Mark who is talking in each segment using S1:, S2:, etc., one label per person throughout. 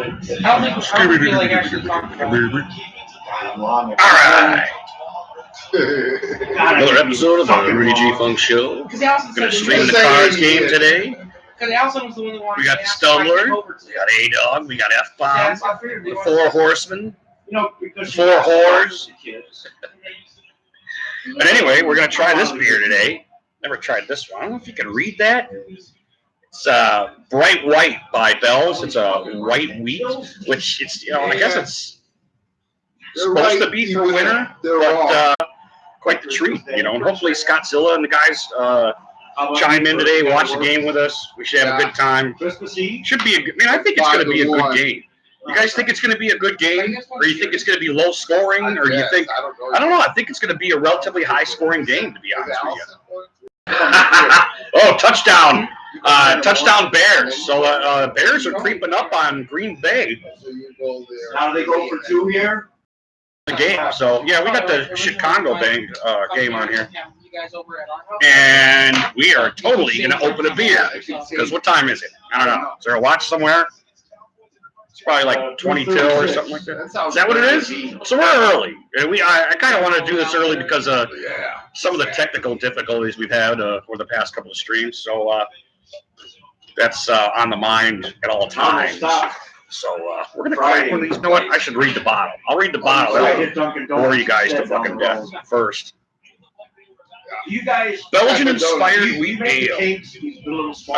S1: don't think we like actually talked about it.
S2: All right. Another episode of the Rudy G Funk Show. Gonna stream the Cards game today.
S1: Because Allison was the one that wanted
S2: We got the Stumbler, we got A-Dog, we got F-Bomb, the Four Horsemen, the Four Whores. But anyway, we're gonna try this beer today. Never tried this one. I don't know if you can read that. It's Bright White by Bell's. It's a white wheat, which it's I guess it's supposed to be for winter, but quite the treat, And hopefully SCOTTZILLA and the guys chime in today, watch the game with us. We should have a good time. Should be I think it's going to be a good game. You guys think it's going to be a good game, or you think it's going to be low scoring, or you think I don't know. I think it's going to be a relatively high scoring game, to be honest with you. Oh, touchdown! Touchdown Bears. So Bears are creeping up on Green Bay.
S3: How do they go for two here?
S2: The game. So yeah, we got the Chicago game on here, and we are totally gonna open a beer because what time is it? I don't know. Is there a watch somewhere? It's probably like 22 or something like that. Is that what it is? So we're early, and I kind of want to do this early because of some of the technical difficulties we've had over the past couple of streams. So that's on the mind at all times. So we're gonna crack one of these. You know what? I should read the bottle. I'll read the bottle. That'll bore you guys to fucking death first.
S3: You guys,
S2: Belgian-inspired wheat ale.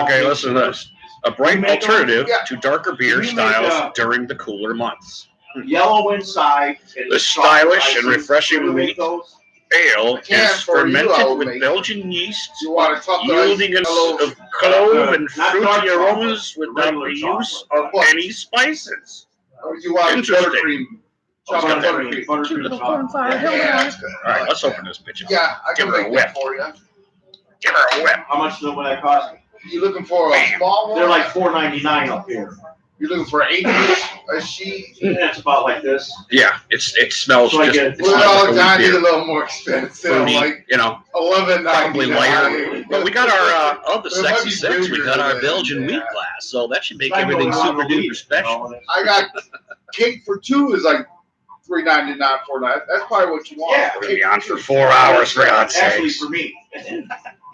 S2: Okay, listen to this. A bright alternative to darker beer styles during the cooler months.
S3: Yellow inside.
S2: The stylish and refreshing wheat ale is fermented with Belgian yeast, yielding of clove and fruity aromas without the use of any spices. Interesting. All right, let's open this bitch.
S4: Yeah, I can make that for you.
S2: Give her a whip.
S3: How much will that cost me?
S4: You looking for a small one?
S3: They're like $4.99 up here.
S4: You're looking for 8 inch a sheet?
S3: It's about like this.
S2: Yeah, it smells
S3: So I
S2: just.
S3: get-
S2: It smells
S4: Well,
S2: like
S4: I
S2: a
S4: need a
S2: beer.
S4: little more expensive,
S2: Fruity,
S4: like
S2: probably lighter.
S4: $11.99.
S2: But we got our of the
S4: There might
S2: sexy
S4: be
S2: six. We
S4: bigger
S2: got our
S4: than
S2: Belgian
S4: that.
S2: wheat glass, so that should make
S3: I go
S2: everything
S3: around
S2: super
S3: the week,
S2: duper special.
S4: I got cake for 2 is like $3.99, $4.99. That's probably what you want.
S3: Yeah.
S2: We're gonna be on for 4 hours, for God's
S3: Actually,
S2: sakes.
S3: for me.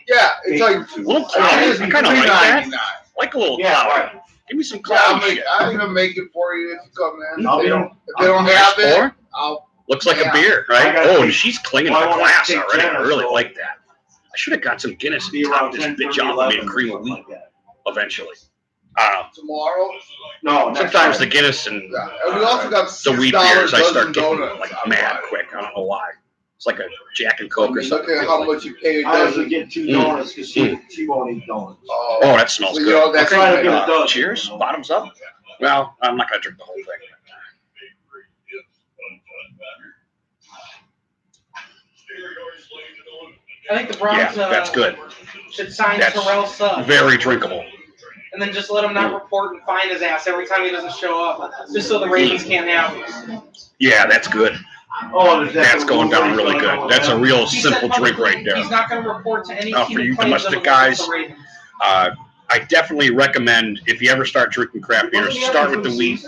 S4: Yeah, it's like
S2: A little cloudy. I kind of like that.
S4: $3.99.
S2: Like a little
S3: Yeah,
S2: cloudy.
S3: right.
S2: Give me some
S4: Yeah,
S2: cloudy shit.
S4: I'll even make it for you if you come in.
S3: I'll
S4: If
S3: be
S4: they
S3: on-
S4: don't, if they don't have it,
S2: Or
S4: I'll.
S2: looks like a
S4: Yeah.
S2: beer,
S3: I
S2: right?
S3: got
S2: Oh,
S3: to-
S2: and she's clinging
S3: Well,
S2: to
S3: I
S2: the
S3: wanna
S2: glass
S3: take
S2: already. I
S3: dinner,
S2: really
S3: so-
S2: like that. I should have got some Guinness
S3: Be
S2: and topped
S3: around
S2: this
S3: 10,
S2: bitch
S3: 30,
S2: off and made a
S3: 11,
S2: cream of
S3: something
S2: wheat
S3: like that.
S2: eventually.
S4: Tomorrow.
S3: No, next
S2: Sometimes the
S3: Friday.
S2: Guinness and
S4: Yeah. And we also got
S2: the wheat
S4: $6
S2: beers, I start
S4: dozen
S2: getting
S4: donuts.
S2: like mad quick. I don't know why. It's like a Jack and Coke or
S4: Look
S2: something.
S4: at how much you pay a
S3: I usually
S4: dozen.
S3: get 2 donuts because she won't eat donuts.
S2: Oh, that smells
S4: So,
S2: good.
S4: that's
S3: Try to
S4: okay.
S3: get it done.
S2: Cheers. Bottoms up. Well, I'm not gonna drink the whole thing.
S1: I think the Browns
S2: Yeah, that's good.
S1: should sign
S2: That's
S1: Terrell Suggs.
S2: Very drinkable.
S1: And then just let him not report and fine his ass every time he doesn't show up, just so the Ravens can't have him.
S2: Yeah, that's good.
S3: Oh,
S2: That's going down really good. That's a real
S1: He
S2: simple
S1: said
S2: drink right
S1: publicly
S2: there.
S1: He's not going to report to any
S2: Oh,
S1: team
S2: for you
S1: who claims
S2: domestic
S1: him
S2: guys,
S1: against the Ravens.
S2: I definitely recommend if you ever start drinking craft beers, start with the wheat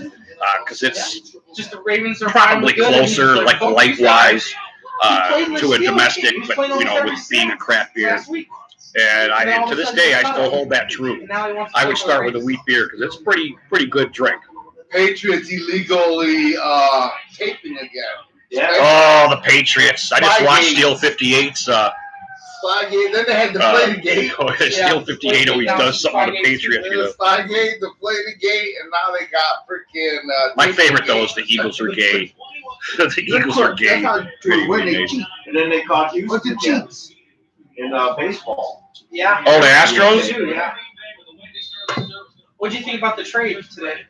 S2: because it's
S1: Just the Ravens are
S2: probably
S1: finally good, and
S2: closer,
S1: he's
S2: like
S1: "Fuck these
S2: light-wise,
S1: guys." He played in the
S2: to a
S1: Steelers
S2: domestic,
S1: game. He's
S2: but
S1: playing almost every
S2: with being a
S1: snap
S2: craft beer.
S1: last week.
S2: And
S1: And then all
S2: to
S1: of a
S2: this
S1: sudden
S2: day,
S1: he's
S2: I
S1: cut
S2: still
S1: it.
S2: hold that true.
S1: And now he wants to
S2: I
S1: play
S2: would
S1: for the
S2: start with a
S1: Ravens.
S2: wheat beer because it's pretty good drink.
S4: Patriots illegally taping again.
S3: Yeah.
S2: Oh, the Patriots! I just watched Steel 58's.
S4: Spygate. Then they had to play the gate.
S2: Steel 58 always does something to the Patriots.
S4: There was Spygate to play the gate, and now they got freaking.
S2: My favorite though is the Eagles are gay. The Eagles are gay.
S4: That's how to win they cheat.
S3: And then they caught you
S4: What's the cheats?
S3: in baseball.
S1: Yeah.
S2: Oh, the Astros?
S1: They do, yeah. What do you think about the trade today?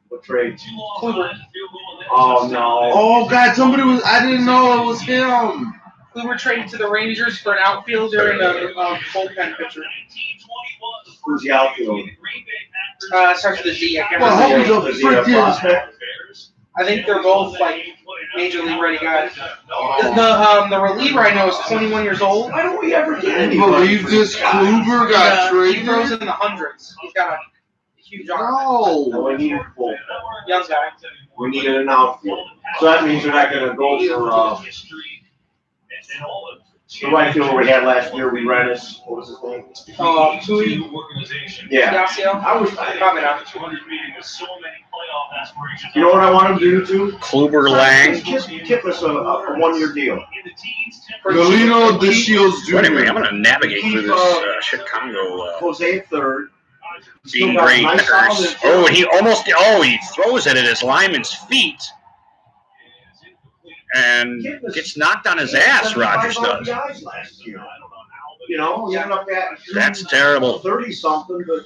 S3: What trade?
S1: Kluber.
S3: Oh, no.
S4: Oh God! Somebody was. I didn't know it was him.
S1: Kluber traded to the Rangers for an outfielder and a bullpen pitcher.
S3: Who's the outfield?
S1: Starts with a D. I can't
S4: Well,
S1: remember.
S4: he's a freaking.
S1: I think they're both like major league ready guys. The reliever I know is 21 years old.
S3: Why don't we ever get any?
S4: Believe this Kluber got
S1: He throws
S4: traded.
S1: in the hundreds. He's got a huge arm.
S3: And we needed full.
S1: Young guy.
S3: We needed an outfield. So that means they're not gonna go for, the right fielder we had last year, we ran his, what was his name?
S1: Tui.
S3: Yeah.
S1: Yasiel.
S3: I was,
S1: Probably not.
S3: you know what I want him to do too?
S2: Kluber Lang.
S3: Give us a 1-year deal.
S4: Galeno De Shields Jr.
S2: Wait a minute, I'm gonna navigate through this Chicago
S3: Jose third.
S2: Bean Gray Pickers. Oh, and he throws it at his lineman's feet and gets knocked on his ass, Rogers does.
S3: You know, he ended up at
S2: That's terrible.
S3: 30-something, but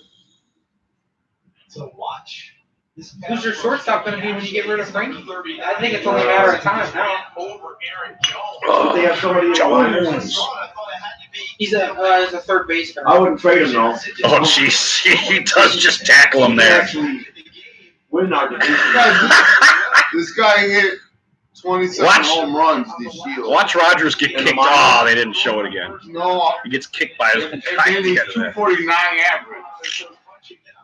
S1: Who's your shortstop going to be when you get rid of Frankie? I think it's only a matter of time now.
S3: they have somebody in the liners.
S1: He's a third baseman.
S3: I wouldn't trade him though.
S2: Oh, jeez, he does just tackle him
S3: He can
S2: there.
S3: actually win our division.
S4: This guy hit 27
S2: Watch.
S4: home runs this year.
S2: Watch Rogers get kicked. Oh, they didn't show it again.
S4: No,
S2: He gets kicked by his own
S4: and
S2: guy.
S4: then he's
S2: Look at that.
S4: 249 average.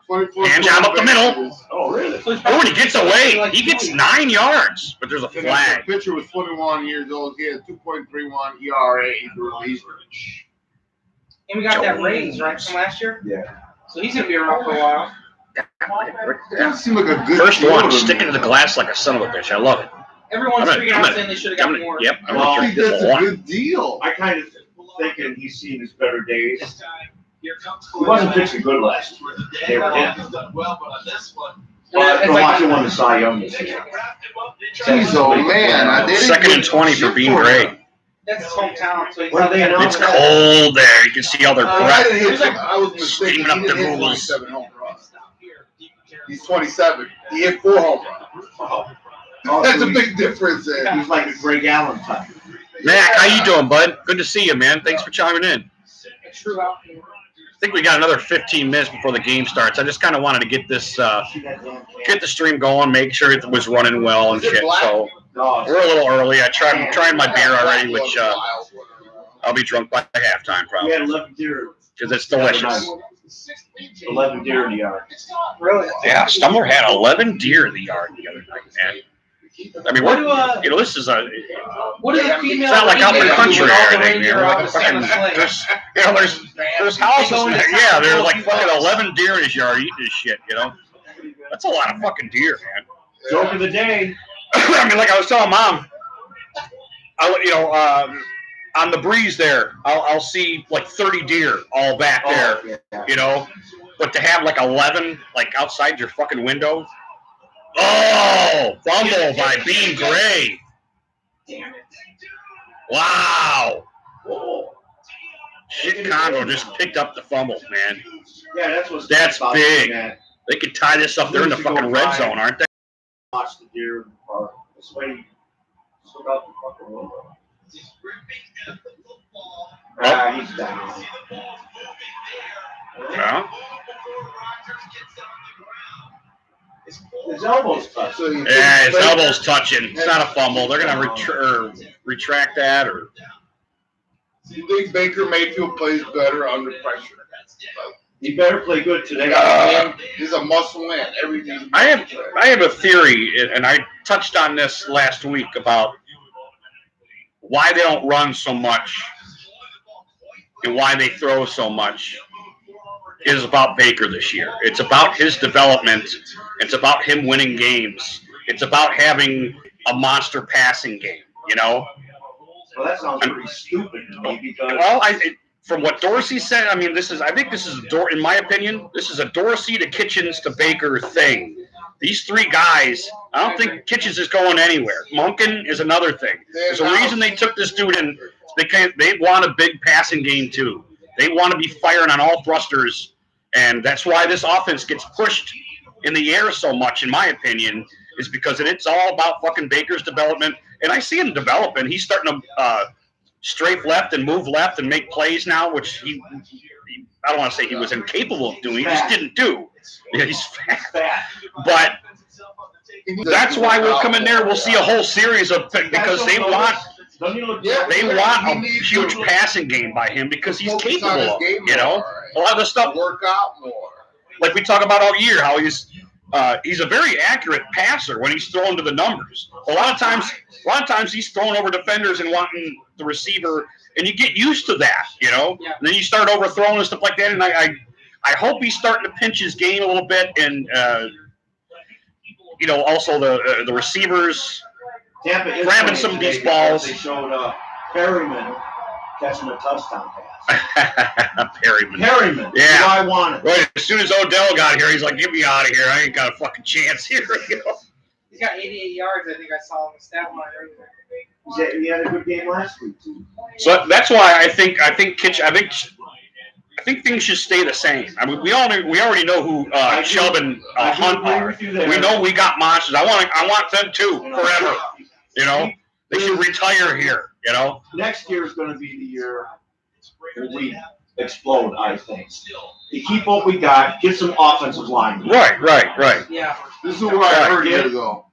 S4: 24
S2: Hand job up the middle.
S3: Oh, really?
S1: So he's
S2: Oh, and
S1: probably
S2: he gets away.
S1: like
S2: He gets
S1: 20.
S2: 9 yards, but there's a
S4: The
S2: flag.
S4: pitcher was 21 years old. He had 2.31 ERA. He's a reliever.
S1: And we got that raise, right, from last year?
S3: Yeah.
S1: So he's going to be around for a while.
S4: Doesn't seem like a good
S2: First
S4: fielder,
S2: one, sticking to
S4: man.
S2: the glass like a son of a bitch. I love it.
S1: Everyone's
S2: I'm
S1: freaking
S2: gonna-
S1: out saying they should have got more.
S2: Yep, I'm
S3: Well,
S4: I
S2: gonna
S4: think
S2: drink
S4: that's
S2: this
S4: a
S2: one.
S4: good deal.
S3: I kind of thinking he's seen his better days. He wasn't pitching good last year. They were in. But
S1: It's
S3: I
S1: like-
S3: watch him win the Cy Young this year.
S4: Jeez, oh man. They didn't
S2: Second and
S4: get
S2: 20 for
S4: shit
S2: Bean
S4: him.
S2: Gray.
S1: That's his hometown. So he's
S3: What are they
S2: It's
S3: announcing?
S2: cold there. You can see all their
S1: Uh,
S4: I
S2: breath.
S4: didn't hit. I was mistaken.
S2: Steaming up
S4: He didn't
S2: the
S4: hit
S2: rules.
S4: 27 home runs. He's 27. He hit 4 home runs.
S3: Oh,
S4: That's
S3: so
S4: a big difference there.
S3: He's like a Greg Allen type.
S2: Mac, how you doing, bud? Good to see you, man. Thanks for chiming in.
S1: a true outfielder.
S2: I think we got another 15 minutes before the game starts. I just kind of wanted to get this, get the stream going, make sure it was running well and
S4: Is it
S2: shit.
S4: black?
S2: So
S3: No,
S2: we're a little early. I'm trying my beer already, which I'll be drunk by halftime
S3: we
S2: probably
S3: had 11 deer.
S2: because it's delicious.
S3: 11 deer in the yard.
S1: Really?
S2: Yeah, Stumbler had 11 deer in the yard the other night, man. I mean,
S1: What
S2: we're,
S1: do
S2: this is a.
S1: what do the female?
S2: It's not like out in the
S1: females
S2: country
S1: do with
S2: or
S1: all the
S2: anything,
S1: reindeer
S2: you know,
S1: out
S2: like
S1: the
S2: fucking,
S1: same
S2: there's, there's houses,
S1: go into
S2: yeah,
S1: town,
S2: there's
S1: go
S2: like
S1: to
S2: fucking
S1: town.
S2: 11 deer in his yard eating his shit, you know? That's a lot of fucking deer, man.
S3: Joke of the day.
S2: I mean, like I was telling Mom, on the breeze there, I'll see like 30 deer all back there,
S3: Yeah.
S2: you know? But to have like 11, like outside your fucking window, oh, fumble by Bean Gray. Wow. Chicago just picked up the fumble, man.
S3: Yeah, that's what's
S2: That's
S3: about
S2: big.
S3: doing that.
S2: They could tie this up. They're in the fucking red zone, aren't they?
S3: Watch the deer in the park. This way, look out the fucking window. Ah, he's down.
S2: Yeah.
S3: His elbow's touched.
S4: So you
S2: Yeah, his
S4: think-
S2: elbow's touching. It's not a fumble. They're gonna retract that, or
S4: You think Baker Mayfield plays better under pressure?
S3: He better play good today.
S4: He's a must-win. Everything.
S2: I have a theory, and I touched on this last week about why they don't run so much and why they throw so much is about Baker this year. It's about his development. It's about him winning games. It's about having a monster passing game, you know?
S3: Well, that sounds pretty stupid to me because
S2: Well, from what Dorsey said, I mean, I think this is in my opinion, this is a Dorsey to Kitchens to Baker thing. These three guys, I don't think Kitchens is going anywhere. Monken is another thing. There's a reason they took this dude in. They want a big passing game too. They want to be firing on all thrusters, and that's why this offense gets pushed in the air so much, in my opinion, is because it's all about fucking Baker's development. And I see him developing. He's starting to strafe left and move left and make plays now, which I don't want to say he was incapable of doing. He just didn't do. Yeah, he's fat. But that's why we'll come in there. We'll see a whole series of because they want a huge passing game by him because he's
S4: Focus
S2: capable
S4: on his
S2: of it.
S4: game
S2: You know,
S4: more,
S2: a lot of the stuff.
S4: Work out more.
S2: like we talk about all year, how he's a very accurate passer when he's thrown to the numbers. A lot of times he's throwing over defenders and wanting the receiver, and you get used to that, you know.
S1: Yeah.
S2: And then you start overthrowing and stuff like that. And I hope he's starting to pinch his game a little bit, and also the receivers
S3: Tampa is
S2: grabbing
S3: playing
S2: some of
S3: today
S2: these balls.
S3: They showed Perryman catching a touchdown pass.
S2: Perryman.
S3: Perryman.
S2: Yeah.
S3: Who I wanted.
S2: Right. As soon as Odell got here, he's like, "Get me out of here! I ain't got a fucking chance here."
S1: He's got 88 yards. I think I saw on the stat line earlier.
S3: He had a good game last week too.
S2: So that's why I think things should stay the same. I mean, we already know who Chubb and Hunt are. We know we got monsters. I want them too forever. You know, they should retire here. You know,
S3: next year is going to be the year where we explode. I think. To keep what we got, get some offensive line.
S2: Right.
S1: Yeah.
S4: This is what I heard years ago.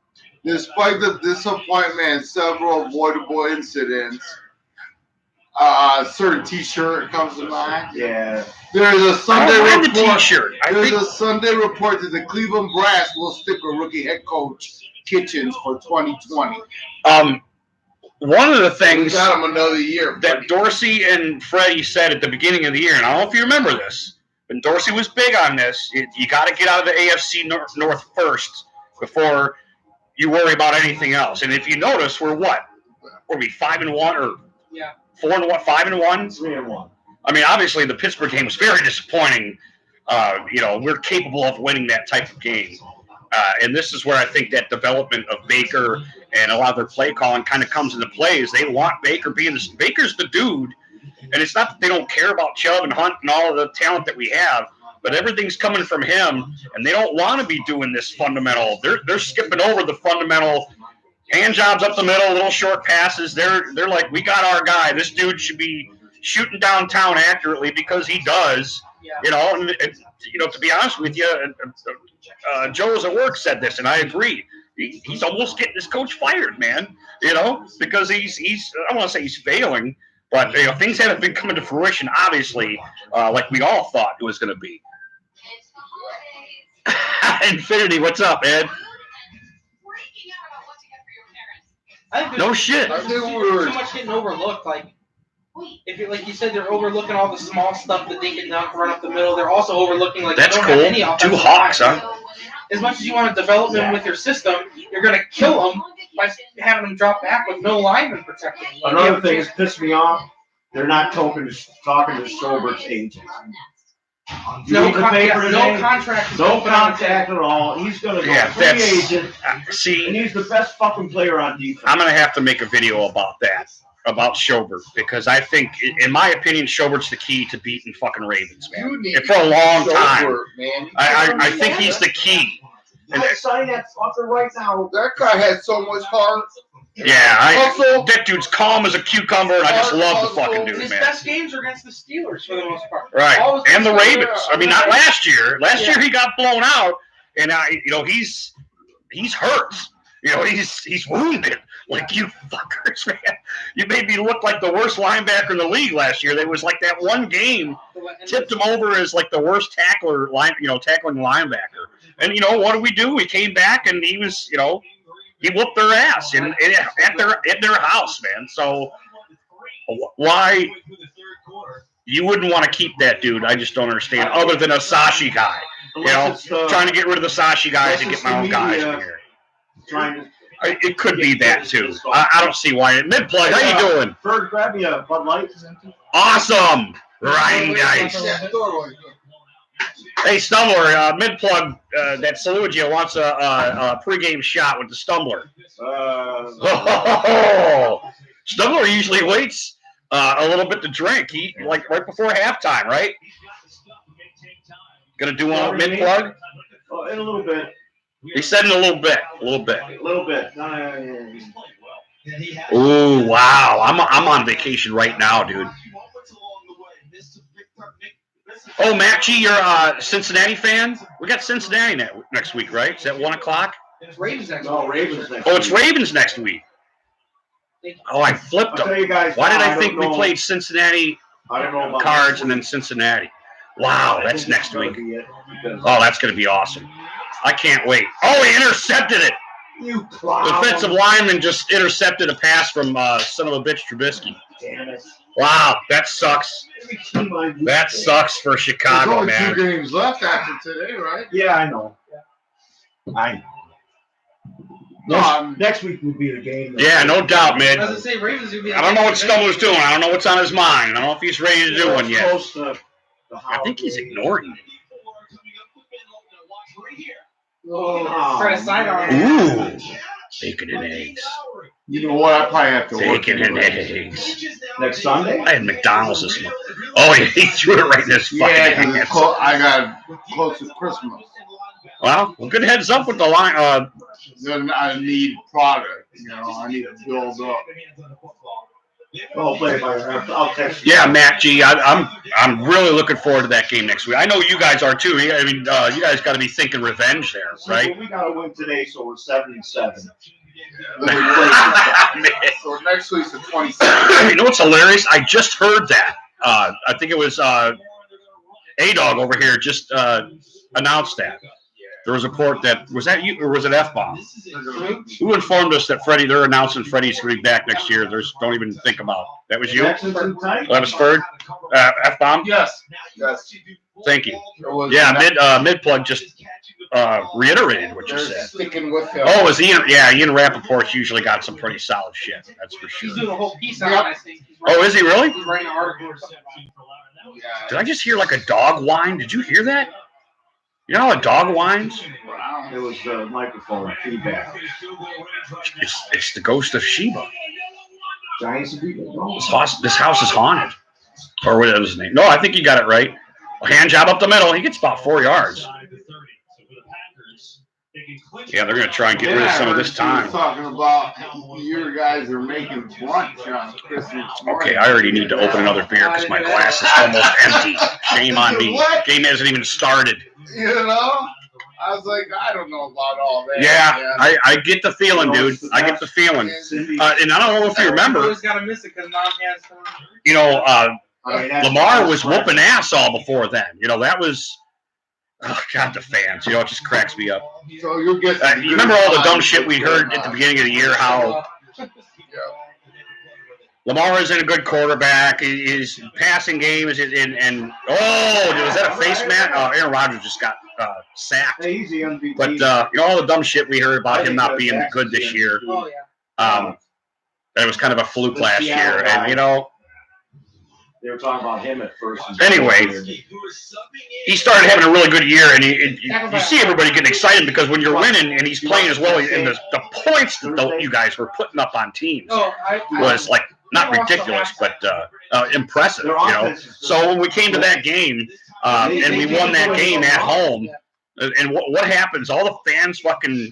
S4: Despite the disappointment and several avoidable incidents, a certain T-shirt comes to mind.
S3: Yeah.
S4: There's a Sunday report.
S2: The T-shirt.
S4: A Sunday report that the Cleveland Brass will stick with rookie head coach Kitchens for 2020.
S2: One of the things
S4: we got him another year
S2: that Dorsey and Freddie said at the beginning of the year, and I don't know if you remember this, but Dorsey was big on this. You got to get out of the AFC North first before you worry about anything else. And if you notice, we're what? Were we 5-1 or 4-1, 5-1,
S3: 3-1?
S2: I mean, obviously the Pittsburgh game was very disappointing. We're capable of winning that type of game. And this is where I think that development of Baker and a lot of their play calling kind of comes into play. Is they want Baker Baker's the dude, and it's not that they don't care about Chubb and Hunt and all of the talent that we have, but everything's coming from him, and they don't want to be doing this fundamental. They're skipping over the fundamental hand jobs up the middle, little short passes. They're like, we got our guy. This dude should be shooting downtown accurately because he does. Yeah. And to be honest with you, Joe's at work said this, and I agree. He's almost getting his coach fired, man. Because he's I don't want to say he's failing, but things haven't been coming to fruition, obviously, like we all thought it was going to be. Infinity, what's up, Ed? No shit.
S1: I think too much getting overlooked. Like you said, they're overlooking all the small stuff that they can knock run up the middle. They're also overlooking
S2: that's cool. 2 Hawks, huh?
S1: As much as you want to develop them with your system, you're going to kill them by having them drop back with no lineman protecting them.
S3: Another thing that's pissed me off, they're not talking to Schobert's agent.
S1: No contract.
S3: No contact at all. He's going to go free agent. And he's the best fucking player on defense.
S2: I'm going to have to make a video about that, about Schobert, because I think, in my opinion, Schobert's the key to beating fucking Ravens, man. And for a long time. I think he's the key.
S3: I'd sign that fucker right now.
S4: That guy had so much heart.
S2: Yeah, that dude's calm as a cucumber, and I just love the fucking dude, man.
S1: His best games are against the Steelers for the most part.
S2: Right, and the Ravens. I mean, not last year. Last year he got blown out, and he's hurt. He's wounded. Like, you fuckers, man. You made me look like the worst linebacker in the league last year. There was like that one game tipped him over as like the worst tackling linebacker. And what did we do? We came back and he was, he whooped their ass at their house, man. So why you wouldn't want to keep that dude? I just don't understand. Other than a Sashi guy, trying to get rid of the Sashi guys and get my own guys in here. It could be that too. I don't see why. Mid-plug, how you doing?
S3: Bird, grab me a Bud Light.
S2: Awesome, Ryan Dice. Hey, Stumbler, mid-plug, that Salugia wants a pregame shot with the Stumbler. Stumbler usually waits a little bit to drink. He right before halftime, right? Gonna do one with mid-plug?
S3: In a little bit.
S2: He said in a little bit.
S3: A little bit.
S2: Ooh, wow. I'm on vacation right now, dude. Oh, Matt G, you're a Cincinnati fan? We got Cincinnati next week, right? Is that 1 o'clock?
S1: It's Ravens next week.
S3: No, Ravens next week.
S2: Oh, it's Ravens next week. Oh, I flipped them. Why did I think we played Cincinnati Cards and then Cincinnati? Wow, that's next
S3: That'll
S2: week.
S3: be it, because
S2: Oh, that's going to be awesome. I can't wait. Oh, he intercepted it.
S3: you
S2: The
S3: clown.
S2: offensive lineman just intercepted a pass from son of a bitch Trubisky.
S3: Damn it.
S2: Wow, that sucks. That sucks for
S4: There's
S2: Chicago,
S4: only
S2: man.
S4: 2 games left after today, right?
S3: Yeah, I know. Next week will be the game.
S2: Yeah, no doubt, man.
S1: As I say, Ravens would be.
S2: I don't know what Stumbler's doing. I don't know what's on his mind. I don't know if he's ready to do one yet.
S3: Close to the
S2: I think he's ignoring me.
S1: Oh, try to sidearm.
S2: Ooh, bacon and eggs.
S4: You know what? I probably have to work.
S2: Bacon and eggs.
S3: next Sunday.
S2: I had McDonald's this morning. Oh, yeah, he threw it right in his fucking
S4: Yeah, because
S2: hands.
S4: I got close to Christmas.
S2: Well, good heads up with the line.
S4: Then I need product. I need to build up.
S3: Oh, play by ear. I'll text you.
S2: Yeah, Matt G. I'm really looking forward to that game next week. I know you guys are too. I mean, you guys got to be thinking revenge there, right?
S3: Well, we got to win today, so we're 7-7.
S4: So next week's the 27th.
S2: You know what's hilarious? I just heard that. I think it was A-Dog over here just announced that. There was a report was that you or was it F-Bomb? Who informed us that they're announcing Freddie's going to be back next year? Don't even think about it. That was you? That was Ferg? F-Bomb?
S4: Yes.
S2: Thank you.
S4: It was
S2: Yeah, mid-plug just reiterated what you
S4: they're
S2: said.
S4: sticking with him.
S2: Oh, is Ian? Yeah, Ian Rappaport's usually got some pretty solid shit. That's for
S1: He's
S2: sure.
S1: doing a whole piece on it, I think.
S2: Oh, is he really?
S1: He's writing an article or something.
S4: Yeah.
S2: Did I just hear like a dog whine? Did you hear that? You know how a dog whines?
S3: It was the microphone feedback.
S2: It's the ghost of Sheba.
S3: Giants will beat them.
S2: This house is haunted. Or what is his name? No, I think you got it right. A hand job up the middle. He gets about 4 yards. Yeah, they're going to try and get rid of some of this time.
S4: Talking about your guys are making brunch on Christmas morning.
S2: Okay, I already need to open another beer because my glass is almost empty. Shame on me. Game hasn't even started.
S4: I was like, I don't know about all that.
S2: Yeah, I get the feeling, dude. I get the feeling. And I don't know if you remember,
S1: Always got to miss it because Mom has some.
S2: you know,
S3: I mean, that's-
S2: Lamar was whooping ass all before then. You know, that was, oh, God, the fans. You know, it just cracks me up.
S4: So you'll get.
S2: You remember all the dumb shit we heard at the beginning of the year, how Lamar isn't a good quarterback. His passing game is and was that a face mat? Aaron Rodgers just got sacked.
S3: Hey, he's the MVP.
S2: But all the dumb shit we heard about him not being good this year.
S1: Oh, yeah.
S2: That was kind of a fluke last year, and
S3: they were talking about him at first.
S2: Anyway, he started having a really good year, and you see everybody getting excited because when you're winning and he's playing as well, and the points that you guys were putting up on teams was like not ridiculous, but impressive. So when we came to that game and we won that game at home, and what happens? All the fans fucking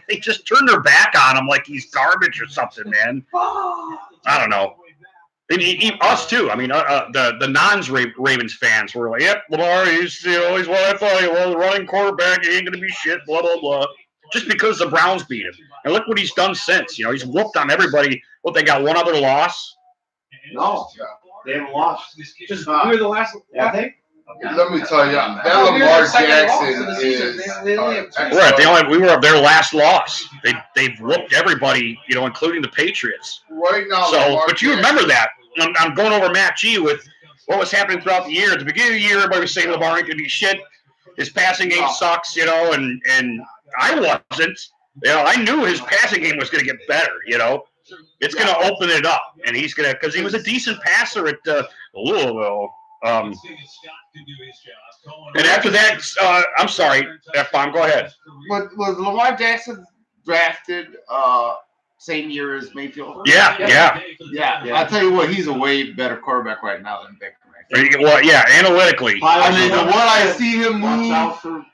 S2: they just turn their back on him like he's garbage or something, man. I don't know. Us too. I mean, the non-Ravens fans were like, "Yep, Lamar, he's what I thought he was, running quarterback. He ain't gonna be shit." Blah blah blah. Just because the Browns beat him, and look what he's done since. He's whooped on everybody. What, they got one other loss?
S3: No, they haven't lost.
S1: Just we were the last.
S3: I think.
S4: Let me tell you, that Lamar Jackson is
S2: Right. We were their last loss. They've whooped everybody, including the Patriots.
S4: right now.
S2: So, but you remember that. I'm going over Matt G with what was happening throughout the year. At the beginning of the year, everybody was saying Lamar ain't gonna be shit. His passing game sucks, and I wasn't. I knew his passing game was gonna get better. It's gonna open it up, and he's gonna because he was a decent passer at Louisville. And after that, I'm sorry, F-Bomb, go ahead.
S4: But was Lamar Jackson drafted same year as Mayfield?
S2: Yeah.
S4: I'll tell you what, he's a way better quarterback right now than Baker Mayfield.
S2: Well, yeah, analytically.
S4: I mean, the one I see him
S3: Watch
S4: move.
S3: out for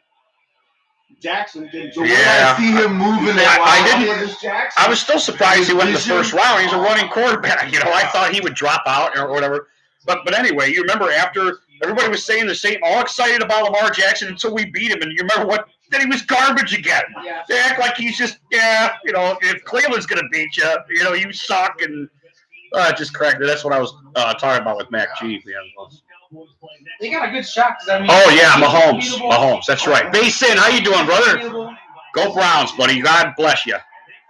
S3: Jackson.
S2: Yeah.
S4: I see him moving that.
S2: I was still surprised he went in the first round. He's a running quarterback. I thought he would drop out or whatever. But anyway, you remember after everybody was saying the same, all excited about Lamar Jackson until we beat him, and you remember what? Then he was garbage again.
S1: Yeah.
S2: They act like he's just if Cleveland's gonna beat you, you suck, and just cracked it. That's what I was talking about with Mac G.
S1: They got a good shot. I mean,
S2: Oh, yeah, Mahomes. That's right. Base in. How you doing, brother? Go Browns, buddy. God bless you.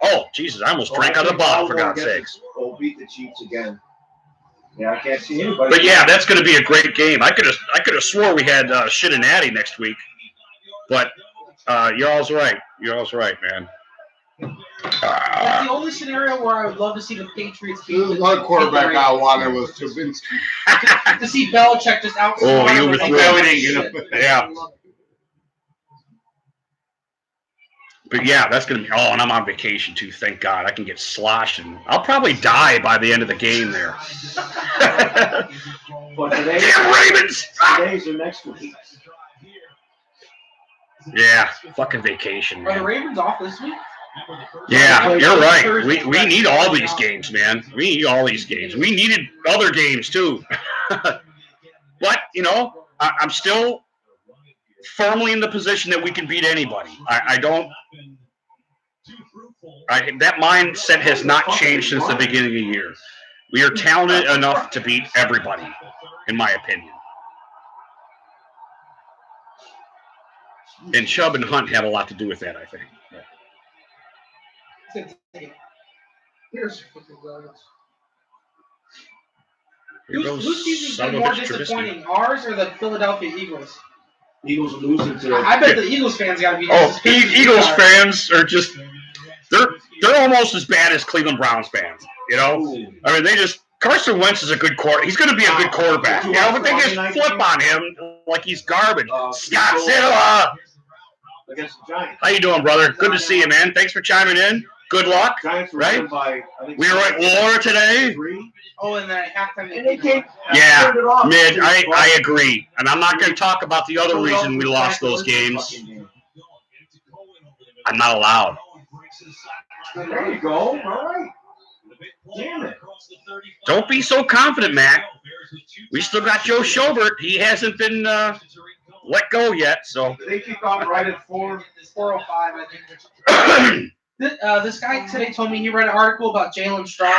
S2: Oh, Jesus, I almost drank out of the bottle, for God's sakes.
S3: We'll beat the Chiefs again. Yeah, I can't see anybody.
S2: But, yeah, that's going to be a great game. I could have swore we had Shit and Natty next week. But you're all's right. You're all's right, man.
S1: That's the only scenario where I would love to see the Patriots beat
S4: This is one quarterback I wanted was Trubinsky.
S1: to see Belichick just outsmart.
S2: Oh, you would
S1: Yeah.
S2: But yeah, that's gonna be. Oh, and I'm on vacation too. Thank God, I can get sloshed, and I'll probably die by the end of the game there.
S3: But today,
S2: Damn Ravens!
S3: Today's or next week.
S2: Yeah, fucking vacation,
S1: Are the
S2: man.
S1: Ravens off this week?
S2: Yeah, you're right. We need all these games, man. We need all these games. We needed other games too. But you know, I'm still firmly in the position that we can beat anybody. That mindset has not changed since the beginning of the year. We are talented enough to beat everybody, in my opinion. And Chubb and Hunt have a lot to do with that, I think.
S1: Whose season's been more disappointing, ours or the Philadelphia Eagles?
S3: Eagles are losing to.
S1: I bet the Eagles fans got to be.
S2: Eagles fans are just—they're almost as bad as Cleveland Browns fans. You know, I mean, they just Carson Wentz is a good quarter. He's going to be a good quarterback. You know, but they just flip on him like he's garbage. SCOTTZILLA.
S3: Against the Giants.
S2: How you doing, brother? Good to see you, man. Thanks for chiming in. Good luck.
S3: Giants were
S2: right?
S3: By,
S2: we were at Laura today.
S1: Oh, and then at halftime
S3: they came.
S2: Yeah, Mid, I agree. And I'm not going to talk about the other reason we lost those games. I'm not allowed.
S3: There you go. All right. Damn it.
S2: Don't be so confident, Mac. We still got Joe Schobert. He hasn't been let go yet. So
S3: they kick off right at 4:05,
S1: I think. This guy today told me he read an article about Jalen Strong.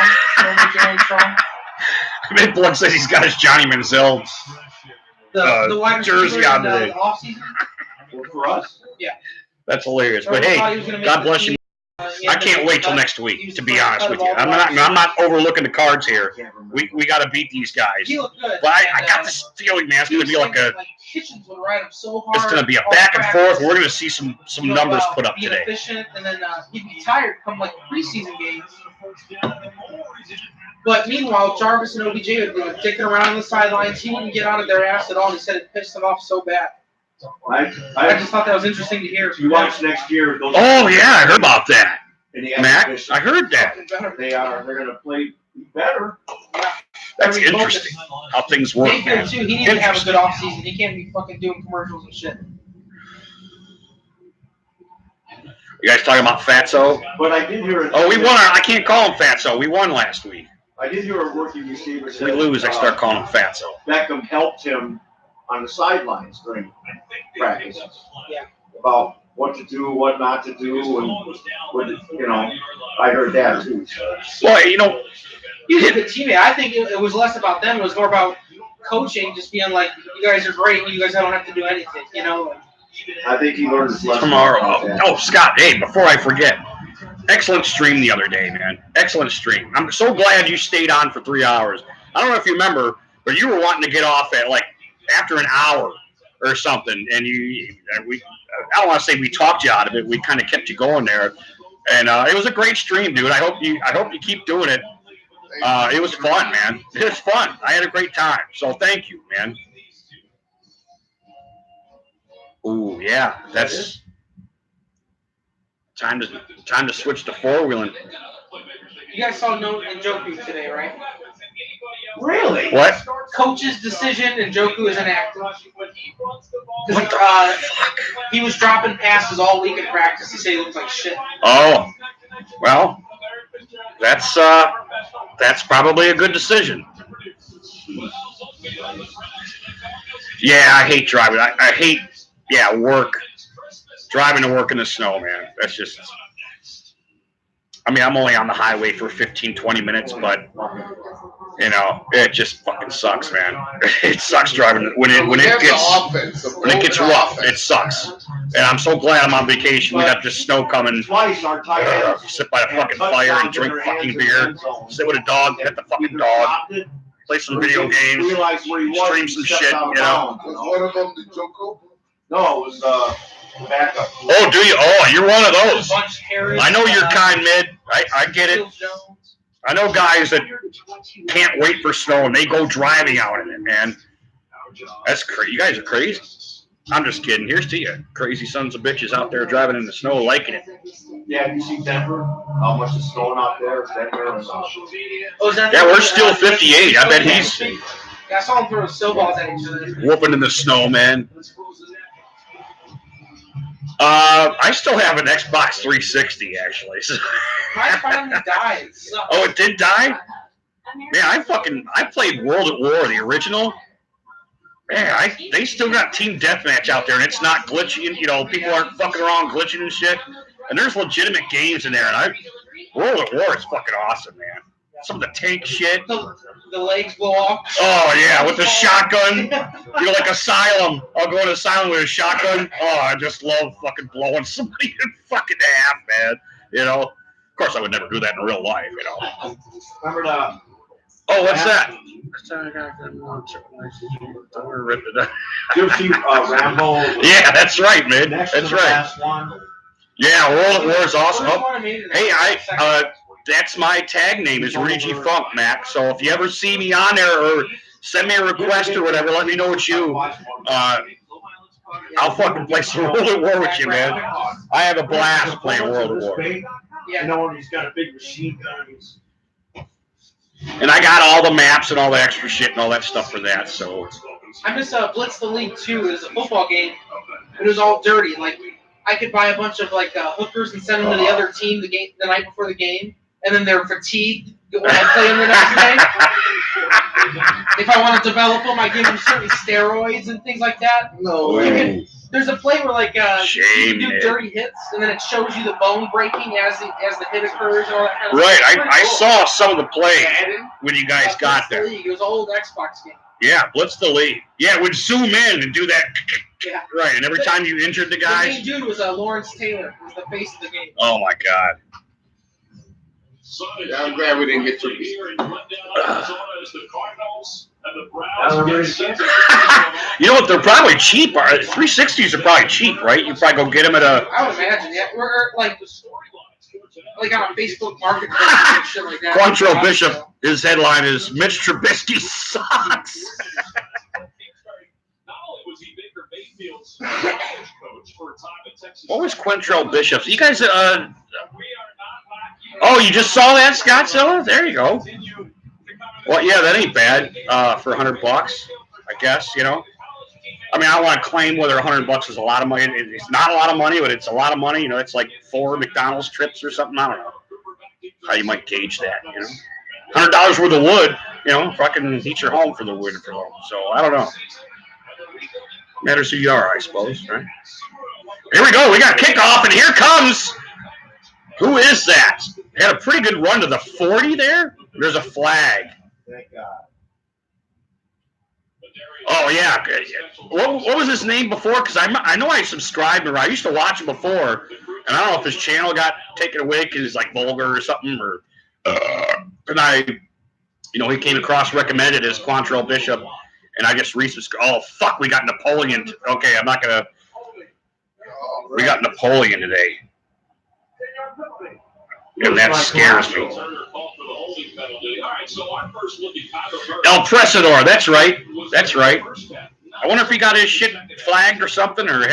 S2: Mid Blood says he's got his Johnny Manziel
S1: the wide
S2: jersey on today.
S1: Offseason.
S3: For us?
S1: Yeah.
S2: That's hilarious. But hey, God bless you. I can't wait till next week, to be honest with you. I'm not overlooking the cards here. We got to beat these guys. But I got this feeling, man, it's going to be like a. It's going to be a back and forth. We're going to see some numbers put up today.
S1: Efficient, and then he'd be tired come like preseason games. But meanwhile, Jarvis and OBJ would be dicking around on the sidelines. He wouldn't get out of their ass at all. He said it pissed him off so bad. I just thought that was interesting to hear.
S3: You watch next year.
S2: Oh yeah, I heard about that. Mac, I heard that.
S3: They're going to play better.
S2: That's interesting how things work.
S1: Mayfield too. He needs to have a good offseason. He can't be fucking doing commercials and shit.
S2: You guys talking about Fatso?
S3: But I did hear.
S2: Oh, we won. I can't call him Fatso. We won last week.
S3: I did hear a rookie receiver say.
S2: We lose. I start calling him Fatso.
S3: Beckham helped him on the sidelines during practice.
S1: Yeah.
S3: About what to do, what not to do, and what, I heard that too.
S2: Well,
S1: he's a good teammate. I think it was less about them. It was more about coaching, just being like, you guys are great. You guys don't have to do anything,
S3: I think he learned his lesson
S2: tomorrow. Oh, Scott, hey, before I forget, excellent stream the other day, man. Excellent stream. I'm so glad you stayed on for 3 hours. I don't know if you remember, but you were wanting to get off at after an hour or something, and I don't want to say we talked you out of it. We kind of kept you going there, and it was a great stream, dude. I hope you keep doing it. It was fun, man. It was fun. I had a great time. So thank you, man. Ooh, yeah, that's time to switch to four-wheeling.
S1: You guys saw Njoku today, right?
S3: Really?
S2: What?
S1: Coach's decision, and Njoku is inactive. He was dropping passes all week in practice. He said he looked like shit.
S2: Oh, well, that's probably a good decision. Yeah, I hate driving. I hate work. Driving to work in the snow, man. That's just. I mean, I'm only on the highway for 15, 20 minutes, but you know, it just fucking sucks, man. It sucks driving when it gets rough. It sucks. And I'm so glad I'm on vacation. We got this snow coming. Sit by a fucking fire and drink fucking beer. Sit with a dog, pet the fucking dog. Play some video games. Stream some shit. You know.
S4: Was one of them the Joko?
S3: No, it was backup.
S2: Oh, do you? Oh, you're one of those. I know you're kind, mid. I get it. I know guys that can't wait for snow and they go driving out in it, man. That's crazy. You guys are crazy. I'm just kidding. Here's to you, crazy sons of bitches out there driving in the snow, liking it.
S3: Yeah, you see Denver? How much is snowing out there? Denver.
S2: Yeah, we're still 58. I bet he's
S1: I saw him throw snowballs at each other.
S2: whooping in the snow, man. I still have an Xbox 360 actually.
S1: Mine finally died.
S2: Oh, it did die? Man, I played World at War, the original. Man, they still got Team Deathmatch out there, and it's not glitching. You know, people aren't fucking around glitching and shit. And there's legitimate games in there. And World at War is fucking awesome, man. Some of the tank shit.
S1: The legs blow off.
S2: Oh yeah, with the shotgun. You know, like Asylum. I'll go in Asylum with a shotgun. Oh, I just love fucking blowing somebody in fucking half, man. You know. Of course, I would never do that in real life. You know.
S3: Remember the?
S2: Oh, what's that?
S3: Did you see Rambo?
S2: Yeah, that's right, man.
S3: Next
S2: That's
S3: to the
S2: right.
S3: last one.
S2: Yeah, World at War is awesome. Oh, hey, that's my tag name is Regi Funk, Mac. So if you ever see me on there or send me a request or whatever, let me know it's you. I'll fucking play some World at War with you, man. I have a blast playing World at War.
S3: You know, he's got a big machine gun.
S2: And I got all the maps and all the extra shit and all that stuff for that. So
S1: I miss Blitz the League 2. It was a football game. It was all dirty. Like I could buy a bunch of hookers and send them to the other team the night before the game, and then they're fatigued when I play them the next day. If I want to develop them, I give them certain steroids and things like that.
S4: No.
S1: There's a play where
S2: Shame,
S1: you do
S2: man.
S1: dirty hits, and then it shows you the bone breaking as the hit occurs and all that kind of
S2: right,
S1: stuff.
S2: I saw some of the play when you guys got there.
S1: It was an old Xbox game.
S2: Yeah, Blitz the League. Yeah, it would zoom in and do that.
S1: Yeah.
S2: Right, and every time you injured the
S1: The
S2: guys.
S1: main dude was Lawrence Taylor. He was the face of the game.
S2: Oh my God.
S4: Yeah, I'm glad we didn't get to beat.
S2: You know what? They're probably cheap. 360s are probably cheap, right? You probably go get them at a.
S1: I would imagine, yeah. We're like on a Facebook marketplace and shit like that.
S2: Quantrill Bishop. His headline is Mitch Trubisky sucks. What was Quantrill Bishop's? You guys, oh, you just saw that, SCOTTZILLA? There you go. Well, yeah, that ain't bad for $100, I guess, you know. I mean, I don't want to claim whether $100 is a lot of money. It's not a lot of money, but it's a lot of money. You know, it's like 4 McDonald's trips or something. I don't know how you might gauge that, you know. $100 worth of wood, you know, fucking heat your home for the wood for home. So, I don't know. Matters who you are, I suppose, right? Here we go. We got kickoff, and here comes. Who is that? They had a pretty good run to the 40 there. There's a flag.
S3: Thank God.
S2: Oh, yeah. What was his name before? Because I know I subscribed to him. I used to watch him before, and I don't know if his channel got taken away because he's like vulgar or something. Or and he came across recommended as Quantrill Bishop, and I just resubscribed. Oh, fuck, we got Napoleon. Okay, I'm not going to. We got Napoleon today. And that scares me. El Presador, that's right. That's right. I wonder if he got his shit flagged or something, or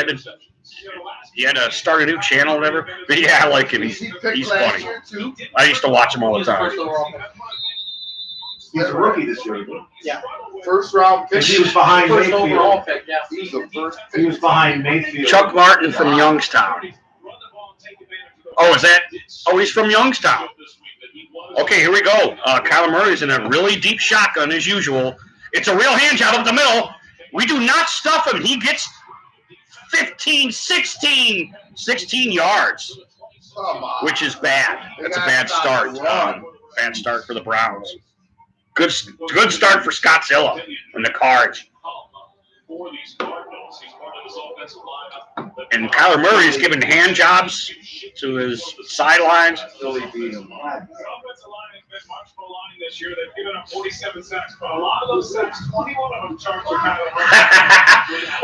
S2: he had to start a new channel or whatever. But yeah, I like him. He's funny. I used to watch him all the time.
S3: He's a rookie this year.
S1: Yeah.
S4: First round pick.
S3: He was behind
S1: First overall
S3: Mayfield.
S1: pick, yeah.
S4: He's the first pick.
S3: He was behind Mayfield.
S2: Chuck Martin from Youngstown. Oh, is that? Oh, he's from Youngstown. Okay, here we go. Kyler Murray's in a really deep shotgun as usual. It's a real hand job up the middle. We do not stuff him. He gets 16 yards.
S4: Come on.
S2: which is bad. That's a bad start. Bad start for the Browns. Good start for Scottzilla and the Cards. And Kyler Murray is giving hand jobs to his sidelines.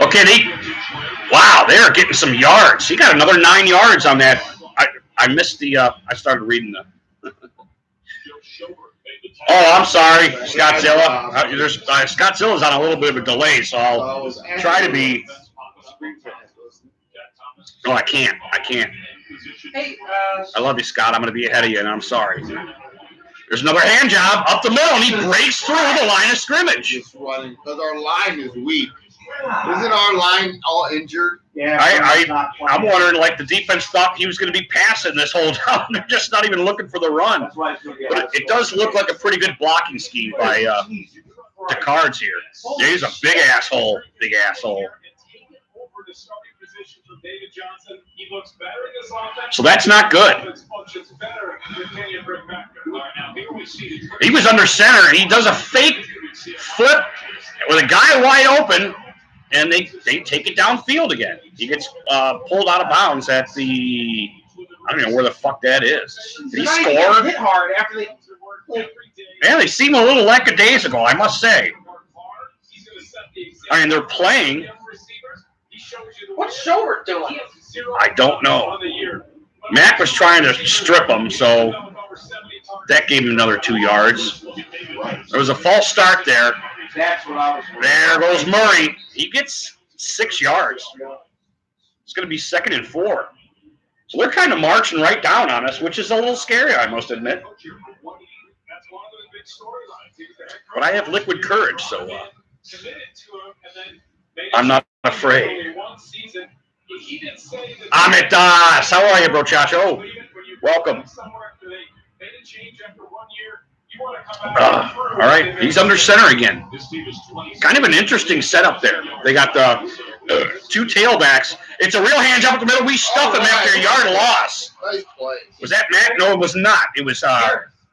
S2: Okay, wow, they are getting some yards. He got another 9 yards on that. I missed the. I started reading the. Oh, I'm sorry, Scottzilla. Scottzilla's on a little bit of a delay, so I'll try to be. No, I can't.
S1: Hey,
S2: I love you, Scott. I'm going to be ahead of you, and I'm sorry. There's another hand job up the middle, and he breaks through the line of scrimmage.
S4: Just running because our line is weak. Isn't our line all injured?
S3: Yeah.
S2: I'm wondering, like, the defense thought he was going to be passing this whole time. They're just not even looking for the run. But it does look like a pretty good blocking scheme by the Cards here. Yeah, he's a big asshole. So that's not good. He was under center, and he does a fake flip with a guy wide open, and they take it downfield again. He gets pulled out of bounds at the – I don't know where the fuck that is. Did he score?
S1: Hit hard after they.
S2: Man, they seem a little lackadaisical, I must say. I mean, they're playing.
S1: What's Schobert doing?
S2: I don't know. Mac was trying to strip him, so that gave him another 2 yards. There was a false start there. There goes Murray. He gets 6 yards. It's going to be 2nd and 4. So they're kind of marching right down on us, which is a little scary, I must admit. But I have liquid courage, so I'm not afraid. Amit Das, how are you, bro, Chacho? Welcome. All right, he's under center again. Kind of an interesting setup there. They got the 2 tailbacks. It's a real hand job at the middle. We stuff him after a yard loss.
S4: Nice play.
S2: Was that Matt? No, it was not. It was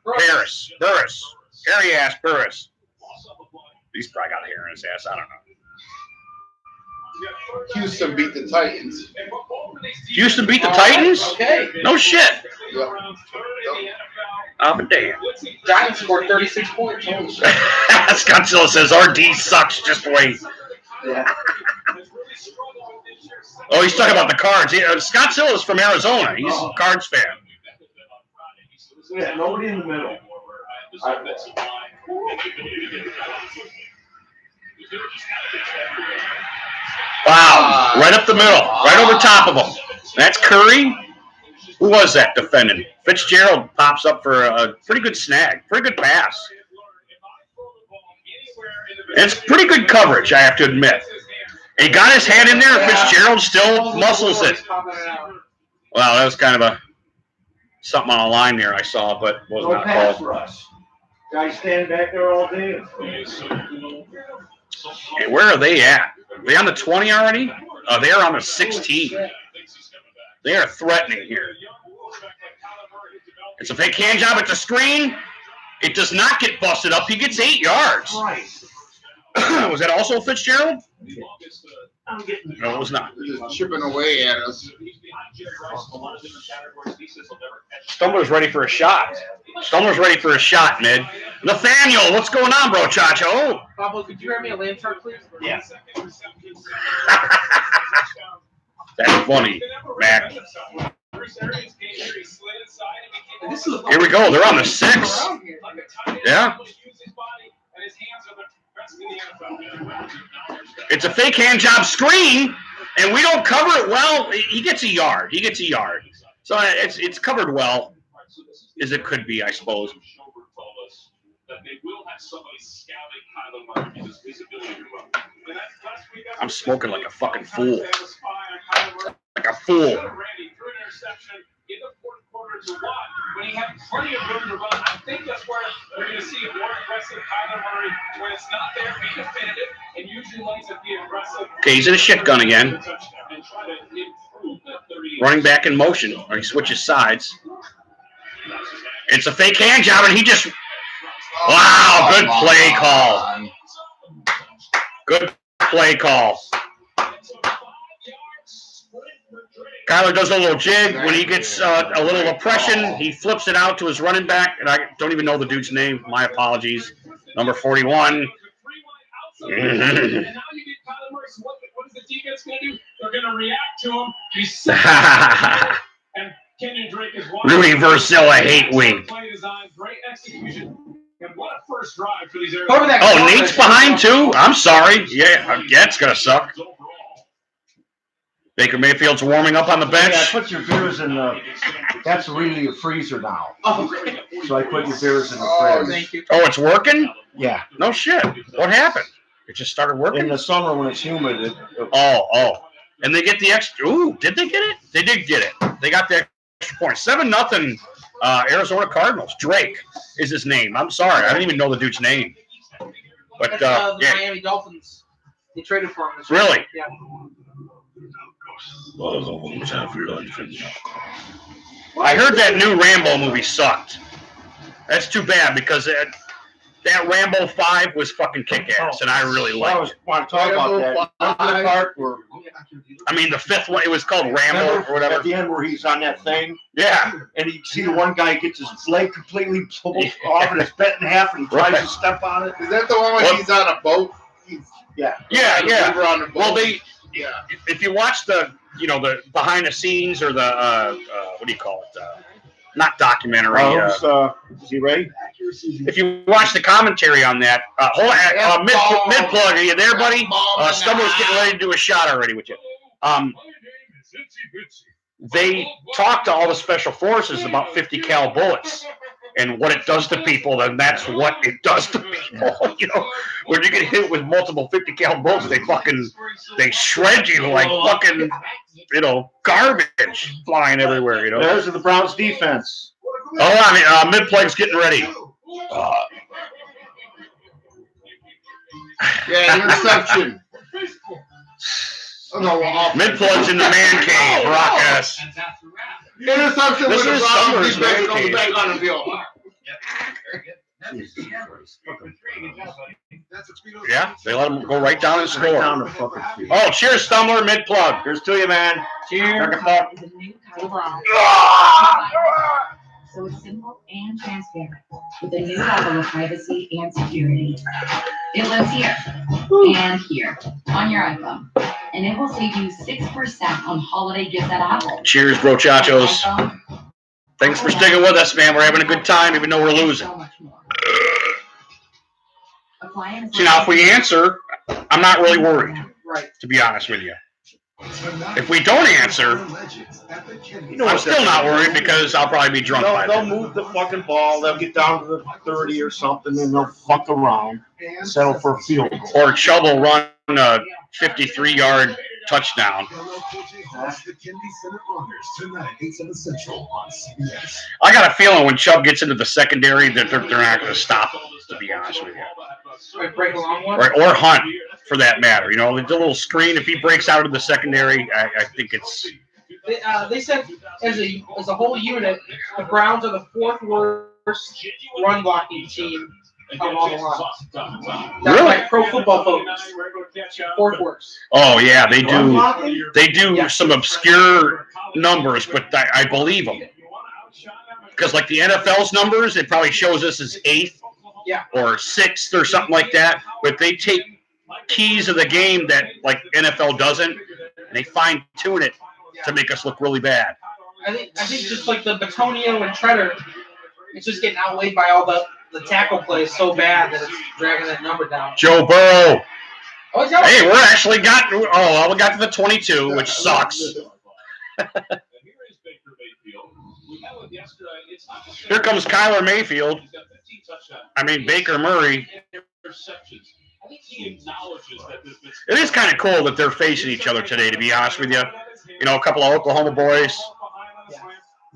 S2: Burris. Hairy ass Burris. He's probably got hair in his ass. I don't know.
S4: Houston beat the Titans.
S2: Houston beat the Titans?
S1: Okay.
S2: No shit.
S4: Yep.
S2: Oh, but damn.
S1: Giants scored 36 points. Holy shit.
S2: Scottzilla says RD sucks. Just wait. Oh, he's talking about the Cards. Scottzilla is from Arizona. He's a Cards fan.
S3: Yeah, nobody in the middle.
S2: Wow. Right up the middle. Right over top of him. That's Curry. Who was that defending? Fitzgerald pops up for a pretty good snag. Pretty good pass. And it's pretty good coverage, I have to admit. He got his hand in there, and Fitzgerald still muscles it. Wow, that was kind of something on a line there I saw, but was
S3: No
S2: not
S3: pass
S2: called.
S3: rush. Guys stand back there all day.
S2: Hey, where are they at? Are they on the 20 already? They are on the 16. They are threatening here. It's a fake hand job at the screen. It does not get busted up. He gets 8 yards. Was that also Fitzgerald? No, it was not.
S4: They're just chipping away at us.
S2: Stumbler's ready for a shot. Mid. Nathaniel, what's going on, bro, Chacho?
S1: Pablo, could you grab me a lamb chart, please?
S3: Yeah.
S2: That's funny, Mac. Here we go. They're on the 6. Yeah. It's a fake hand job screen, and we don't cover it well. He gets a yard. So it's covered well, as it could be, I suppose. I'm smoking like a fucking fool. Like a fool.
S5: When he had plenty of room to run, I think that's where we're going to see a more aggressive Kyler Murray, when it's not there, be definitive, and usually likes to be aggressive.
S2: Okay, he's in a shit gun again.
S5: And try to improve the 30
S2: running back in motion, or he switches sides. It's a fake hand job, and he just wow, good play call. Good play call. Kyler does a little jig. When he gets a little oppression, he flips it out to his running back, and I don't even know the dude's name. My apologies. Number 41.
S5: And now you get Kyler Murray. So what is the defense going to do? They're going to react to him. He's and Kenyon Drake is
S2: Rudy Versilla hate week.
S5: Play design, great execution. And what a first drive for these areas.
S2: Oh, Nate's behind too? I'm sorry. Yeah, it's going to suck. Baker Mayfield's warming up on the bench.
S6: Yeah, put your beers in the. That's really a freezer now.
S1: Oh,
S6: So I put your beers in the fridge.
S1: thank you.
S2: Oh, it's working?
S6: Yeah.
S2: No shit. What happened? It just started working?
S6: In the summer when it's humid,
S2: Oh. And they get the extra. Ooh, did they get it? They did get it. They got the extra point. 7-0 Arizona Cardinals. Drake is his name. I'm sorry. I didn't even know the dude's name. But,
S1: That's the
S2: yeah.
S1: Miami Dolphins. They traded for him this year.
S2: Really?
S1: Yeah.
S2: I heard that new Rambo movie sucked. That's too bad because that Rambo 5 was fucking kick-ass, and I really
S6: I
S2: liked
S6: was
S2: it.
S6: want to talk about that. Remember the part where
S2: I mean, the 5th one, it was called Rambo or
S6: at
S2: whatever.
S6: the end where he's on that thing,
S2: Yeah.
S6: and you see the one guy gets his leg completely pulled off and it's bent in half, and he tries
S2: Right.
S6: to step on it.
S4: Is that the one when he's on a boat?
S6: Yeah.
S2: Yeah.
S4: We're on a boat.
S2: Well,
S4: Yeah.
S2: if you watch the behind the scenes or the what do you call it? Not documentary.
S6: Is he ready?
S2: If you watch the commentary on that, hold on, mid plug, are you there, buddy? Stumbler's getting ready to do a shot already with you. They talk to all the special forces about 50 cal bullets and what it does to people. Then that's what it does to people. When you get hit with multiple 50 cal bullets, they shred you like fucking garbage flying everywhere.
S6: There's the Browns defense.
S2: Oh, mid plug's getting ready.
S4: Yeah, interception. Oh, no,
S2: Mid plug's in the man cave. Rock ass.
S4: interception
S2: This
S4: with the
S2: is
S4: Browns
S2: Summers,
S4: defense
S2: man.
S4: goes back on the field.
S2: Yeah, they let him go right down and
S6: Right down
S2: score.
S6: the fucking field.
S2: Oh, cheers, Stumbler, mid plug.
S6: Here's to you, man.
S2: Cheers.
S7: So it's simple and transparent with a new level of privacy and security. It lives here and here on your iPhone, and it will save you 6% on holiday gifts at Apple.
S2: Cheers, brochachos.
S7: iPhone,
S2: Thanks for sticking with us, man. We're having a good time, even though we're losing.
S7: so much more. Appliance-
S2: See, now if we answer, I'm not really worried,
S1: Right.
S2: to be honest with you. If we don't answer, I'm still not worried because I'll probably be drunk by
S6: They'll
S2: then.
S6: move the fucking ball. They'll get down to the 30 or something, and they'll fuck around, settle for a field goal.
S2: Or Chubb will run a 53-yard touchdown. I got a feeling when Chubb gets into the secondary that they're not going to stop him, to be honest with you.
S1: Right, break a long one.
S2: Or Hunt, for that matter. The little screen, if he breaks out of the secondary, I think it's...
S1: They said as a whole unit, the Browns are the 4th worst run blocking team of all the lines. That's
S2: Really?
S1: like Pro Football Focus. 4th worst.
S2: Oh, yeah, they do.
S1: Blocking?
S2: They do some obscure numbers, but I believe them. Because like the NFL's numbers, it probably shows us as 8th
S1: Yeah.
S2: or 6th or something like that. But they take keys of the game that like NFL doesn't, and they fine tune it to make us look really bad.
S1: I think just like the Batonio and Treader, it's just getting outweighed by all the tackle plays so bad that it's dragging that number down.
S2: Joe Burrow.
S1: Oh, it's out.
S2: Hey, we got to the 22, which sucks. Here comes Kyler Mayfield. I mean, Baker Murray. It is kind of cool that they're facing each other today, to be honest with you. A couple of Oklahoma boys.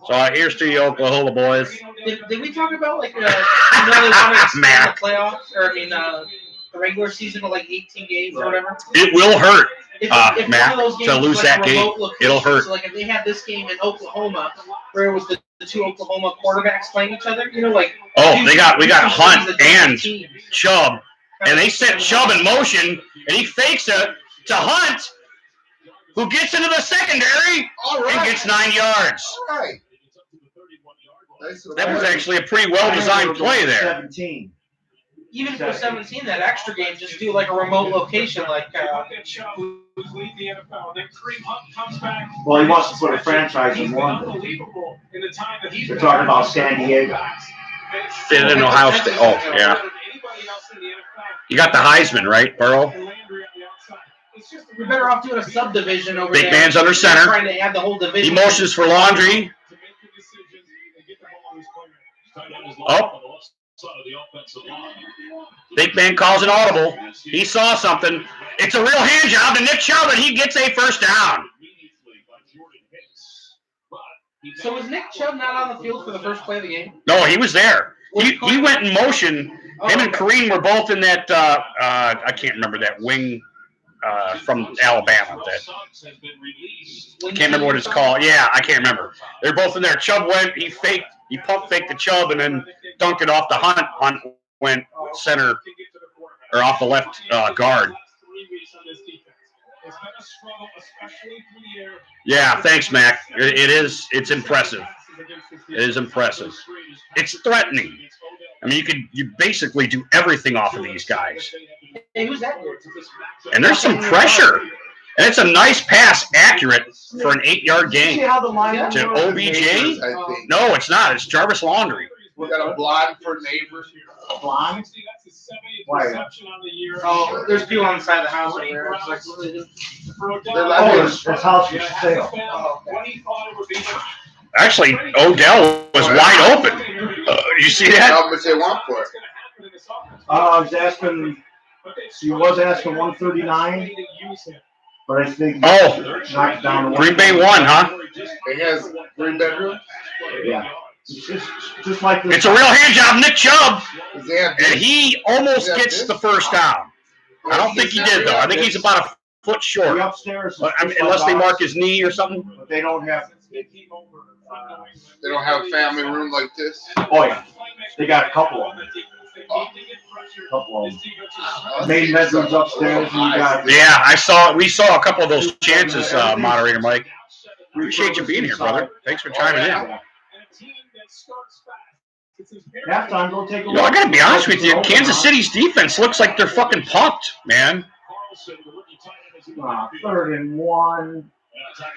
S2: So here's to you, Oklahoma boys.
S1: Did we talk about like they want to expand
S2: Matt.
S1: the playoffs or the regular season to like 18 games or whatever?
S2: It will hurt.
S1: if
S2: Matt,
S1: one of those games
S2: to lose
S1: was
S2: that
S1: like a
S2: game.
S1: remote location,
S2: It'll hurt.
S1: So like if they had this game in Oklahoma, where it was the two Oklahoma quarterbacks playing each other, like
S2: we got Hunt and
S1: teams.
S2: Chubb, and they set Chubb in motion, and he fakes it to Hunt, who gets into the secondary and gets 9 yards.
S4: All right.
S2: That was actually a pretty well-designed play there.
S6: 17.
S1: Even for 17, that extra game, just do like a remote location, like.
S6: Well, he wants to put a franchise in London. They're talking about San Diego.
S2: Fit in Ohio State. Oh, yeah. You got the Heisman, right, Burrow?
S1: You're better off doing a subdivision over there.
S2: Big man's under center.
S1: Trying to add the whole division.
S2: Emotions for laundry. Oh. Big man calls an audible. He saw something. It's a real hand job to Nick Chubb, and he gets a first down.
S1: So was Nick Chubb not on the field for the first play of the game?
S2: No, he was there. He went in motion. Him and Kareem were both in that, I can't remember that wing from Alabama. Can't remember what it's called. Yeah, I can't remember. They're both in there. Chubb went, he pump faked the Chubb and then dunked it off the Hunt. Hunt went center, or off the left guard. Yeah, thanks, Mac. It's impressive. It is impressive. It's threatening. I mean, you basically do everything off of these guys.
S1: Hey, who's that?
S2: And there's some pressure. And it's a nice pass, accurate for an 8-yard gain.
S6: See how the line
S2: To OBJ? No, it's not. It's Jarvis Laundry.
S4: We got a blonde for neighbors.
S6: Blonde? Why?
S1: Oh, there's people on the side of the house over there. It's like, what do they do?
S6: That's house for sale.
S2: Actually, Odell was wide open. You see that?
S4: How much they want for it?
S6: I was asking. He was asking 139, but I think knocked down to
S2: Green Bay won, huh?
S4: It has 3 bedrooms.
S6: Yeah. It's just like this.
S2: It's a real hand job, Nick Chubb,
S4: Does they have
S2: and he almost gets the first down. I don't think he did, though. I think he's about a foot short.
S6: The upstairs.
S2: Unless they mark his knee or something.
S6: But they don't have.
S4: They don't have a family room like this.
S6: Oh yeah, they got a couple of them. Couple of them. Main bedrooms upstairs. And you got.
S2: Yeah, we saw a couple of those chances, moderator Mike. Appreciate you being here, brother. Thanks for chiming in.
S6: Halftime, go take a look.
S2: No, I gotta be honest with you. Kansas City's defense looks like they're fucking pumped, man.
S6: 3rd and 1.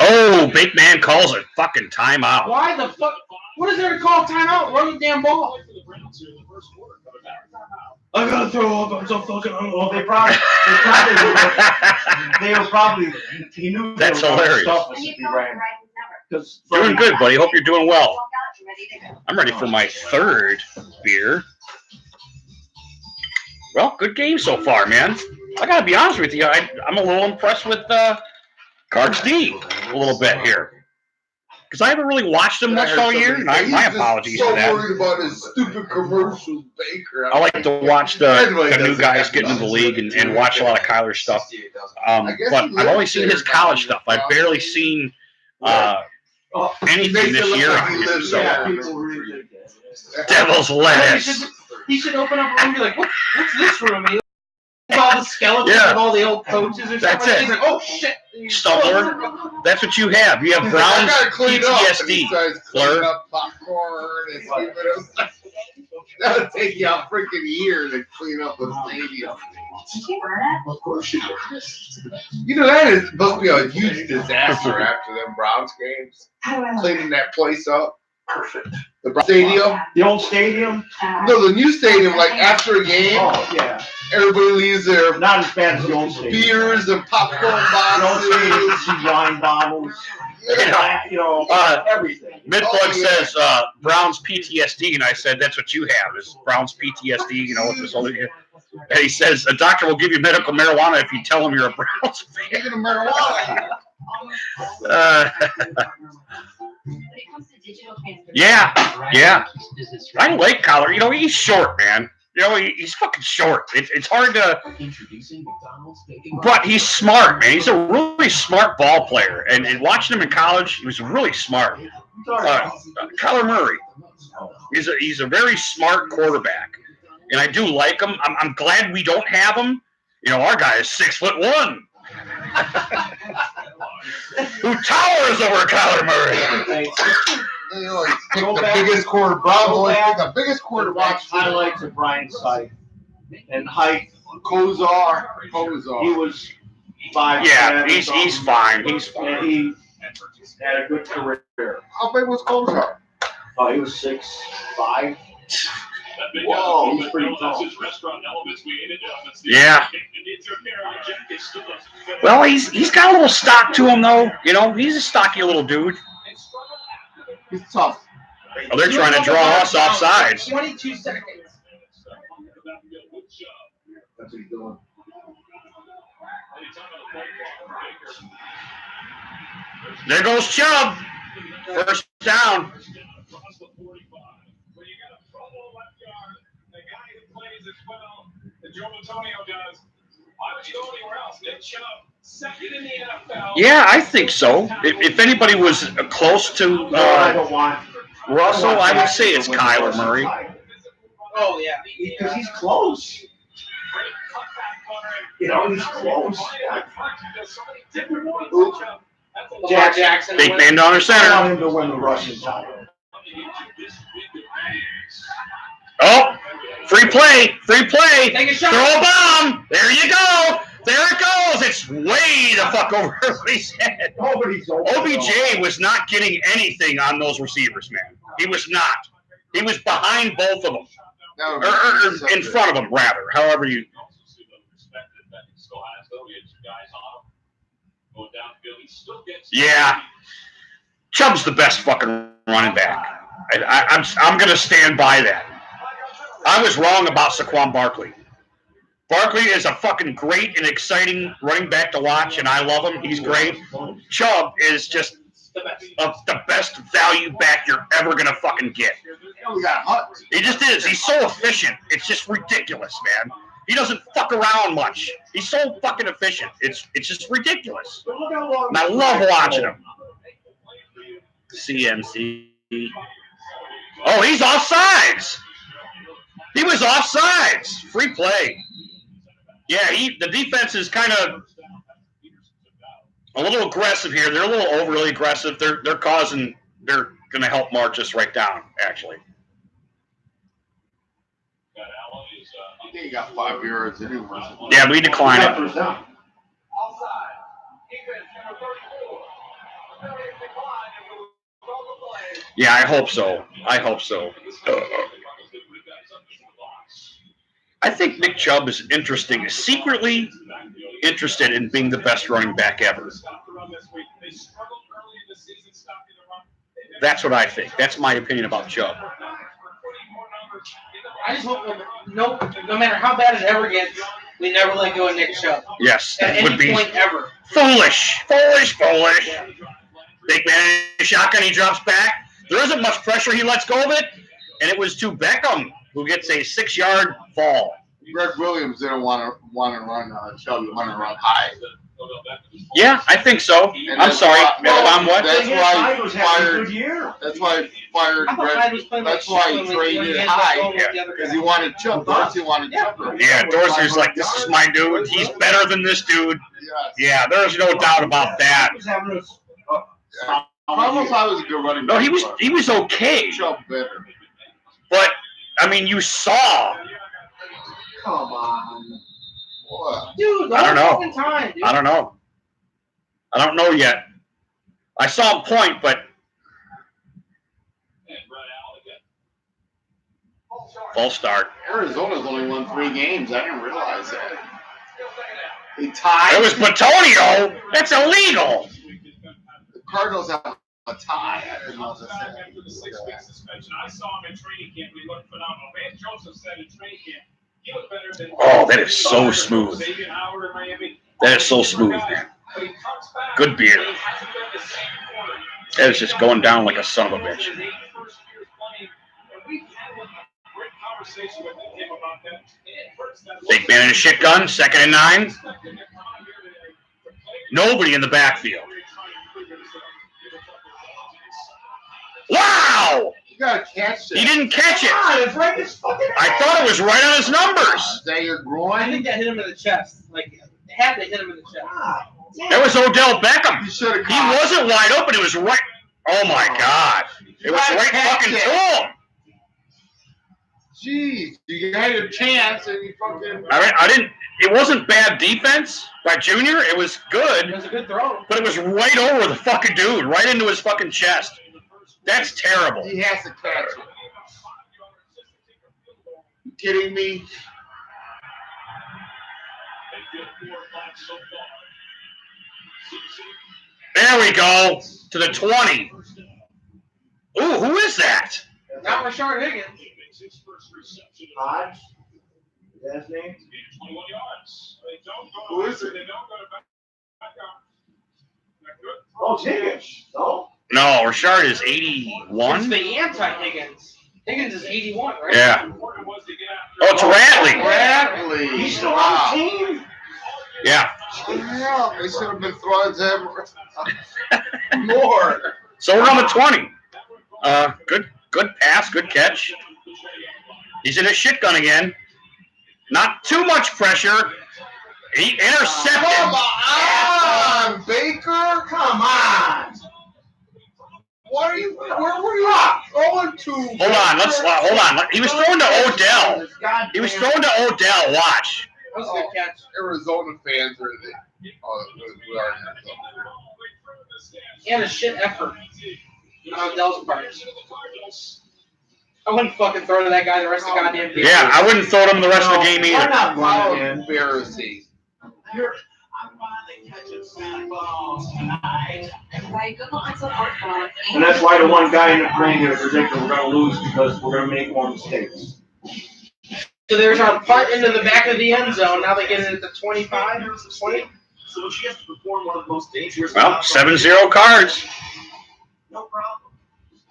S2: Oh, Big Man calls a fucking timeout.
S1: Why the fuck? What is there to call timeout? Run the damn ball. I gotta throw up. I'm so fucking hungry.
S6: Well, they were probably. He knew.
S2: That's hilarious.
S6: Doing
S2: good, buddy. Hope you're doing well. I'm ready for my 3rd beer. Well, good game so far, man. I gotta be honest with you. I'm a little impressed with Cards D a little bit here. Because I haven't really watched him much all year. And my apologies for that.
S4: So worried about his stupid commercials, Baker.
S2: I like to watch the new guys getting in the league and watch a lot of Kyler's stuff. But I've only seen his college stuff. I've barely seen anything this year on him. So, Devil's Lettuce.
S1: He should open up a room and be like, what's this room? And all the skeletons of all the old coaches or something.
S2: That's it.
S1: He's like, oh shit.
S2: Stumbler. That's what you have. You have Brown's PTSD.
S4: Clean up popcorn and that'll take you a freaking year to clean up the stadium.
S7: Did you burn it?
S4: Of course you do. You know, that is supposed to be a huge disaster after them Browns games. Cleaning that place up. Perfect. The stadium?
S6: The old stadium?
S4: No, the new stadium, like after a game.
S6: Oh, yeah.
S4: Everybody leaves their
S6: Not as bad as the old stadium.
S4: beers and popcorn
S6: The old stadium,
S4: boxes.
S6: see wine bottles. Everything.
S2: Midplug says Brown's PTSD, and I said that's what you have is Brown's PTSD. With this whole year. And he says a doctor will give you medical marijuana if you tell him you're a Browns fan.
S4: Speaking of marijuana.
S2: Yeah. I like Kyler. He's short, man. You know, he's fucking short. It's hard to.
S5: Introducing McDonald's bacon.
S2: But he's smart, man. He's a really smart ball player. And watching him in college, he was really smart. Kyler Murray. He's a very smart quarterback. And I do like him. I'm glad we don't have him. You know, our guy is 6'1", who towers over Kyler Murray.
S4: You know, pick the biggest quarter. Bravo, pick the biggest quarter.
S6: Watch highlights of Brian's site and height.
S4: Kozar.
S6: He was 5'7".
S2: Yeah, he's fine. He's fine.
S6: And he had a good career.
S4: How big was Kozar?
S6: Oh, he was 6'5".
S4: Whoa,
S6: he's pretty tall.
S2: Yeah. Well, he's got a little stock to him, though. You know, he's a stocky little dude.
S4: He's tough.
S2: Oh, they're trying to draw us off sides.
S1: 22 seconds.
S6: That's what he's doing.
S2: There goes Chubb. First down. Yeah, I think so. If anybody was close to Russell, I would say it's Kyler Murray.
S1: Oh, yeah.
S6: Because he's close. You know, he's close.
S1: Jackson.
S2: Big man down the
S6: I
S2: center.
S6: want him to win the rushing title.
S2: Oh, free play.
S1: Take a shot.
S2: Throw a bomb. There you go. There it goes. It's way the fuck over everybody's head.
S6: Nobody's over.
S2: OBJ was not getting anything on those receivers, man. He was not. He was behind both of them. Or in front of them, rather. However you. Yeah. Chubb's the best fucking running back. I'm going to stand by that. I was wrong about Saquon Barkley. Barkley is a fucking great and exciting running back to watch, and I love him. He's great. Chubb is just the best value back you're ever going to fucking get.
S4: We got Hunt.
S2: He just is. He's so efficient. It's just ridiculous, man. He doesn't fuck around much. He's so fucking efficient. It's just ridiculous. And I love watching him. CMC. Oh, he's offsides. He was offsides. Free play. Yeah, the defense is kind of a little aggressive here. They're a little overly aggressive. They're going to help march us right down, actually.
S4: I think he got 5 yards anyway.
S2: Yeah, we decline it. Yeah, I hope so. I think Nick Chubb is secretly interested in being the best running back ever. That's what I think. That's my opinion about Chubb.
S1: I just hope no matter how bad it ever gets, we never let go of Nick Chubb.
S2: Yes,
S1: At
S2: that would
S1: any
S2: be
S1: point ever.
S2: foolish. Big man in a shotgun, he drops back. There isn't much pressure. He lets go of it, and it was to Beckham, who gets a 6-yard fall.
S4: Greg Williams didn't want to run Chubb. He wanted to run high.
S2: Yeah, I think so.
S4: And
S2: I'm
S4: that's
S2: sorry.
S4: why-
S2: What?
S4: That's why he fired.
S6: Year.
S4: That's why he fired
S1: I thought
S4: Greg.
S1: Hyde was playing
S4: That's
S1: like
S4: why he
S1: shit when he
S4: traded
S1: ended up
S4: high
S1: going with the other
S4: because
S1: guy.
S4: he wanted Chubb. Dorsey wanted Chubb.
S2: Yeah, Dorsey's like, this is my dude. He's better than this dude.
S4: Yes.
S2: Yeah, there's no doubt about that.
S4: Almost I was a good running back.
S2: No, he was okay.
S4: Chubb better.
S2: But, I mean, you saw.
S6: Come on.
S4: What?
S1: Dude, the
S2: I don't
S1: whole
S2: know.
S1: fucking time, dude.
S2: I don't know yet. I saw him point, but false start.
S4: Arizona's only won 3 games. I didn't realize that. They tied.
S2: It was Batonio. That's illegal.
S4: The Cardinals have a tie. I didn't know that.
S5: After the 6-week suspension, I saw him in training camp. He looked phenomenal. Vance Joseph said in training camp, he looked better than.
S2: Oh, that is so smooth. That is so smooth, man. Good beer. That is just going down like a son of a bitch. Big man in a shit gun, 2nd and 9. Nobody in the backfield. Wow!
S4: You gotta catch it.
S2: He didn't catch it.
S6: God, it's right in his fucking
S2: I thought it was right on his numbers.
S4: Is that your
S1: I
S4: groin?
S1: think that hit him in the chest. Like, it had to hit him in the chest.
S2: That was Odell Beckham.
S4: You should have
S2: He
S4: caught it.
S2: wasn't wide open. It was right. Oh my God! It was right fucking to him.
S4: Jeez, you had your chance and you fucking.
S2: I didn't. It wasn't bad defense by Junior. It was
S1: It
S2: good,
S1: was a good throw.
S2: but it was right over the fucking dude, right into his fucking chest. That's terrible.
S4: He has to catch it. You kidding me?
S2: There we go to the 20. Ooh, who is that?
S1: Not Rashard Higgins.
S6: Hodge? Is that his name?
S4: Who is it?
S6: Oh, Higgins. Oh.
S2: No, Rashard is
S1: It's
S2: 81.
S1: the anti-Higgins. Higgins is 81, right?
S2: Yeah. Oh, it's Ratley.
S4: Bradley.
S6: He's still
S4: Wow.
S6: on the team?
S2: Yeah.
S4: Yeah, they should have been throwing to him more.
S2: So we're on the 20. Good pass, good catch. He's in a shit gun again. Not too much pressure. He intercepted.
S4: Come on, Baker.
S6: Come on.
S4: What are you? Where were you going to?
S2: Hold on. He was throwing to Odell. He was throwing to Odell. Watch.
S1: That was a good catch.
S4: Arizona fans are the. Oh, we are.
S1: He had a shit effort on Odell's part. I wouldn't fucking throw to that guy the rest of the goddamn game.
S2: Yeah, I wouldn't throw him the rest of the game
S6: Why
S2: either.
S6: not
S4: How
S6: run it in?
S4: embarrassing.
S6: And that's why the one guy in the brain here predicted we're going to lose because we're going to make more mistakes.
S1: So there's our punt into the back of the end zone. Now they get it at the 25, 20.
S5: So she has to perform one of the most dangerous.
S2: Well, 7-0 Cards.
S5: No problem.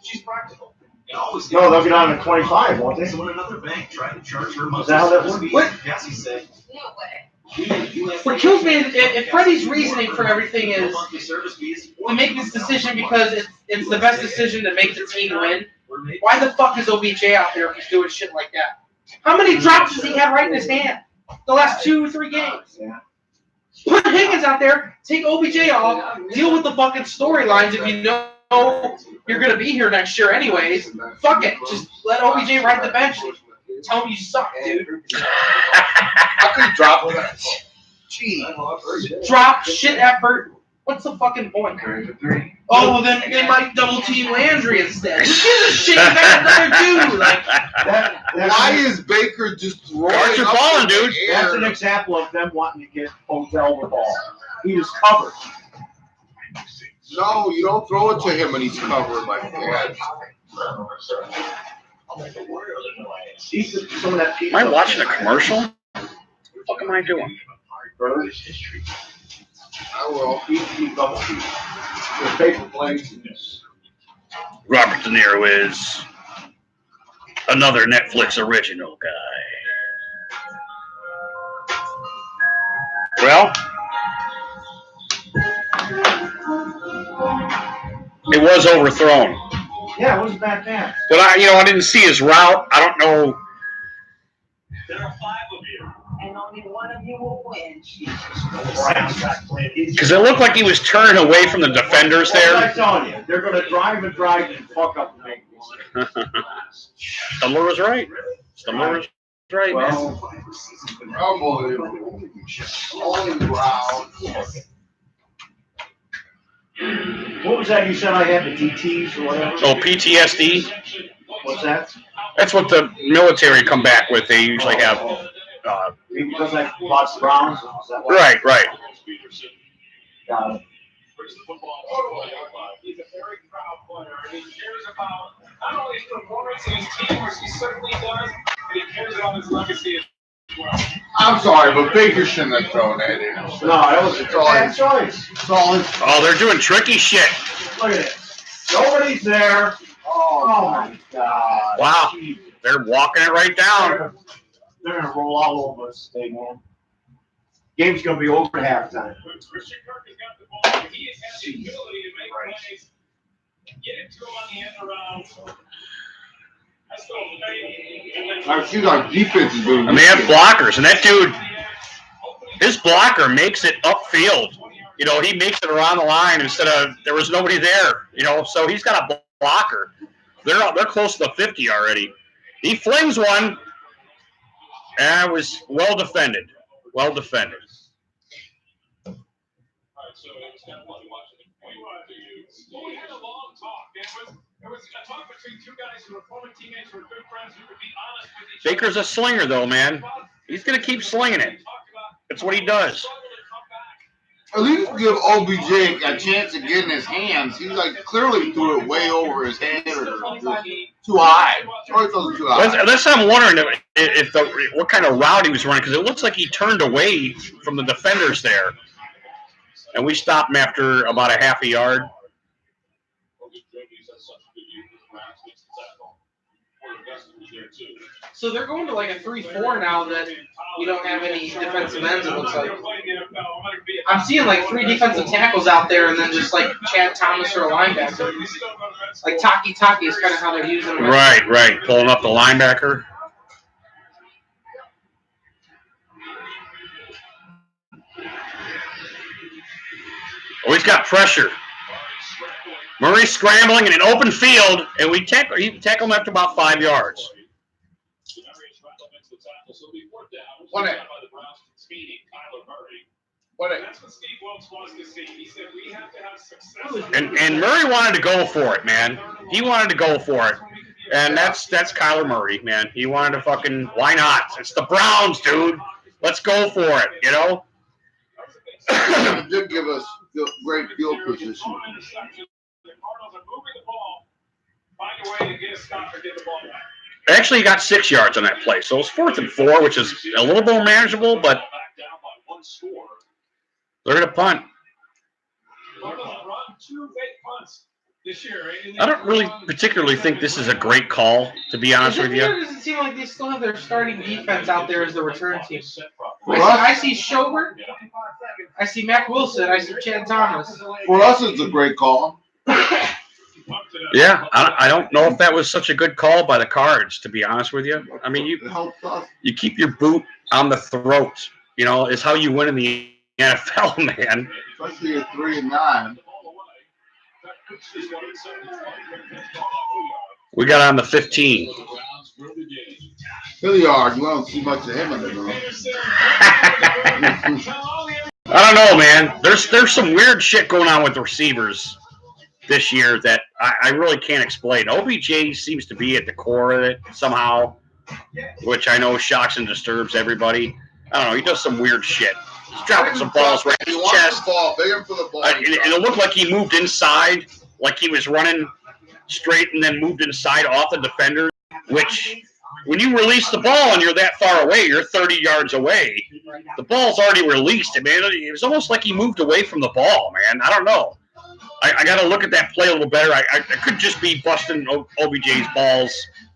S5: She's practical. They always
S6: No, they'll get on at 25, won't they?
S5: So when another bank tried to charge her
S6: Is that how that works?
S1: What?
S5: Cassie said,
S1: What kills me is if Freddie's reasoning for everything is
S5: monthly service fees.
S1: we make this decision because it's the best decision to make the team win. Why the fuck is OBJ out there if he's doing shit like that? How many drops does he have right in his hand? The last 2 or 3 games.
S6: Yeah.
S1: Put Higgins out there, take OBJ off, deal with the fucking storylines if you know you're gonna be here next year anyways. Fuck it. Just let OBJ ride the bench. Tell him you suck, dude.
S4: How could you drop that? Gee.
S1: Drop, shit effort. What's the fucking point? Oh, well then they might double team Landry instead. Who gives a shit? You got another dude. Like,
S4: Why is Baker just throwing
S2: Cards are
S4: up
S2: falling,
S4: in the
S2: dude.
S4: air?
S6: That's an example of them wanting to get Odell the ball. He was covered.
S4: No, you don't throw it to him when he's covered like that.
S6: He's some of that
S2: Am I watching a commercial? What the fuck am I doing?
S4: I will.
S6: He's double team. The paper plays.
S2: Robert De Niro is another Netflix original guy. Well, it was overthrown.
S6: Yeah, it wasn't bad pass.
S2: But I didn't see his route. I don't know.
S5: There are 5 of you.
S7: And only one of you will win.
S2: Because it looked like he was turning away from the defenders
S6: What am I
S2: there.
S6: telling you? They're going to drive and fuck up the make
S2: Stumbler was right. Stumbler was right, man.
S6: Well,
S4: Unbelievable. Holy wow.
S6: what was that you said I had, the DTs or whatever?
S2: Oh, PTSD.
S6: What's that?
S2: That's what the military come back with. They usually have.
S6: Because I watched Browns. Is that what?
S2: Right.
S6: Got it.
S5: He's a very proud player, and he cares about not only his performance and his team, which he certainly does, but he cares about his legacy as well.
S4: I'm sorry, but Baker shouldn't have thrown that in.
S6: No, that was a bad choice.
S4: It's all his.
S2: Oh, they're doing tricky shit.
S6: Look at it. Nobody's there. Oh my God.
S2: Wow. They're walking it right down.
S6: They're gonna roll all over us. They won't. Game's gonna be over at halftime.
S5: Christian Kirk has got the ball. He has had the ability to make plays. Get it to him on the end around. Let's go.
S4: I see our defense is doing.
S2: And they have blockers, and that dude, his blocker makes it upfield. You know, he makes it around the line instead of there was nobody there. You know, so he's got a blocker. They're close to the 50 already. He flings one, and it was well defended. Well defended.
S5: We had a long talk. It was a talk between two guys who were former teammates who were good friends who could be honest with each other.
S2: Baker's a slinger, though, man. He's going to keep slinging it. That's what he does.
S4: At least give OBJ a chance to get in his hands. He like clearly threw it way over his head or too high. Or it was too high.
S2: That's what I'm wondering if what kind of route he was running, because it looks like he turned away from the defenders there. And we stopped him after about a half a yard.
S1: So they're going to like a 3-4 now that you don't have any defensive ends, it looks like. I'm seeing like 3 defensive tackles out there and then just like Chad Thomas or a linebacker. Like Taki is kind of how they're using him.
S2: Right. Pulling up the linebacker. Oh, he's got pressure. Murray scrambling in an open field, and we tackle him after about 5 yards.
S4: What it?
S2: And Murray wanted to go for it, man. He wanted to go for it. And that's Kyler Murray, man. He wanted to fucking, why not? It's the Browns, dude. Let's go for it, you know?
S4: It did give us great field position.
S2: Actually, he got 6 yards on that play. So it was 4th and 4, which is a little more manageable, but they're going to punt. I don't really particularly think this is a great call, to be honest with you.
S1: It doesn't seem like they still have their starting defense out there as the return team. I see Schobert, I see Mac Wilson, I see Chad Thomas.
S4: For us, it's a great call.
S2: Yeah, I don't know if that was such a good call by the Cards, to be honest with you. I mean, you keep your boot on the throat, you know, is how you win in the NFL, man.
S4: Especially at 3-9.
S2: We got on the 15.
S4: Hilliard, you don't see much of him in the room.
S2: I don't know, man. There's some weird shit going on with the receivers this year that I really can't explain. OBJ seems to be at the core of it somehow, which I know shocks and disturbs everybody. I don't know. He does some weird shit. He's dropping some balls right in his chest.
S4: Big him for the ball.
S2: And it looked like he moved inside, like he was running straight and then moved inside off the defender, which when you release the ball and you're that far away, you're 30 yards away. The ball's already released. Man, it was almost like he moved away from the ball, man. I don't know. I got to look at that play a little better. I could just be busting OBJ's balls.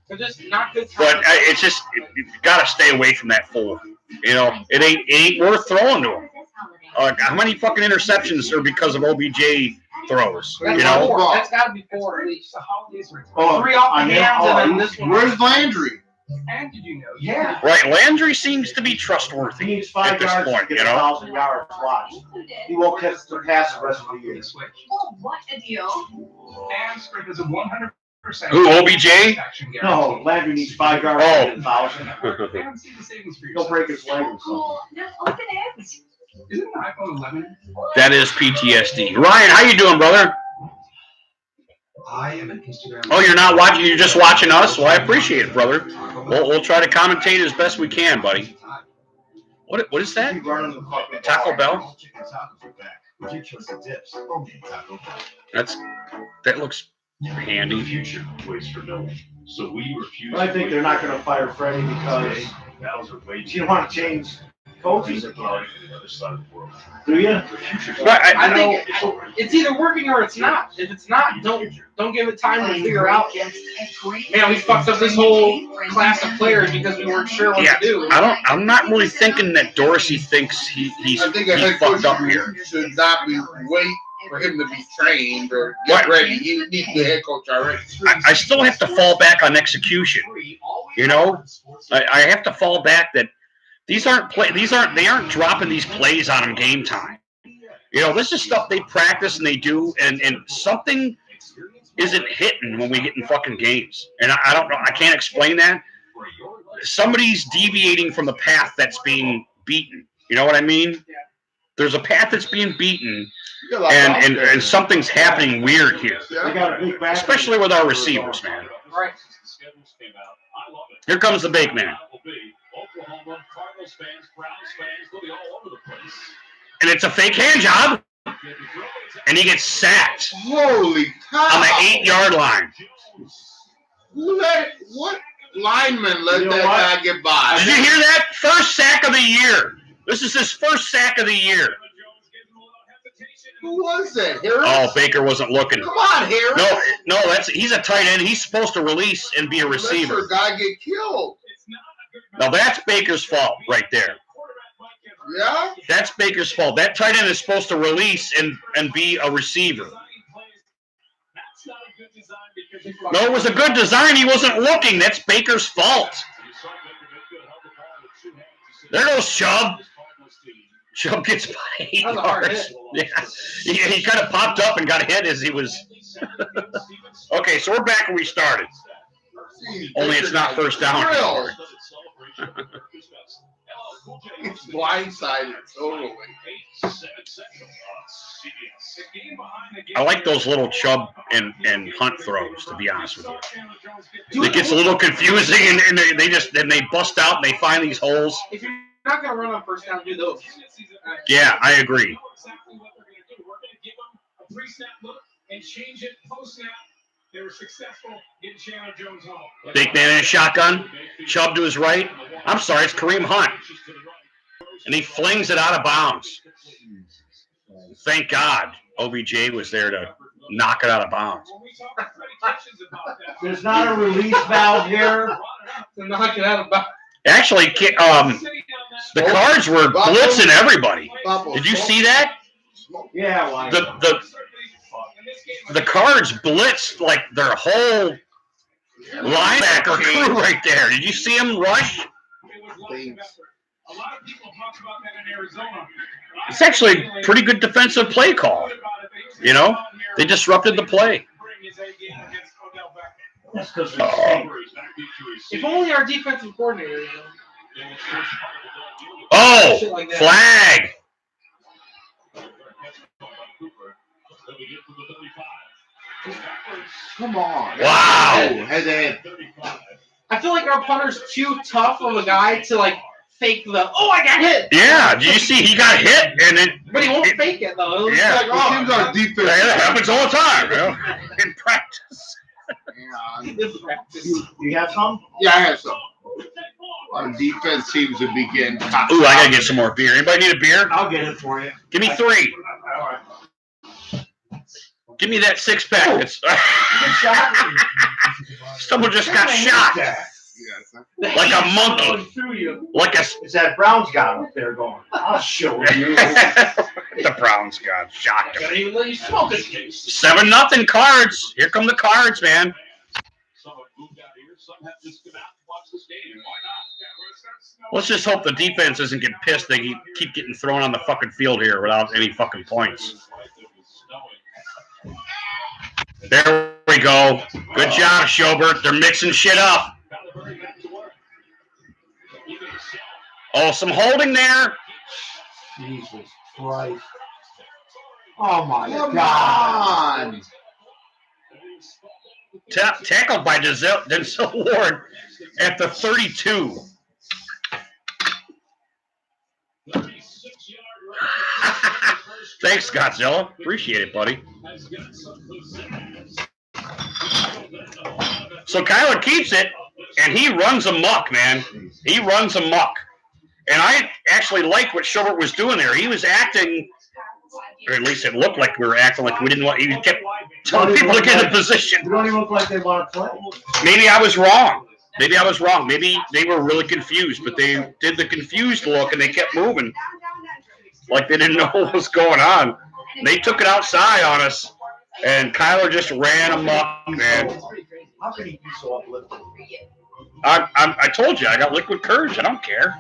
S1: They're just not good.
S2: But it's just you got to stay away from that fool. You know, it ain't worth throwing to him. How many fucking interceptions are because of OBJ throws?
S1: That's
S2: You know,
S1: that's got to be 4 at least.
S6: Oh,
S1: 3 off the hands and then this one.
S4: Where's Landry?
S5: And did you know? Yeah.
S2: right? Landry seems to be
S6: He
S2: trustworthy
S6: needs
S2: at
S6: 5
S2: this
S6: yards
S2: point.
S6: to
S2: You
S6: get
S2: know,
S6: 1,000 yards. Watch. He won't catch the pass the rest of the year.
S7: Oh, what a deal.
S5: And Sprint is a 100%.
S2: Who, OBJ?
S6: No, Landry needs 5 yards
S2: Oh.
S6: to get 1,000. He'll break his leg or something.
S7: Cool. Now open it.
S5: Isn't an iPhone 11?
S2: That is PTSD. Ryan, how you doing, brother?
S5: I am an Instagram.
S2: Oh, you're not watching. You're just watching us. Well, I appreciate it, brother. We'll try to commentate as best we can, buddy. What is that?
S6: Keep running the fucking
S2: Taco Bell? That looks handy.
S5: Future waits for no one. So we refuse.
S6: But I think they're not going to fire Freddie because you don't want to change coaches. Do you?
S2: But
S1: I think it's either working or it's not. If it's not, don't give it time to figure out. Man, we fucked up this whole class of players because we weren't sure what to do.
S2: I'm not really thinking that Dorsey thinks he's
S4: I think a head coach
S2: fucked up here.
S4: should not be wait for him to be trained or get ready. He needs the head coach already.
S2: I still have to fall back on execution. You know, I have to fall back that they aren't dropping these plays on him game time. You know, this is stuff they practice and they do, and something isn't hitting when we get in fucking games. And I don't know, I can't explain that. Somebody's deviating from the path that's being beaten. You know what I mean? There's a path that's being beaten, and something's happening weird here. Especially with our receivers, man.
S1: Right.
S2: Here comes the big man. And it's a fake hand job. And he gets sacked
S4: Holy cow!
S2: on the 8-yard line.
S4: What lineman let that guy get by?
S2: Did you hear that? First sack of the year. This is his first sack of the year.
S4: Who was that? Harris?
S2: Oh, Baker wasn't looking.
S4: Come on, Harris.
S2: No, he's a tight end. He's supposed to release and be a receiver.
S4: Let your guy get killed.
S2: Now that's Baker's fault right there.
S4: Yeah?
S2: That's Baker's fault. That tight end is supposed to release and be a receiver. No, it was a good design. He wasn't looking. That's Baker's fault. There goes Chubb. Chubb gets by 8 yards. Yeah, he kind of popped up and got hit as he was. Okay, so we're back where we started. Only it's not first down anymore.
S4: It's blindsided totally.
S2: I like those little Chubb and Hunt throws, to be honest with you. It gets a little confusing, and they bust out and they find these holes.
S1: If you're not going to run on first down, do those.
S2: Yeah, I agree.
S5: They were successful getting Chandler Jones home.
S2: Big man in a shotgun. Chubb to his right. I'm sorry, it's Kareem Hunt. And he flings it out of bounds. Thank God OBJ was there to knock it out of bounds.
S6: There's not a release valve here.
S1: To knock it out of bounds.
S2: Actually, the Cards were blitzing everybody. Did you see that?
S6: Yeah, why?
S2: The Cards blitzed like their whole linebacker crew right there. Did you see them rush? It's actually a pretty good defensive play call. You know, they disrupted the play.
S1: If only our defensive coordinator.
S2: Oh, flag.
S4: Come on.
S2: Wow.
S4: Head.
S1: I feel like our punter's too tough of a guy to like fake the I got hit.
S2: Yeah, did you see he got hit
S1: But he won't fake it though. It
S2: Yeah.
S1: like,
S4: It seems our defense.
S2: that happens all the time, you know, in practice.
S6: You have some?
S4: Yeah, I have some. Our defense seems to be getting caught.
S2: Ooh, I gotta get some more beer. Anybody need a beer?
S6: I'll get it for you.
S2: Give me 3.
S6: All right.
S2: Give me that 6-pack. It's someone just got shot
S4: Yes.
S2: like a monkey. Like a
S6: It's that Browns guy up there going, I'll show you.
S2: the Browns got shot.
S1: Gotta even let you smoke it.
S2: 7-0 Cards. Here come the Cards, man. Let's just hope the defense doesn't get pissed. They keep getting thrown on the fucking field here without any fucking points. There we go. Good job, Schobert. They're mixing shit up. Oh, some holding there.
S6: Jesus Christ. Oh my
S4: Come
S6: God.
S4: on.
S2: Tackled by Denzel Ward at the 32. Thanks, Scottzilla. Appreciate it, buddy. So Kyler keeps it, and he runs amok, man. He runs amok. And I actually liked what Schubert was doing there. He was acting, or at least it looked like we were acting like we didn't want. He kept telling people to get in position.
S6: They don't even look like they want to play.
S2: Maybe I was wrong. Maybe I was wrong. Maybe they were really confused, but they did the confused look and they kept moving like they didn't know what was going on. They took it outside on us, and Kyler just ran amok, man.
S6: How can he be so uplifting?
S2: I told you, I got liquid courage. I don't care.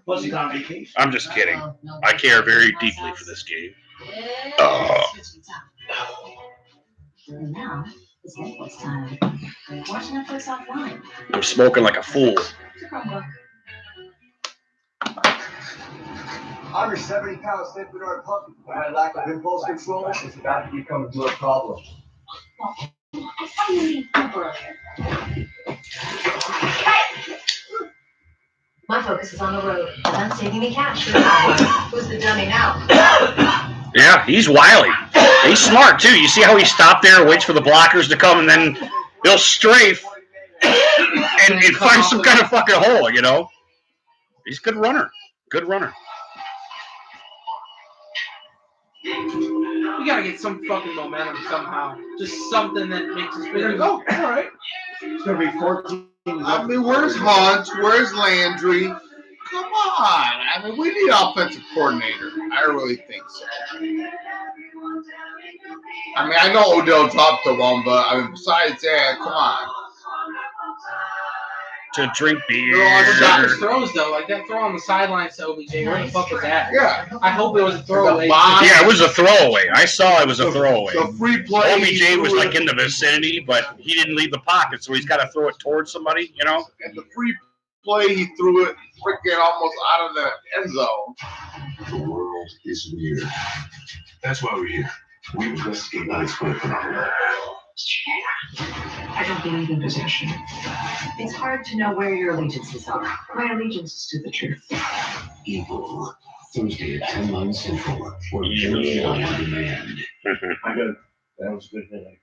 S6: Plus, he's on vacation.
S2: I'm just kidding. I care very deeply for this game.
S7: And now it's Netflix time. Watch Netflix offline.
S2: I'm smoking like a fool.
S8: I'm a 70-pound St. Bernard puppy. My lack of impulse control is about to become a real problem.
S7: I saw you need help earlier. My focus is on the road, and I'm saving the cash. Who's the dummy now?
S2: Yeah, he's wily. He's smart, too. You see how he stopped there and waits for the blockers to come, and then he'll strafe and find some kind of fucking hole, you know? He's a good runner. Good runner.
S1: We gotta get some fucking momentum somehow. Just something that makes us really go. All right.
S6: It's going to be 14.
S4: I mean, where's Hunt? Where's Landry? Come on. I mean, we need offensive coordinator. I really think so. I mean, I know Odell talked to one, but I mean, besides that, come on.
S2: To drink beer.
S1: No, I forgot his throws though. Like that throw on the sidelines to OBJ. Where the fuck was that?
S4: Yeah.
S1: I hope it was a throwaway.
S2: Yeah, it was a throwaway. I saw it was a throwaway.
S4: The free play.
S2: OBJ was like in the vicinity, but he didn't leave the pocket, so he's got to throw it towards somebody, you know?
S4: And the free play, he threw it freaking almost out of the end zone.
S9: The world is weird. That's why we're here. We investigate unexplained phenomena.
S7: I don't believe in possession. It's hard to know where your allegiances are. My allegiance is to the truth.
S9: Evil. Thursday at 10/9 Central. Or Jersey on demand.
S6: I got it. That was a good hit.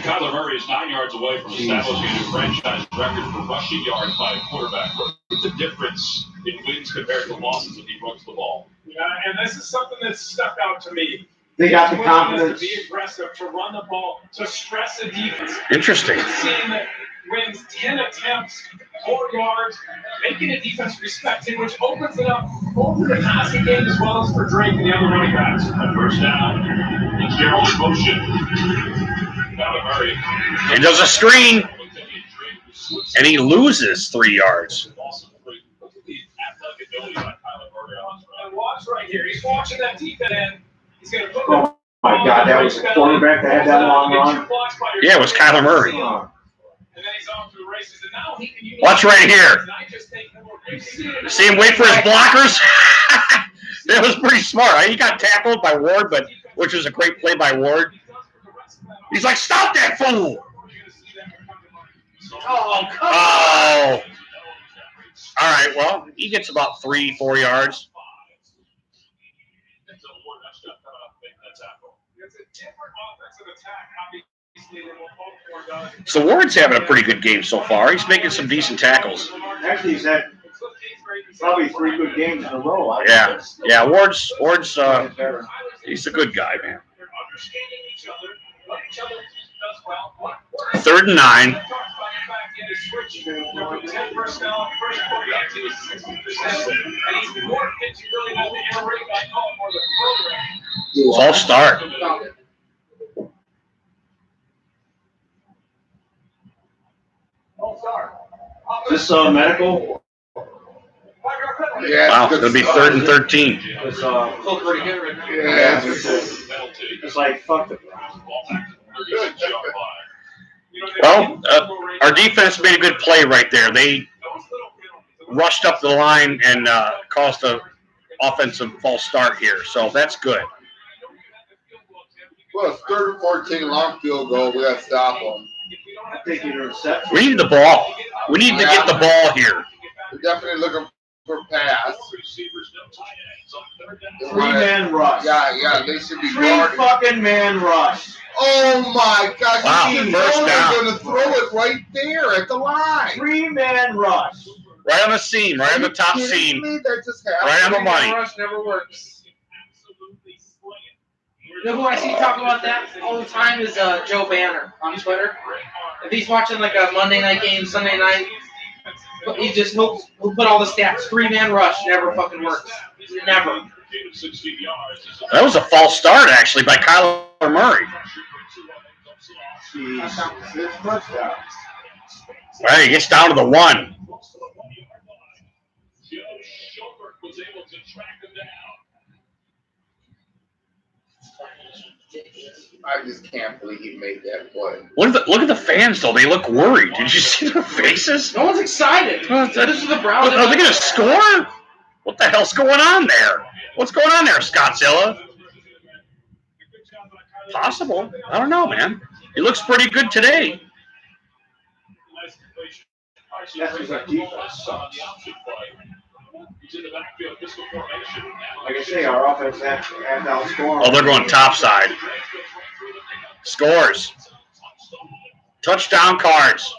S5: Kyler Murray is 9 yards away from establishing a franchise record for rushing yards by a quarterback. What's the difference in wins compared to losses if he runs the ball?
S10: Yeah, and this is something that's stuck out to me.
S6: They got the
S10: Willingness
S6: confidence.
S10: to be aggressive, to run the ball, to stress the defense.
S2: Interesting.
S10: A team that wins 10 attempts, 4 yards, making the defense respected, which opens it up both for the passing game as well as for Drake and the other running backs.
S5: On first down, it's Gerald in motion. Kyler Murray.
S2: And does a screen, and he loses 3 yards.
S10: And watch right here. He's watching that deep end. He's going to put
S6: Oh, my God, that was a quarterback that had that long run.
S2: Yeah, it was Kyler Murray.
S10: And then he's off to the races. And now he can use
S2: Watch right here. See him wait for his blockers? That was pretty smart. He got tackled by Ward, but which was a great play by Ward. He's like, stop that fool!
S1: Oh, come on.
S2: Oh. All right, well, he gets about 3-4 yards. So Ward's having a pretty good game so far. He's making some decent tackles.
S6: Actually, he's had probably 3 good games in a row.
S2: Yeah. Ward's he's a good guy, man. 3rd and 9. False start.
S6: Is this medical?
S4: Yeah,
S2: Wow, it'll be 3rd and 13.
S6: It's,
S1: Feel pretty good right now.
S4: yeah,
S6: it's like, fuck it.
S2: Well, our defense made a good play right there. They rushed up the line and caused an offensive false start here, so that's good.
S4: well, it's 3rd and 14, long field goal. We got to stop them.
S6: I think you're interception.
S2: We need the ball. We need to get the ball here.
S4: We're definitely looking for pass.
S6: 3-man rush.
S4: Yeah, they should be
S6: 3
S4: guarded.
S6: fucking man rush.
S4: Oh my gosh,
S2: Wow,
S4: he's
S2: first down.
S4: going to throw it right there at the line.
S6: 3-man rush.
S2: Right on the seam, right on the top
S4: Kidding
S2: seam.
S4: me? That just happened.
S2: Right on the money.
S1: Rush never works. You know who I see talk about that all the time is Joe Banner on Twitter. If he's watching like a Monday night game, Sunday night, he'll put all the stats. 3-man rush never fucking works. Never.
S2: That was a false start, actually, by Kyler Murray.
S6: Jeez. 6 touchdowns.
S2: Right, he gets down to the 1.
S4: I just can't believe he made that play.
S2: Look at the fans, though. They look worried. Did you see their faces?
S1: No one's excited. This is the Browns.
S2: Are they going to score? What the hell's going on there? What's going on there, Scottzilla? Possible. I don't know, man. He looks pretty good today.
S6: That's because our defense sucks. Like I say, our offense had outscored.
S2: Oh, they're going topside. Scores. Touchdown cards.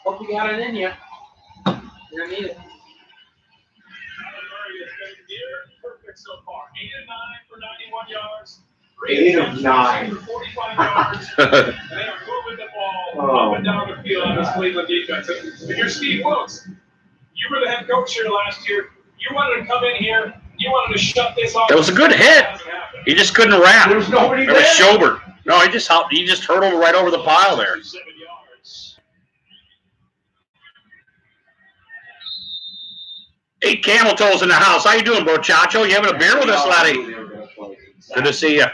S1: Hope you got it in you. You're gonna need it.
S5: Perfect so far. 8 of 9 for 91 yards.
S6: 8 of 9.
S5: 45 yards. They are moving the ball up and down the field on this Cleveland defense. If you're Steve Wilkes, you were the head coach here last year. You wanted to come in here. You wanted to shut this off.
S2: That was a good hit. He just couldn't wrap.
S6: There was nobody
S2: It was
S6: there.
S2: Schobert. No, he just hurtled right over the pile there. Hey, Camel Toes in the house. How you doing, bro, Chacho? You having a beer with us, laddie? Good to see you.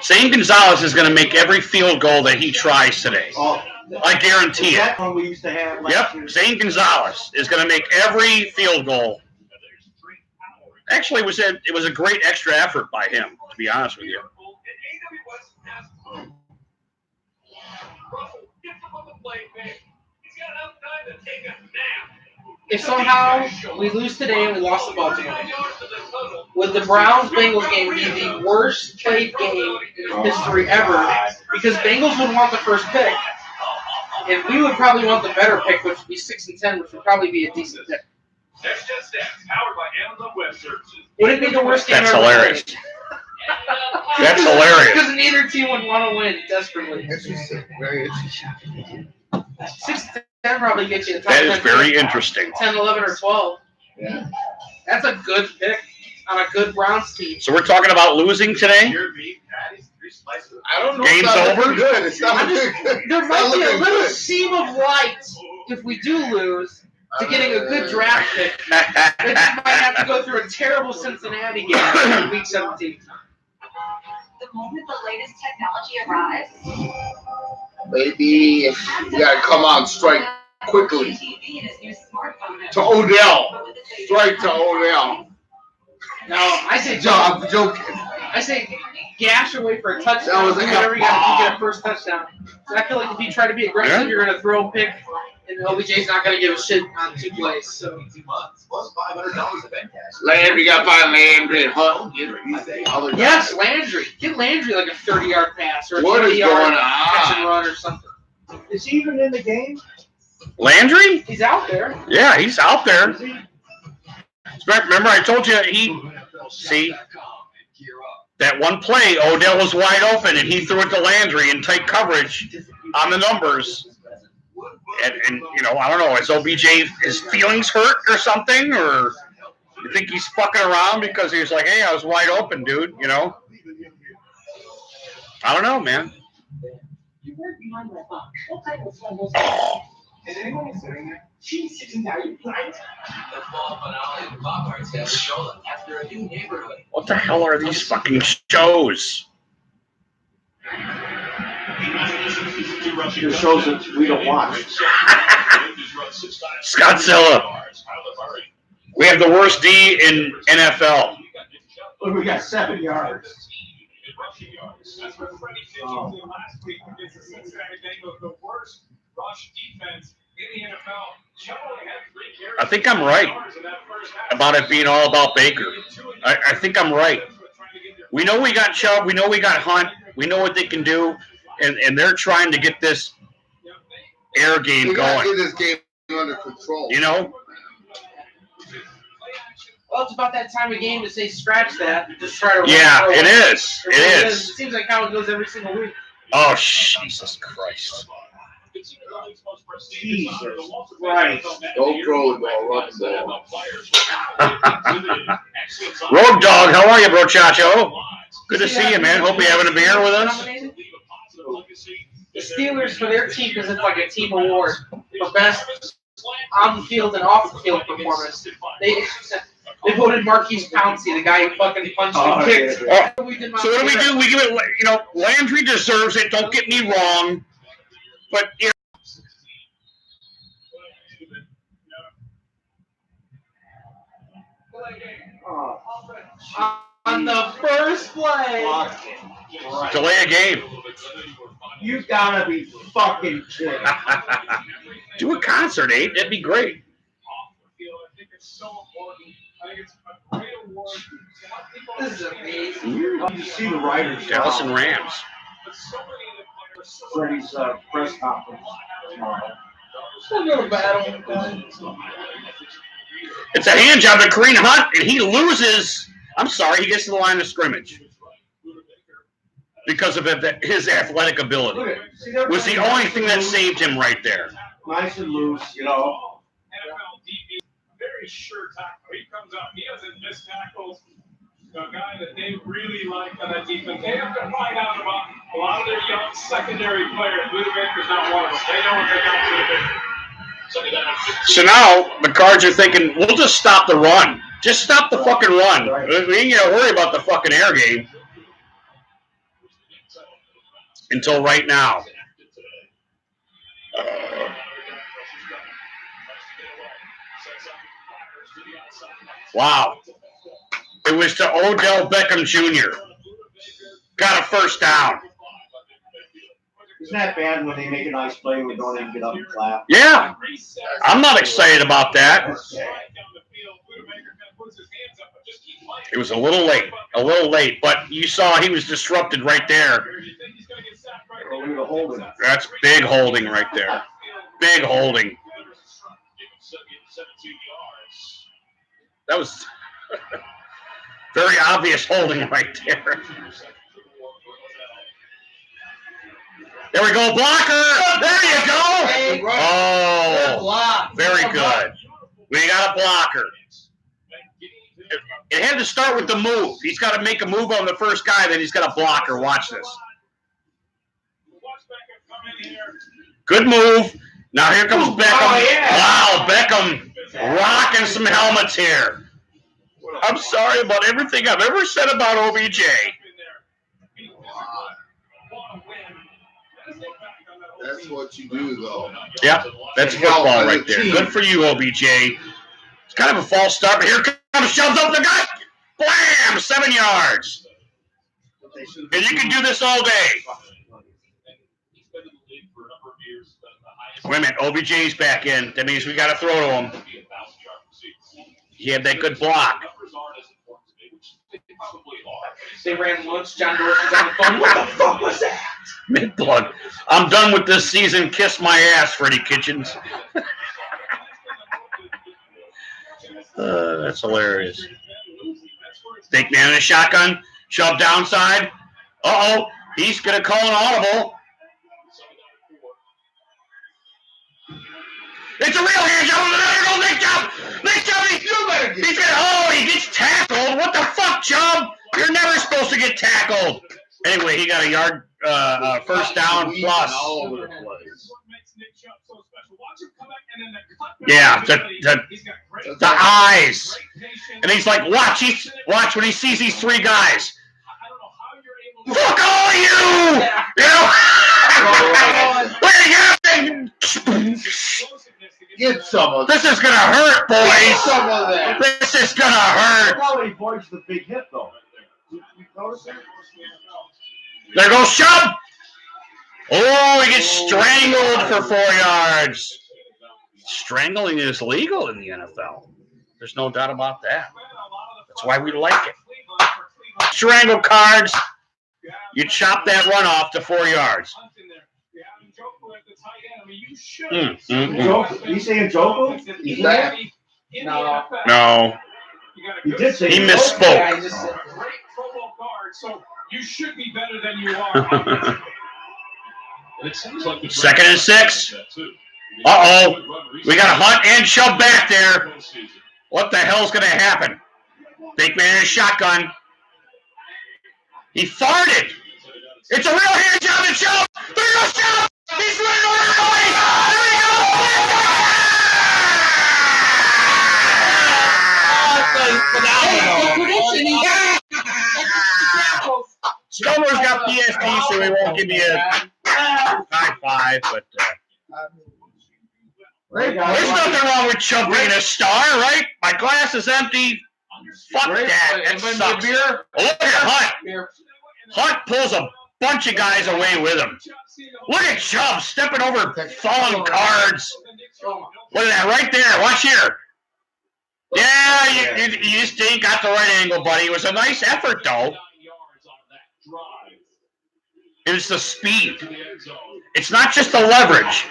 S2: Zane Gonzalez is going to make every field goal that he tries today. I guarantee it.
S6: That one we used to have last year.
S2: Yep, Zane Gonzalez is going to make every field goal. Actually, it was a great extra effort by him, to be honest with you.
S1: If somehow we lose today and we lost to Baltimore, would the Browns-Bengals game be the worst played game in history ever? Because Bengals would want the first pick, and we would probably want the better pick, which would be 6-10, which would probably be a decent pick. Would it be the worst game
S2: That's
S1: ever
S2: hilarious.
S1: played?
S2: That's hilarious.
S1: Because neither team would want to win desperately.
S4: Interesting. Very interesting.
S1: 6-10 probably gets you a top
S2: That is
S1: 10
S2: very
S1: pick.
S2: interesting.
S1: 10, 11, or 12.
S6: Yeah.
S1: That's a good pick on a good Browns team.
S2: So we're talking about losing today?
S4: I don't know.
S2: Game's
S4: it's not
S2: over?
S4: looking good. It's not looking good.
S1: There
S4: It's
S1: might
S4: not
S1: be a
S4: looking
S1: little
S4: good.
S1: seam of light if we do lose to getting a good draft pick. But you might have to go through a terrible Cincinnati game in Week 17.
S7: The moment the latest technology arrives,
S4: Maybe you gotta come out and strike quickly.
S7: TV and his new smartphone.
S4: To Odell. Strike to Odell.
S1: No, I say
S4: I'm joking.
S1: I say gash away for a touchdown.
S4: That was
S1: Do
S4: a
S1: whatever you got to
S4: bomb.
S1: get a first touchdown. So I feel like if you try to be aggressive, you're going to throw a pick, and OBJ's not going to give a shit on 2 plays. So.
S4: Landry got by Landry. Hunt.
S1: Yes, Landry. Get Landry like a 30-yard pass or a
S4: What is
S1: 20-yard
S4: going
S1: catch and
S4: on?
S1: run or something.
S6: Is he even in the game?
S2: Landry?
S1: He's out there.
S2: Yeah, he's out there. Remember, I told you see, that one play, Odell was wide open, and he threw it to Landry in tight coverage on the numbers. And you know, I don't know, is OBJ, his feelings hurt or something? Or you think he's fucking around because he was like, hey, I was wide open, dude, you know? I don't know, man.
S10: Is anyone sitting there? She's sitting there. Right? The fall finale of the Pop Arts have shown after a new neighborhood.
S2: What the hell are these fucking shows?
S6: It shows that we don't watch.
S2: Scottzilla. We have the worst D in NFL.
S6: Look, we got 7 yards.
S5: That's what Freddie Kitchens did last week against the Cincinnati Bengals, the worst rush defense in the NFL.
S2: I think I'm right about it being all about Baker. I think I'm right. We know we got Chubb. We know we got Hunt. We know what they can do, and they're trying to get this air game going.
S4: Get this game under control.
S2: You know.
S1: Well, it's about that time of game to say scratch that. Just try to.
S2: Yeah, it is. It is.
S1: It seems like how it goes every single week.
S2: Oh, Jesus Christ.
S6: Jesus Christ.
S4: Don't throw the ball, run the ball.
S2: Road Dog, how are you, bro, Chacho? Good to see you, man. Hope you're having a beer with us.
S1: The Steelers, for their team, because it's like a team award for best on the field and off the field performance. They voted Marquise Pouncey, the guy who fucking punched and kicked.
S2: So what do we do? We give it, Landry deserves it. Don't get me wrong. But,
S1: on the first play.
S2: delay a game.
S6: You gotta be fucking kidding.
S2: Do a concert, Abe. That'd be great.
S1: This is amazing.
S6: You see the writers.
S2: Dallas and Rams.
S6: Freddie's press conference tomorrow.
S1: Still a little battle.
S2: It's a hand job to Kareem Hunt, and he loses. I'm sorry, he gets to the line of scrimmage because of his athletic ability. It was the only thing that saved him right there.
S6: Nice and loose, you know.
S5: NFL DB, very sure tackle. He comes up, he hasn't missed tackles. A guy that they really like on that defense. They have to find out about a lot of their young secondary players. Ludebaker's not one of them. They know what they got to do.
S2: So now the Cards are thinking, we'll just stop the run. Just stop the fucking run. We ain't gonna worry about the fucking air game until right now. Wow. It was to Odell Beckham Jr. Got a first down.
S6: Isn't that bad when they make a nice play and we don't even get up and clap?
S2: Yeah. I'm not excited about that. It was a little late, but you saw he was disrupted right there. That's big holding right there. Big holding. That was very obvious holding right there. There we go, blocker! There you go! Oh, very good. We got a blocker. It had to start with the move. He's got to make a move on the first guy, then he's got a blocker. Watch this. Good move. Now here comes Beckham.
S6: Oh, yeah.
S2: Wow, Beckham rocking some helmets here. I'm sorry about everything I've ever said about OBJ.
S4: That's what you do, though.
S2: Yep, that's football right there. Good for you, OBJ. It's kind of a false start, but here comes, shoves up the guy. Blam! 7 yards. And you can do this all day. Wait a minute, OBJ's back in. That means we got to throw to him. He had that good block.
S1: They ran once. John Dorsey was on the phone. What the fuck was that?
S2: Mid-plug. I'm done with this season. Kiss my ass, Freddie Kitchens. That's hilarious. Fake man in a shotgun. Shove downside. Uh-oh. He's going to call an audible. It's a real hand job. There goes Nick Chubb. Nick Chubb. He gets tackled. What the fuck, Chubb? You're never supposed to get tackled. Anyway, he got a yard, first down plus. Yeah, the eyes. And he's like, watch when he sees these three guys. Fuck all of you! You know?
S4: Get some of
S2: this is gonna hurt, boys.
S4: some of that.
S2: This is gonna hurt.
S6: Well, he avoids the big hit, though.
S2: There goes Chubb. Oh, he gets strangled for 4 yards. Strangling is legal in the NFL. There's no doubt about that. That's why we like it. Strangle cards. You chop that run off to 4 yards.
S6: You saying Joko?
S1: He's back.
S2: No.
S6: He did say
S2: He
S1: Yeah,
S2: misspoke.
S1: I just said.
S5: Great football guard, so you should be better than you are. It seems like the
S2: 2nd and 6. Uh-oh. We got a Hunt and Chubb back there. What the hell's going to happen? Big man in a shotgun. He farted. It's a real hand job to Chubb. There goes Chubb. He's running away. There he goes. Scomer's got PSD, so he won't give me a high five, but there's nothing wrong with Chubb being a star, right? My glass is empty. Fuck that. That sucks. Oh, look at Hunt. Hunt pulls a bunch of guys away with him. Look at Chubb stepping over fallen cards. Look at that right there. Watch here. Yeah, you just ain't got the right angle, buddy. It was a nice effort, though. It was the speed. It's not just the leverage.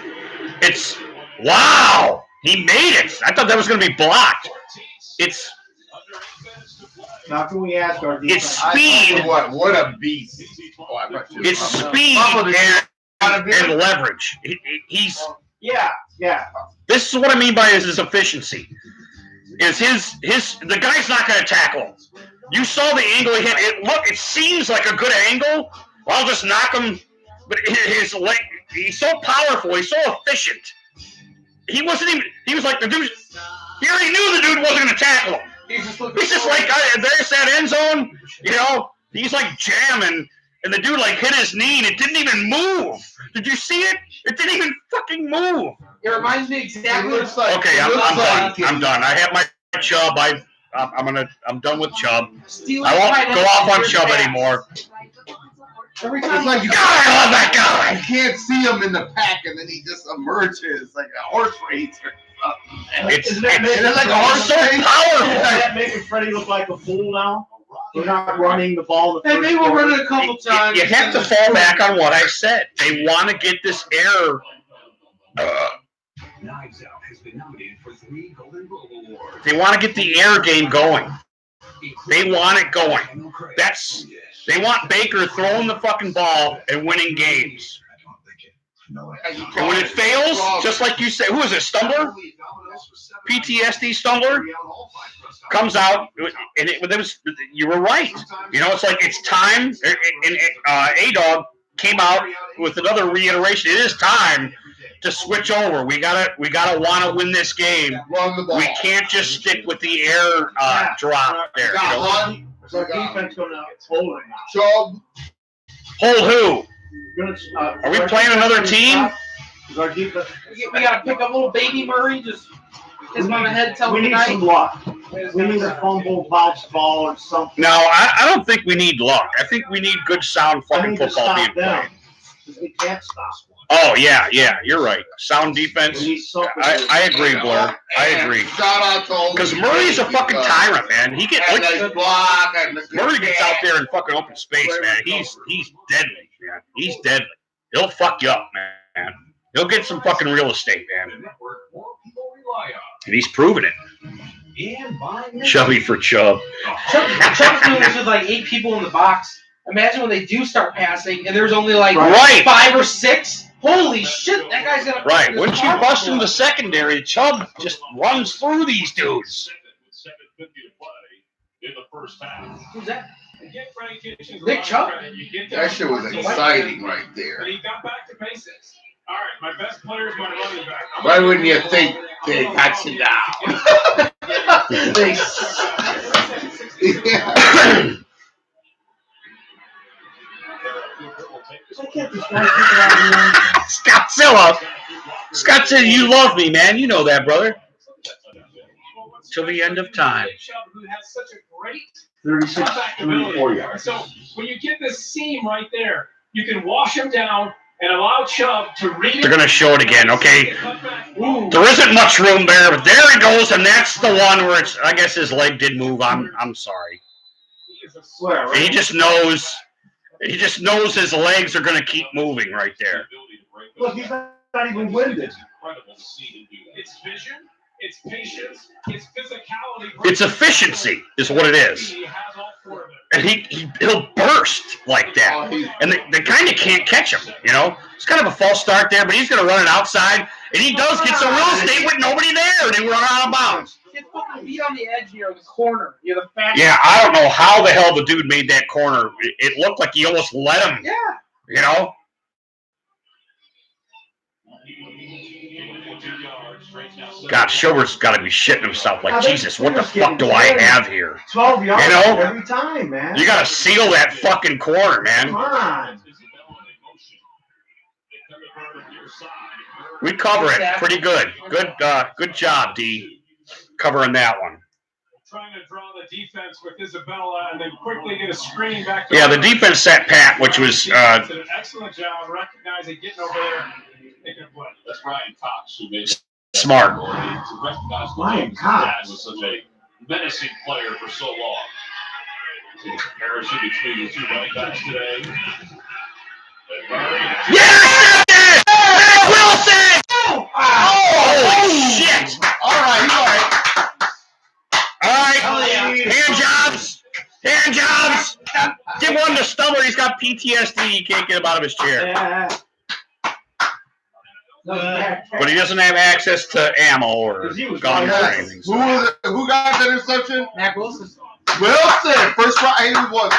S2: It's, wow, he made it. I thought that was going to be blocked. It's
S6: Now, can we ask our defense?
S2: It's speed.
S4: What a beast.
S2: It's speed and leverage. He's
S6: Yeah.
S2: This is what I mean by his efficiency. Is the guy's not going to tackle him. You saw the angle he hit. It seems like a good angle. Well, I'll just knock him. But his leg, he's so powerful. He's so efficient. He wasn't even. He was like the dude. He already knew the dude wasn't going to tackle him. He's just like, there's that end zone. You know, he's like jamming, and the dude like hit his knee, and it didn't even move. Did you see it? It didn't even fucking move.
S1: It reminds me exactly.
S2: Okay, I'm done. I'm done. I have my Chubb. I'm done with Chubb. I won't go off on Chubb anymore.
S1: Every
S4: It's
S1: time
S4: like you
S2: God, I love that guy.
S4: You can't see him in the pack, and then he just emerges like a horse racer.
S2: It's
S6: like
S2: so
S6: Is
S2: powerful.
S6: that making Freddie look like a fool now? We're not running the ball.
S1: Hey, maybe we'll run it a couple times.
S2: You have to fall back on what I said. They want to get this air.
S9: Knives Out has been nominated for 3 Golden Globe Awards.
S2: They want to get the air game going. They want it going. They want Baker throwing the fucking ball and winning games. And when it fails, just like you said, who is it, Stumbler? PTSD Stumbler comes out, and it was, you were right. You know, it's like it's time, and A-Dog came out with another reiteration. It is time to switch over. We gotta want to win this game. We can't just stick with the air drop there. You know?
S6: So our defense going to hold it now.
S4: Chubb.
S2: Hold who?
S6: Are
S2: we playing another team?
S6: Our defense.
S1: We got to pick up little baby Murray, just hit him on the head, tell
S6: We
S1: him
S6: need
S1: tonight.
S6: some luck. We need a fumble, bounce ball, or something.
S2: No, I don't think we need luck. I think we need good, sound fucking football being played.
S6: We can't stop.
S2: Oh, yeah, you're right. Sound defense. I agree, Blair. I agree.
S4: Shout out to all
S2: Because Murray's a fucking tyrant, man. He gets
S4: block.
S2: Murray gets out there in fucking open space, man. He's deadly, man. He's deadly. He'll fuck you up, man. He'll get some fucking real estate, man. And he's proven it. Chubby for Chubb.
S1: Chubb's doing this with like 8 people in the box. Imagine when they do start passing and there's only like
S2: Right.
S1: 5 or 6. Holy shit, that guy's gonna.
S2: Right. Once you bust in the secondary, Chubb just runs through these dudes.
S1: Who's that?
S5: Nick
S1: Chubb?
S4: That shit was exciting right there.
S5: And he got back to basics. All right, my best player is my running back.
S4: Why wouldn't you think they got you down?
S2: SCOTTZILLA. Scott said, "You love me, man. You know that, brother." till the end of time.
S5: Who has such a great
S6: 36, 34 yards.
S5: So when you get this seam right there, you can wash him down and allow Chubb to read it.
S2: They're going to show it again, okay? There isn't much room there, but there he goes, and that's the one where it's, I guess his leg did move. I'm sorry. He just knows his legs are going to keep moving right there.
S6: Look, he's not even winded.
S5: It's vision, it's patience, it's physicality.
S2: It's efficiency is what it is. And he'll burst like that. And they kind of can't catch him, you know? It's kind of a false start there, but he's going to run it outside. And he does get some real estate with nobody there, and he run out of bounds.
S1: Get fucking beat on the edge here, the corner. You're the fastest.
S2: Yeah, I don't know how the hell the dude made that corner. It looked like he almost let him.
S1: Yeah.
S2: You know? God, Schilbert's got to be shitting himself like, Jesus, what the fuck do I have here?
S6: 12 yards
S2: you know?
S6: every time, man.
S2: You got to seal that fucking corner, man.
S6: Come on.
S2: We cover it pretty good. Good job, D, covering that one.
S5: Trying to draw the defense with Isabella and then quickly get a screen back to
S2: the defense set pat, which was
S5: did an excellent job recognizing getting over there. Making a play. That's Ryan Cox who made
S2: smart.
S5: Ryan Cox was such a menacing player for so long. See the comparison between the two running backs today.
S2: Yes! Matt Wilson! Holy shit!
S4: All right.
S2: All right, hand jobs. Give one to Stubber. He's got PTSD. He can't get him out of his chair.
S6: Yeah.
S2: But he doesn't have access to ammo or guns or anything. So.
S4: Who got that interception?
S1: Mac Wilson.
S4: Wilson, first round. He was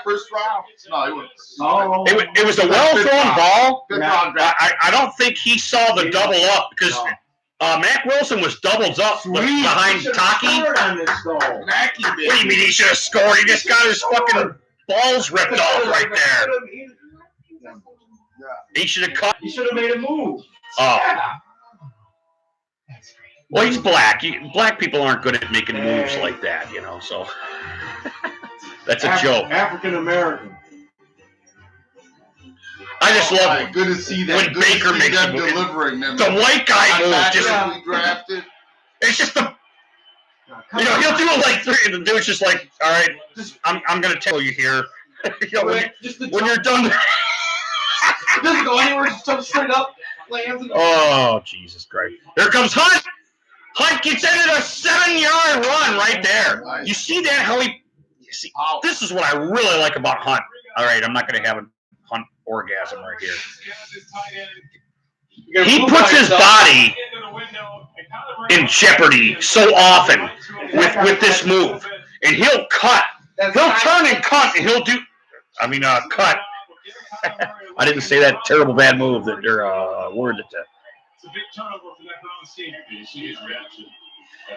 S4: first round. No, he was.
S6: Oh.
S2: It was a well-thrown ball.
S4: Fifth round draft.
S2: I don't think he saw the double up because Mac Wilson was doubled up behind Taki. What do you mean he should have scored? He just got his fucking balls ripped off right there. He should have cut.
S6: He should have made a move.
S2: Oh. Well, he's black. Black people aren't good at making moves like that, you know, so that's a joke.
S6: African American.
S2: I just love it.
S4: Good to see that.
S2: When Baker makes
S4: them
S2: move.
S4: delivering them.
S2: The white guy move.
S4: Just drafted.
S2: It's just the. You know, he'll do it like three, and the dude's just like, all right, I'm going to tell you here. You know, when you're done.
S1: It doesn't go anywhere, just jump straight up.
S2: Oh, Jesus Christ. Here comes Hunt. Hunt gets into a 7-yard run right there. You see that? How he. See, this is what I really like about Hunt. All right, I'm not going to have a Hunt orgasm right here. He puts his body in jeopardy so often with this move. And he'll cut. He'll turn and cut, and he'll do. Cut. I didn't say that terrible bad move that they're word that.
S5: It's a big turnover for that Browns team. You see his reaction.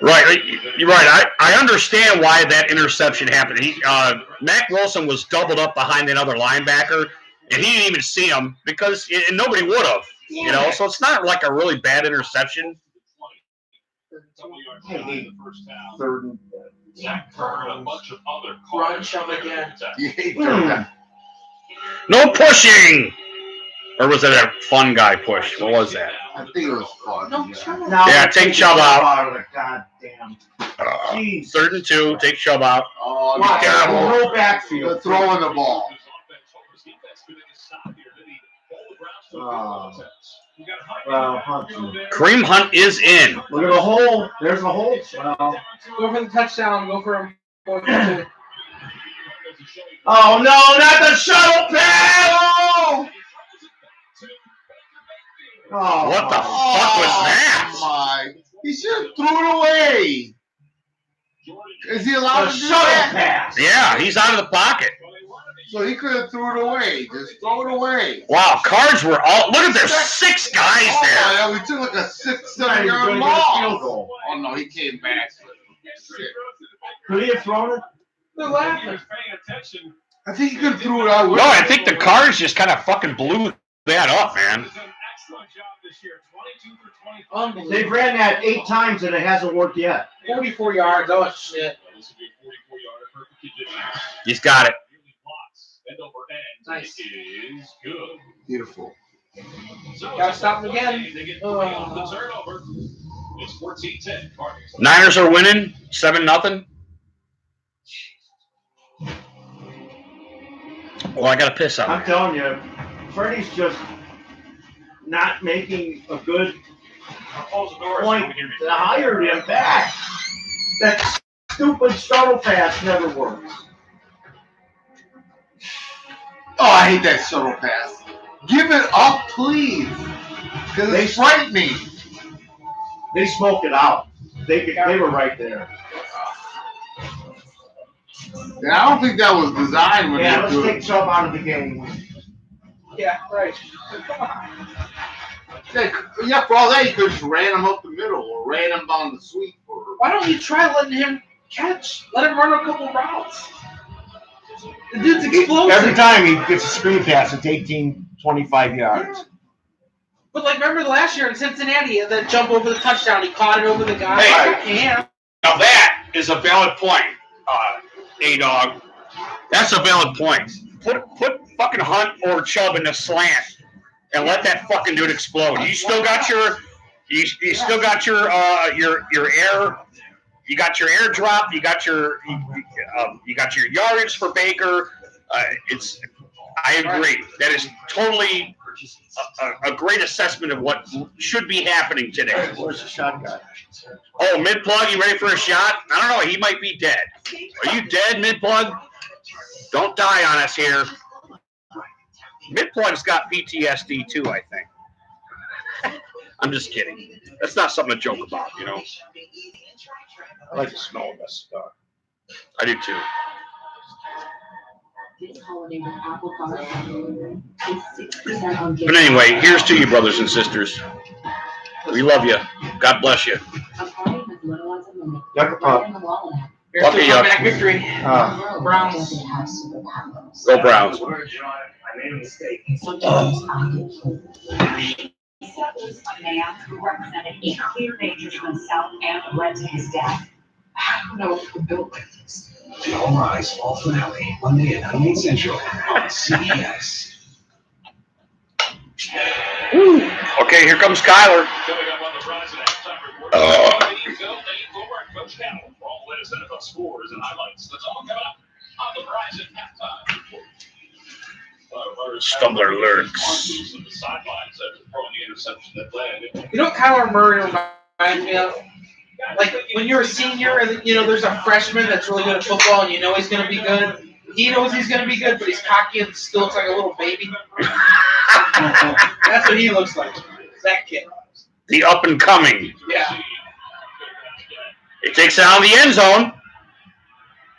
S2: Right, you're right. I understand why that interception happened. Mac Wilson was doubled up behind another linebacker, and he didn't even see him because nobody would have. You know, so it's not like a really bad interception.
S6: Third.
S5: Zach Kern and a bunch of other
S1: Run Chubb again.
S2: No pushing! Or was it a fun guy push? What was that?
S4: I think it was fun.
S2: Yeah, take Chubb out.
S6: God damn.
S2: 3rd and 2, take Chubb out.
S4: Oh,
S6: terrible. No backfield.
S4: Throwing the ball.
S2: Kareem Hunt is in.
S6: Look at the hole. There's a hole. Well.
S1: Go for the touchdown. Go for him.
S6: Oh, no, not the shuttle pass! Oh,
S2: what the fuck was that?
S4: My. He should have threw it away. Is he allowed to do that?
S6: Pass.
S2: Yeah, he's out of the pocket.
S4: So he could have threw it away. Just throw it away.
S2: Wow, cards were all. Look at there's 6 guys there.
S4: Yeah, we took like a 6-7 yard ball. Oh no, he came back. Shit.
S6: Could he have thrown it?
S1: They're laughing.
S4: I think he could have threw it out.
S2: No, I think the cards just kind of fucking blew that up, man.
S5: Excellent job this year. 22 for 25.
S1: Unbelievable.
S6: They've ran that 8 times and it hasn't worked yet.
S1: 44 yards. Oh, shit.
S5: This will be a 44-yarder, perfect conditions.
S2: He's got it.
S5: End over end.
S1: Nice.
S5: Is good.
S4: Beautiful.
S5: So
S1: Gotta stop him again.
S5: They get 3 off the turnover. It's 14-10. Cardinals.
S2: Niners are winning 7-0. Well, I got to piss on
S6: I'm
S2: it.
S6: telling you, Freddie's just not making a good point to hire him back. That stupid shuttle pass never works.
S4: Oh, I hate that shuttle pass. Give it up, please. Because it's frightening.
S6: They smoked it out. They were right there.
S4: And I don't think that was designed when
S6: Yeah,
S4: they
S6: let's
S4: do
S6: take
S4: it.
S6: Chubb out of the game.
S1: Yeah, right.
S4: Yeah, for all that, you could just ran him up the middle or ran him down the sweep. Or
S1: Why don't you try letting him catch? Let him run a couple routes. The dude's explosive.
S6: Every time he gets a screen pass, it's 18, 25 yards.
S1: But like, remember last year in Cincinnati, that jump over the touchdown, he caught it over the guy.
S2: Hey.
S1: Yeah.
S2: Now that is a valid point, A-Dog. That's a valid point. Put fucking Hunt or Chubb in the slant and let that fucking dude explode. You still got your air. You got your air drop. You got your yardage for Baker. I agree. That is totally a great assessment of what should be happening today.
S6: Where's the shot guy?
S2: Oh, mid-plug, you ready for a shot? I don't know. He might be dead. Are you dead, mid-plug? Don't die on us here. Mid-plug's got PTSD too, I think. I'm just kidding. That's not something to joke about, you know.
S6: I like the smell of that cigar.
S2: I do too.
S7: This holiday with Apple Card is 6% on gift
S2: But anyway, here's to you, brothers and sisters. We love you. God bless you.
S7: A party with little as a minute.
S6: Yucca
S7: Right
S6: pup.
S7: in the wallet.
S1: Here's
S2: Lucky
S1: to a
S2: yuck.
S1: comeback victory. Browns.
S7: Doesn't have superpowers.
S2: Go Browns.
S8: I made a mistake.
S7: Sometimes I get killed. Except was a man who represented a clear danger to himself and led to his death. I don't know if we're built like this.
S9: The All Rise Fall Finale, Monday at 9 Central on CBS.
S2: Okay, here comes Kyler.
S5: Coming up on the Rise at halftime report. Coach Cal for all the latest NFL scores and highlights. That's all coming up on the Rise at halftime report.
S2: Stumbler lurks.
S5: The sidelines after throwing the interception that led.
S1: You know what Kyler Murray reminds me of? Like when you're a senior and you know there's a freshman that's really good at football and you know he's going to be good. He knows he's going to be good, but he's cocky and still looks like a little baby. That's what he looks like. That kid.
S2: The up and coming.
S1: Yeah.
S2: He takes it out of the end zone.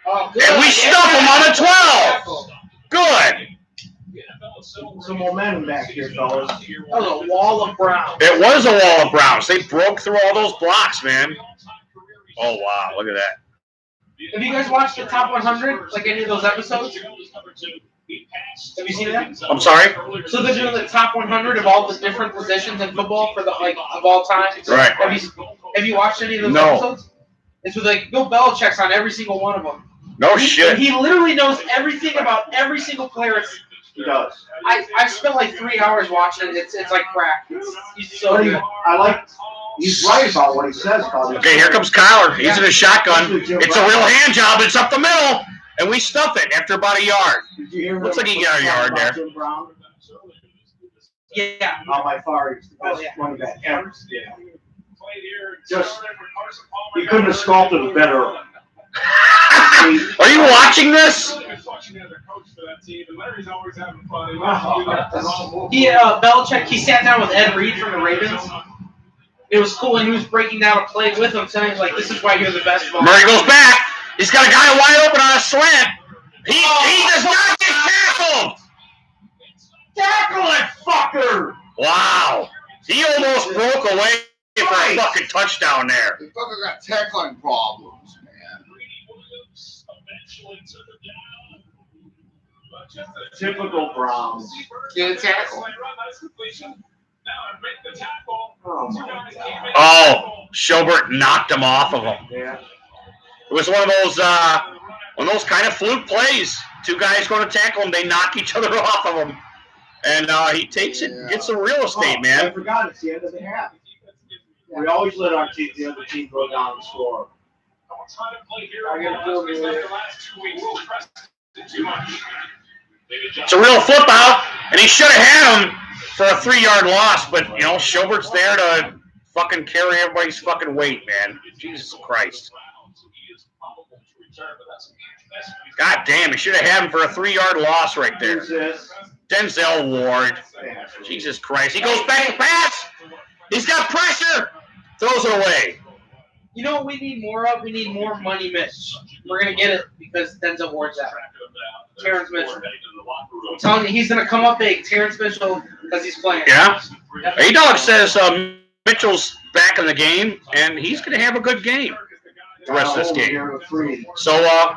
S1: Oh, good.
S2: And we stuff him on the 12. Good.
S6: Some momentum back here, fellas.
S1: That was a wall of Browns.
S2: It was a wall of Browns. They broke through all those blocks, man. Oh, wow. Look at that.
S1: Have you guys watched the top 100? Like any of those episodes? Have you seen that?
S2: I'm sorry?
S1: So they're doing the top 100 of all the different positions in football for the of all time.
S2: Right.
S1: Have you watched any of those
S2: No.
S1: episodes? It's with like Bill Belichick's on every single one of them.
S2: No shit.
S1: He literally knows everything about every single player.
S6: He does.
S1: I spent like 3 hours watching it. It's like crack. He's so good.
S6: I like. He's right about what he says about it.
S2: Okay, here comes Kyler. He's in a shotgun. It's a real hand job. It's up the middle. And we stuff it after about a yard.
S6: Did you hear
S2: Looks like he got a yard there.
S6: Jim Brown?
S1: Yeah.
S6: Not by far, he's the best running back ever. Just, he couldn't have sculpted a better.
S2: Are you watching this?
S1: Belichick, he sat down with Ed Reed from the Ravens. It was cool when he was breaking down a play with him, saying like, "This is why you're the best."
S2: Murray goes back. He's got a guy wide open on a slant. He does not get tackled.
S6: Tackle it, fucker!
S2: Wow. He almost broke away for a fucking touchdown there.
S4: The fucker got tackling problems, man.
S6: Typical Browns.
S4: Get a tackle.
S5: make the tackle.
S6: Oh,
S5: Two
S6: my
S5: guys
S6: God.
S5: came in.
S2: Oh, Schobert knocked him off of him.
S6: Yeah.
S2: It was one of those kind of fluke plays. Two guys going to tackle him, they knock each other off of him, and he takes it, gets some real estate,
S6: I
S2: man.
S6: forgot it's the end of the half. We always let our team, the other team go down and score.
S5: I gotta feel the last 2 weeks. Too much.
S2: It's a real flip out, and he should have had him for a 3-yard loss, but you know Schobert's there to fucking carry everybody's fucking weight, man. Jesus Christ. God damn, he should have had him for a 3-yard loss right there. Denzel Ward. Jesus Christ. He goes back to pass. He's got pressure. Throws it away.
S1: You know what we need more of? We need more money Mitch. We're going to get it because Denzel Ward's out. Terrence Mitchell. I'm telling you, he's going to come up big. Terrence Mitchell, because he's playing.
S2: Yeah. A-Dog says Mitchell's back in the game, and he's going to have a good game the rest of this game. So,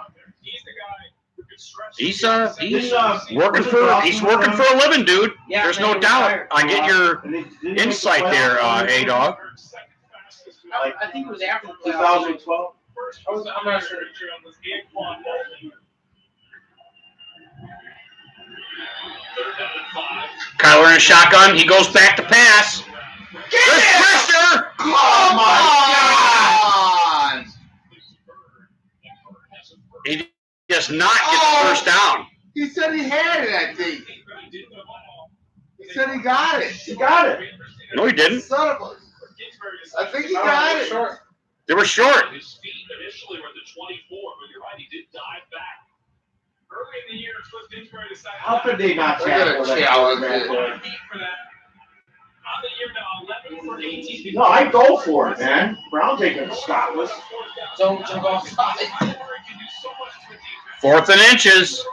S2: he's working for a living, dude.
S1: Yeah,
S2: There's no doubt. I get your insight there, A-Dog.
S1: I think it was after the playoffs.
S6: 2012.
S1: I'm not sure.
S2: Kyler in a shotgun. He goes back to pass. There's pressure.
S4: Oh my God!
S2: He does not get the first down.
S4: He said he had it, I think. He said he got it.
S6: He got it.
S2: No, he didn't.
S4: Son of a... I think he got it.
S1: Short.
S2: They were short.
S5: His feet initially were at the 24, but you're right, he did dive back. Early in the year, Cliff Kingsbury decided
S6: How could they not
S4: They're
S6: tackle
S4: gonna
S6: that?
S4: challenge it.
S5: for that. On the year now, 11 for 18.
S6: No, I go for it, man. Brown taking the Scotland.
S1: Don't jump off side.
S2: 4th and inches.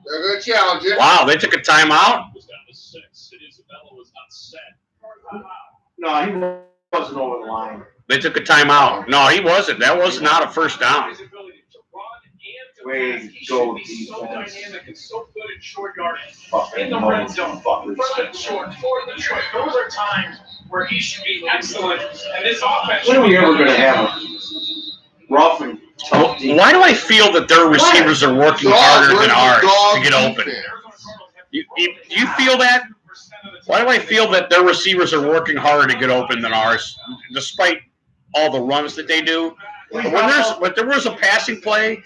S4: They're gonna challenge it.
S2: Wow, they took a timeout.
S5: Was down to 6, and Isabella was not set.
S6: No, he wasn't over the line.
S2: They took a timeout. No, he wasn't. That was not a first down.
S6: Way to go, defense.
S5: So dynamic and so good in short yardage.
S6: Fucking
S5: In the red zone.
S6: motherfuckers.
S5: Third and short, 4th and short. Those are times where he should be excellent. And this offense.
S6: When are we ever going to have a rough and tough defense?
S2: Why do I feel that their receivers are working harder than ours to get open? You feel that? Why do I feel that their receivers are working harder to get open than ours, despite all the runs that they do? When there was a passing play,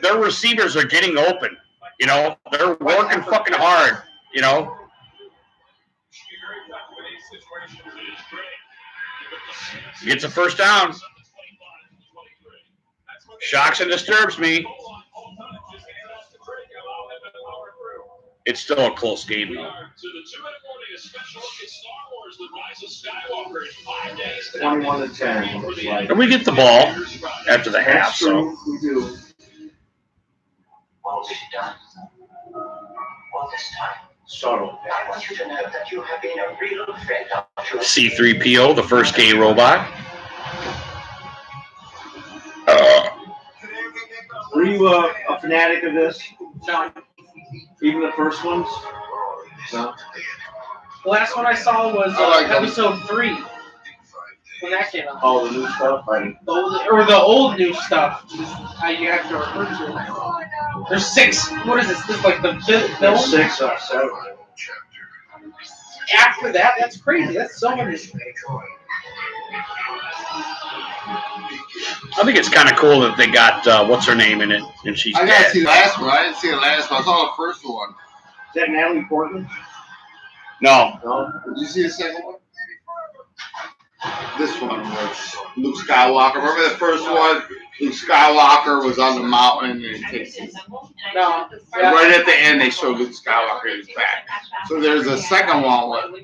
S2: their receivers are getting open. You know, they're working fucking hard. You know. Gets a first down. Shocks and disturbs me. It's still a close game, though.
S6: 21-10. looks like.
S2: And we get the ball after the half,
S6: That's
S2: so.
S6: true. We do.
S8: All this done. All this time.
S6: Subtle.
S8: I want you to know that you have been a real friend of yours.
S2: C-3PO, the first gay robot.
S6: Were you a fanatic of this?
S1: No.
S6: Even the first ones? No.
S1: The last one I saw was
S4: I like them.
S1: episode 3. When that came out.
S6: All the new stuff?
S1: The old new stuff. Is how you have to refer to it. There's 6. What is this? This is like the 5th film?
S6: 6 or 7.
S1: After that, that's crazy. That's so many.
S2: I think it's kind of cool that they got what's her name in it, and she's
S4: I gotta
S2: dead.
S4: see the last one. I didn't see the last one. I saw the first one.
S6: Is that Natalie Portman?
S2: No,
S6: No.
S4: Did you see the second one? This one was Luke Skywalker. Remember the first one? Luke Skywalker was on the mountain and it takes
S1: No.
S4: right at the end they show Luke Skywalker in his back. So there's a second one with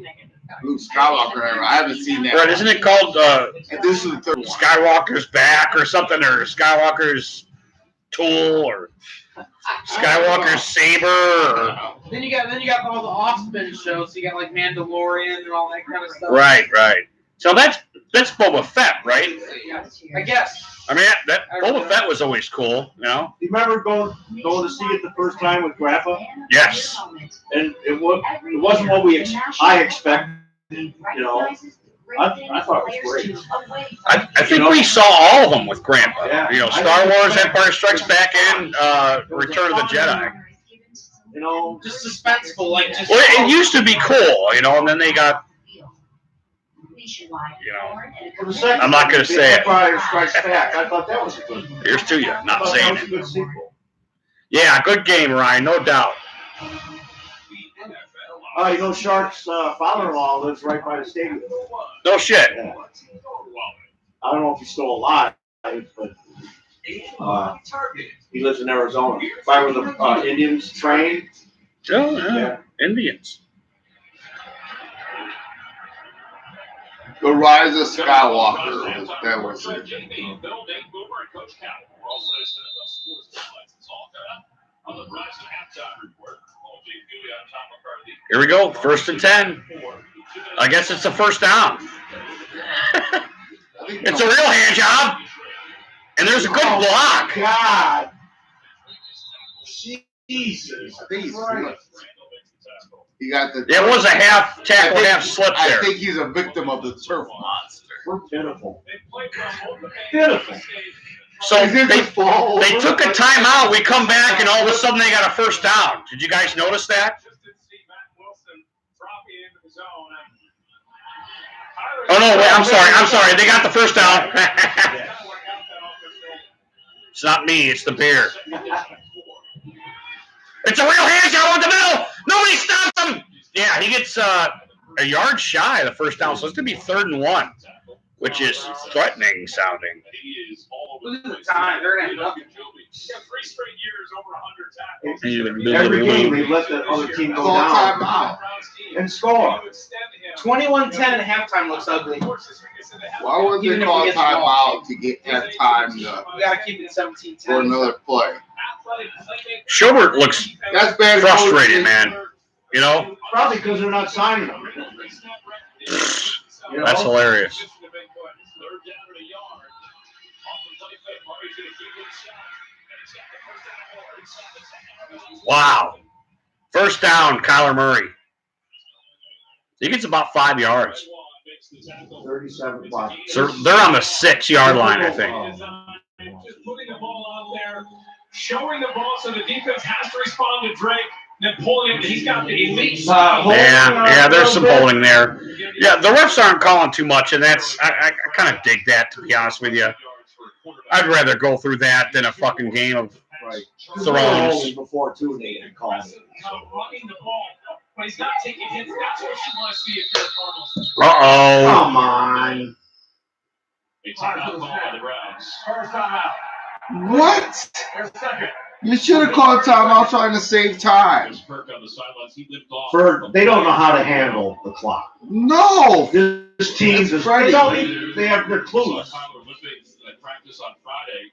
S4: Luke Skywalker. I haven't seen that.
S2: right? Isn't it called
S4: And this is the third one.
S2: Skywalker's Back or something, or Skywalker's Tool, or Skywalker's Saber? Or...
S1: Then you got all the off-spin shows. So you got like Mandalorian and all that kind of stuff.
S2: Right. So that's Boba Fett, right?
S1: I guess.
S2: I mean, that Boba Fett was always cool, you know?
S6: You remember going to see it the first time with Grandpa?
S2: Yes.
S6: And it wasn't what I expected, you know. I thought it was great.
S2: I think we saw all of them with Grandpa.
S6: Yeah.
S2: You know, Star Wars, Empire Strikes Back, and Return of the Jedi.
S6: You know,
S1: Just suspenseful, like just.
S2: Well, it used to be cool, you know, and then they got, you know, I'm not going to say it.
S6: Empire Strikes Back. I thought that was a good one.
S2: Here's to you, not saying
S6: That was a
S2: it.
S6: good sequel.
S2: Yeah, good game, Ryan, no doubt.
S6: You know, Shark's father-in-law lives right by the stadium.
S2: No shit.
S6: Yeah. I don't know if he's still alive, but he lives in Arizona. If I were the Indians trained.
S2: Oh, yeah. Indians.
S4: The Rise of Skywalker. That was it.
S2: Here we go, 1st and 10. I guess it's the first down. It's a real hand job. And there's a good block.
S6: God. Jesus.
S4: I think he's he got the.
S2: It was a half tackle, half slip there.
S4: I think he's a victim of the turf monster.
S6: We're pitiful. Pitiful.
S2: So they took a timeout. We come back, and all of a sudden they got a first down. Did you guys notice that? Oh, no, wait, I'm sorry. They got the first down. It's not me. It's the bear. It's a real hand job in the middle. Nobody stops him. Yeah, he gets a yard shy of the first down, so it's going to be 3rd and 1, which is threatening sounding.
S1: Look at the time. They're going to have
S5: 3 straight years over 100 tackles.
S6: Every game they let the other team go down and score.
S1: 21-10 at halftime looks ugly.
S4: Why would they call timeout to get that time
S1: We got to keep it 17-10.
S4: for another play?
S2: Schubert looks
S4: That's bad.
S2: frustrated, man. You know?
S6: Probably because they're not signing them. You know?
S2: That's hilarious. Wow. First down, Kyler Murray. He gets about 5 yards.
S6: 37 blocks.
S2: So they're on the 6-yard line, I think.
S5: Just putting the ball out there, showing the ball so the defense has to respond to Drake, then pulling it. He's got the elite.
S2: Yeah, there's some holding there. Yeah, the refs aren't calling too much, and that's I kind of dig that, to be honest with you. I'd rather go through that than a fucking game of throws.
S6: Before too, they didn't call it.
S5: Running the ball, but he's not taking hits. That's what you want to see if you're Cardinals.
S2: Uh-oh.
S6: Come on.
S5: A timeout call by the Browns. First timeout.
S4: What?
S5: There's second.
S4: You should have called timeout trying to save time.
S6: They don't know how to handle the clock.
S4: No.
S6: This team is they have their clues.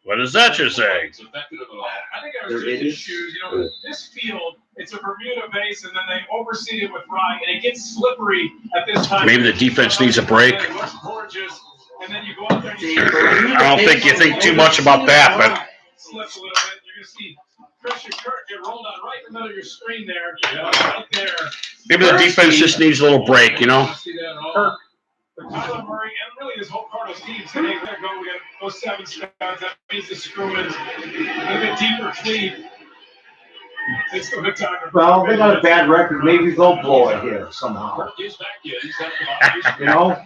S2: What does that just say?
S5: I think I was just issues. You know, this field, it's a Bermuda base, and then they overseed it with rye, and it gets slippery at this time.
S2: Maybe the defense needs a break.
S5: It looks gorgeous, and then you go out there and you
S2: I don't think you think too much about that, but
S5: slips a little bit. You're going to see Christian Kirk get rolled on right in the middle of your screen there. Right there.
S2: maybe the defense just needs a little break, you know?
S5: Kirk. For Kyler Murray and really this whole Cardinals team said, hey, we got to go. We got those 7 studs. That means the screw-ins. A bit deeper clean. It's a good time.
S6: Well, they got a bad record. Maybe they'll blow it here somehow. You know,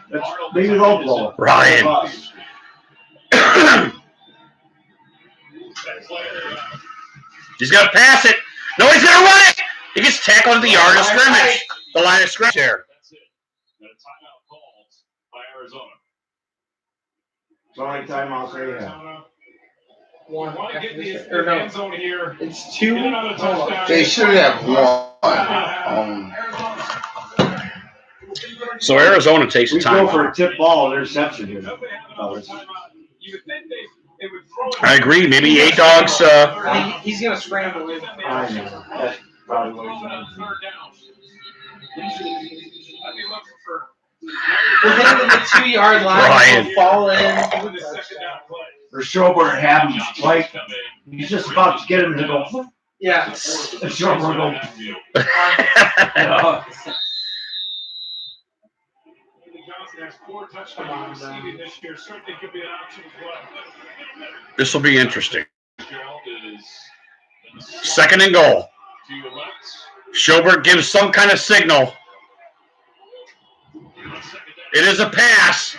S6: maybe they'll blow it.
S2: Ryan. He's got to pass it. No, he's going to run it. He gets tackled at the yard of scrimmage. The line of scrimmage here.
S6: It's the only timeouts they have.
S5: Want to get the end zone here.
S1: It's 2.
S4: They should have won.
S2: So Arizona takes a
S6: We go
S2: timeout.
S6: for a tip ball interception here.
S2: I agree. Maybe A-Dog's.
S1: He's going to scramble in.
S6: I know. That's probably what he's going
S1: We'll hit him in the 2-yard line.
S2: Ryan.
S1: We'll fall in.
S6: Or Schobert had him right. He's just about to get him to go.
S1: Yeah.
S6: And Schobert will go.
S5: Johnson has 4 touchdowns receiving this year. Certainly could be an option as well.
S2: This will be interesting. 2nd and goal. Schobert gives some kind of signal. It is a pass.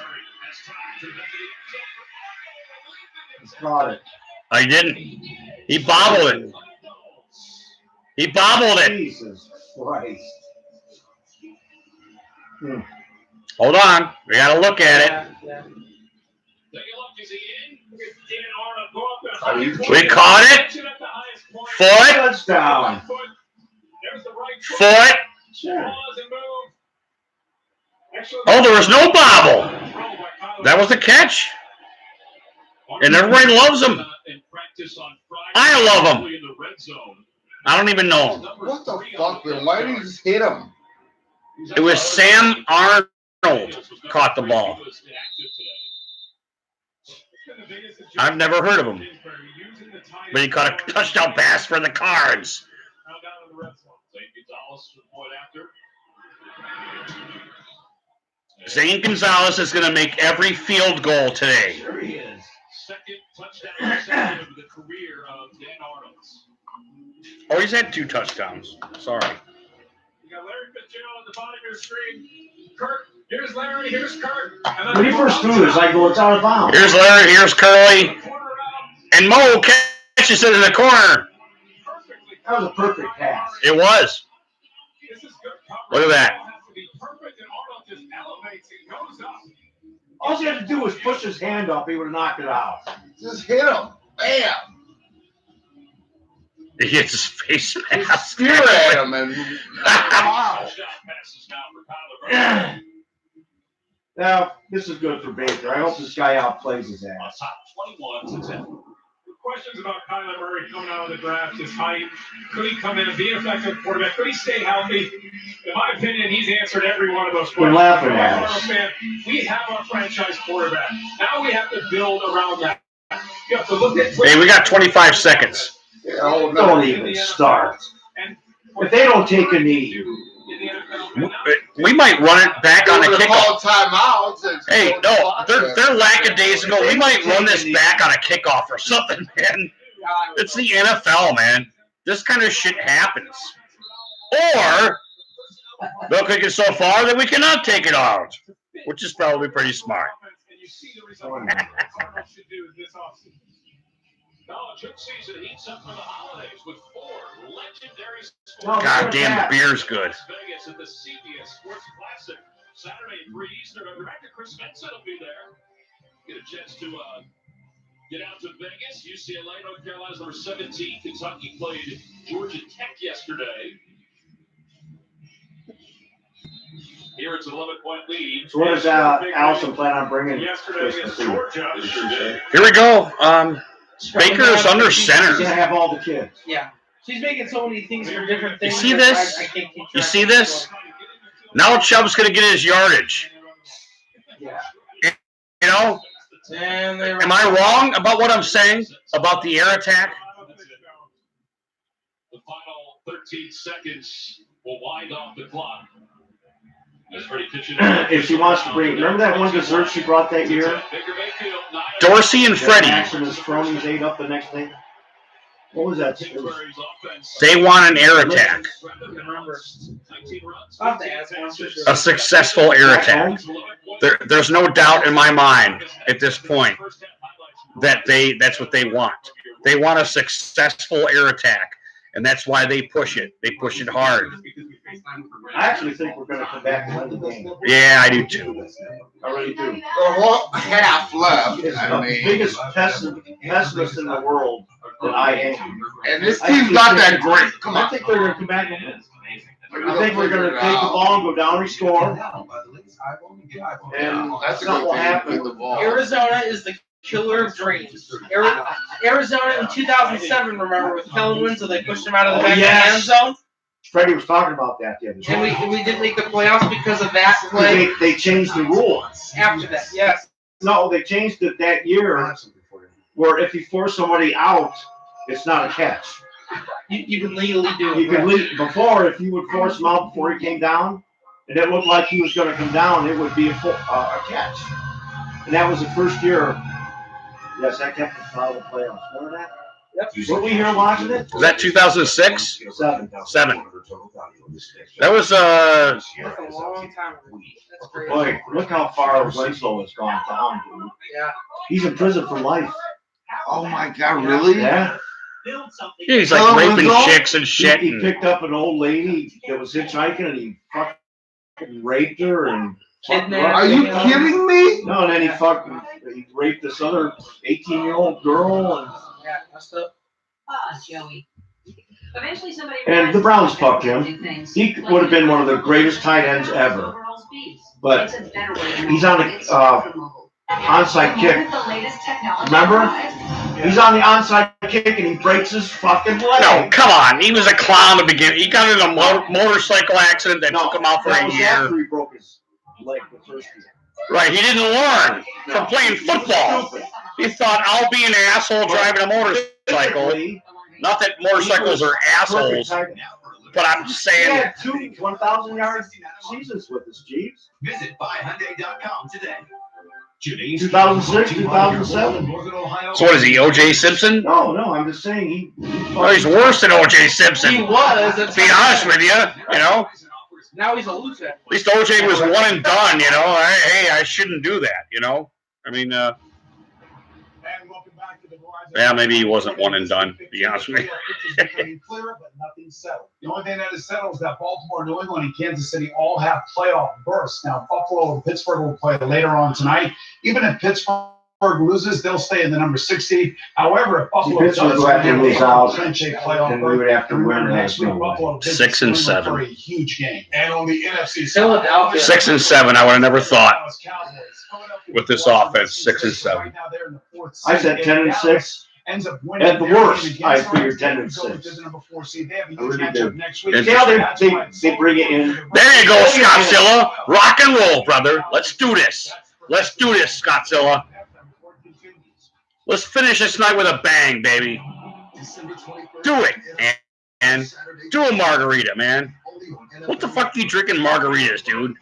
S6: He's caught it.
S2: I didn't. He bobbled it. He bobbled it.
S6: Jesus Christ.
S2: Hold on. We got to look at it. We caught it. Foot.
S6: Touchdown.
S2: Foot.
S6: Sure.
S2: Oh, there was no bobble. That was a catch. And everybody loves him. I love him. I don't even know him.
S4: What the fuck, man? Why did you just hit him?
S2: It was Sam Arnold caught the ball. I've never heard of him. But he caught a touchdown pass for the Cards. Zane Gonzalez is going to make every field goal today.
S6: Sure he is.
S5: Second touchdown of the career of Dan Arnold's.
S2: Oh, he's had 2 touchdowns. Sorry.
S5: You got Larry Fitzgerald at the bottom of your screen. Kurt, here's Larry, here's Kurt.
S6: When he first threw this, I go, it's out of bounds.
S2: Here's Larry, here's Curly. And Mo catches it in the corner.
S6: That was a perfect pass.
S2: It was. Look at that.
S6: All he had to do was push his hand up, he would have knocked it out.
S4: Just hit him. Bam.
S2: He hits his face mask.
S4: Spear at him and wow.
S6: Now, this is good for Baker. I hope this guy outplays his ass.
S5: Questions about Kyler Murray coming out of the draft, his height. Could he come in and be an effective quarterback? Could he stay healthy? In my opinion, he's answered every one of those questions.
S6: We're laughing at us.
S5: We have our franchise quarterback. Now we have to build around that. You have to look at.
S2: Hey, we got 25 seconds.
S6: Don't even start. If they don't take a knee.
S2: We might run it back on a kickoff.
S4: Timeouts.
S2: Hey, no, they're lackadaisical. We might run this back on a kickoff or something, man. It's the NFL, man. This kind of shit happens. Or they'll kick it so far that we cannot take it out, which is probably pretty smart. God damn, the beer's good.
S5: Vegas at the CBS Sports Classic Saturday at 3 Eastern. Our director Chris Benson will be there. Get a chance to get out to Vegas. UCLA, North Carolina's number 17. Kentucky played Georgia Tech yesterday. Here it's an 11-point lead.
S6: So what does Allison plan on bringing?
S5: Yesterday against Georgia.
S2: Here we go. Baker's under center.
S6: She's gonna have all the kids.
S1: Yeah. She's making so many things for different
S2: You
S1: things.
S2: see this?
S1: I can't keep
S2: You
S1: track
S2: see
S1: of
S2: this? Now Chubb's going to get his yardage.
S6: Yeah.
S2: You know?
S1: And
S2: Am I wrong about what I'm saying about the air attack?
S5: The final 13 seconds will wind off the clock.
S6: If she wants to bring, remember that one dessert she brought that year?
S2: Dorsey and Freddie.
S6: Jackson and his cronies ate up the next day. What was that?
S2: They want an air attack. A successful air attack. There's no doubt in my mind at this point that that's what they want. They want a successful air attack, and that's why they push it. They push it hard.
S6: I actually think we're going to come back and win the game.
S2: Yeah, I do too.
S6: I really do.
S4: Half left.
S6: It's the biggest pessimist in the world that I am.
S4: And this team's not that great. Come on.
S6: I think they're going to come back and win. I think we're going to take the ball and go down and score. And
S4: That's a
S6: something will
S4: good
S6: happen.
S4: thing. The ball.
S1: Arizona is the killer of dreams. Arizona in 2007, remember, with Kellen Winslow, they pushed him out of the back of the end zone.
S6: Freddie was talking about that the other day.
S1: And we didn't make the playoffs because of that play.
S6: They changed the rule.
S1: After that, yes.
S6: No, they changed it that year where if you force somebody out, it's not a catch.
S1: You can legally do it.
S6: You can before, if you would force him out before he came down, and it looked like he was going to come down, it would be a catch. And that was the first year. Yes, I kept the playoffs. Remember that?
S1: Yep.
S6: Were we here watching it?
S2: Was that 2006? 7. That was
S1: That's a long time ago. That's great.
S6: Boy, look how far Winslow has gone down, dude.
S1: Yeah.
S6: He's in prison for life.
S4: Oh my God, really?
S6: Yeah.
S2: Yeah, he's like raping chicks and shit.
S6: He picked up an old lady that was hitchhiking and he fucking raped her and
S4: Are you kidding me?
S6: No, and then he raped this other 18-year-old girl and
S1: Yeah, messed up.
S7: Joey. Eventually somebody
S6: the Browns fucked him. He would have been one of the greatest tight ends ever. But he's on the onside kick. Remember? He's on the onside kick and he breaks his fucking leg.
S2: No, come on. He was a clown to begin. He got in a motorcycle accident that took him out for a year.
S6: After he broke his leg the first year.
S2: Right, he didn't learn from playing football. He thought, I'll be an asshole driving a motorcycle. Not that motorcycles are assholes, but I'm just
S6: He
S2: saying.
S6: had 2 1,000-yard seasons with his Jeeps.
S9: Visit buyhyundai.com today.
S6: 2006, 2007.
S2: So what is he, O.J. Simpson?
S6: No, I'm just saying he
S2: Oh, he's worse than O.J. Simpson.
S1: He was.
S2: To be honest with you, you know.
S1: Now he's a loser.
S2: At least O.J. was one and done, you know. I shouldn't do that, you know. I mean, yeah, maybe he wasn't one and done, to be honest with you.
S5: The only thing that is settled is that Baltimore, New England, and Kansas City all have playoff berths. Now, Buffalo and Pittsburgh will play later on tonight. Even if Pittsburgh loses, they'll stay in the number 6 seed. However, if Buffalo
S6: Pittsburgh
S5: does,
S6: would have to lose out,
S5: playoff
S6: and we would have to win
S5: next week.
S6: that.
S5: Buffalo
S2: 6 and 7
S5: for a huge game. And on the NFC side,
S1: Philadelphia.
S2: 6 and 7. I would have never thought with this offense. 6 and 7.
S6: I said 10 and 6.
S5: Ends up winning
S6: At the worst, I figured 10 and 6.
S5: They have a
S6: I
S5: huge
S6: really
S5: matchup
S6: did.
S5: next week.
S2: See
S6: how they bring it in.
S2: There you go, Scottzilla. Rock and roll, brother. Let's do this. Let's do this, Scottzilla. Let's finish this night with a bang, baby. Do it, and do a margarita, man. What the fuck are you drinking margaritas, dude?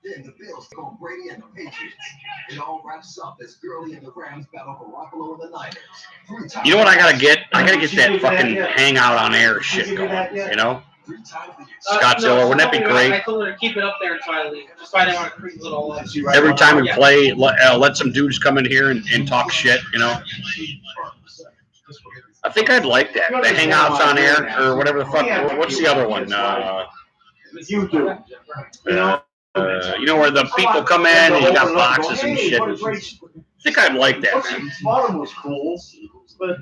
S9: Then the Bills take on Brady and the Patriots. It all wraps up as Gurley and the Rams battle for Garoppolo and the Niners.
S2: You know what I gotta get? I gotta get that fucking hangout on air shit going, you know? Scottzilla, wouldn't that be great?
S1: I told her to keep it up there until I leave. Just why I want to creep a little.
S2: Every time we play, let some dudes come in here and talk shit, you know? I think I'd like that. The hangouts on air, or whatever the fuck. What's the other one?
S6: YouTube.
S2: You know where the people come in and you got boxes and shit. I think I'd like that, man.
S6: Bottom was cool, but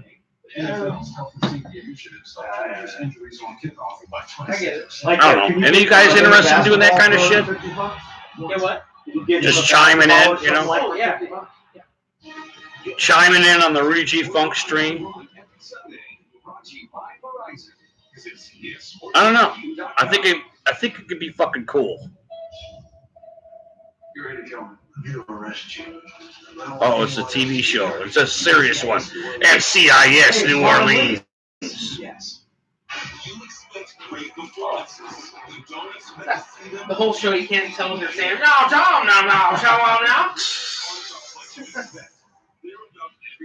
S1: I get it.
S2: I don't know. Any of you guys interested in doing that kind of shit?
S1: Get what?
S2: Just chiming in, you know?
S1: Oh, yeah.
S2: Chiming in on the Rudy G Funk stream. I don't know. I think it could be fucking cool. Oh, it's a TV show. It's a serious one. NCIS New Orleans.
S1: The whole show, you can't tell what they're saying. No, Tom, no, show on now.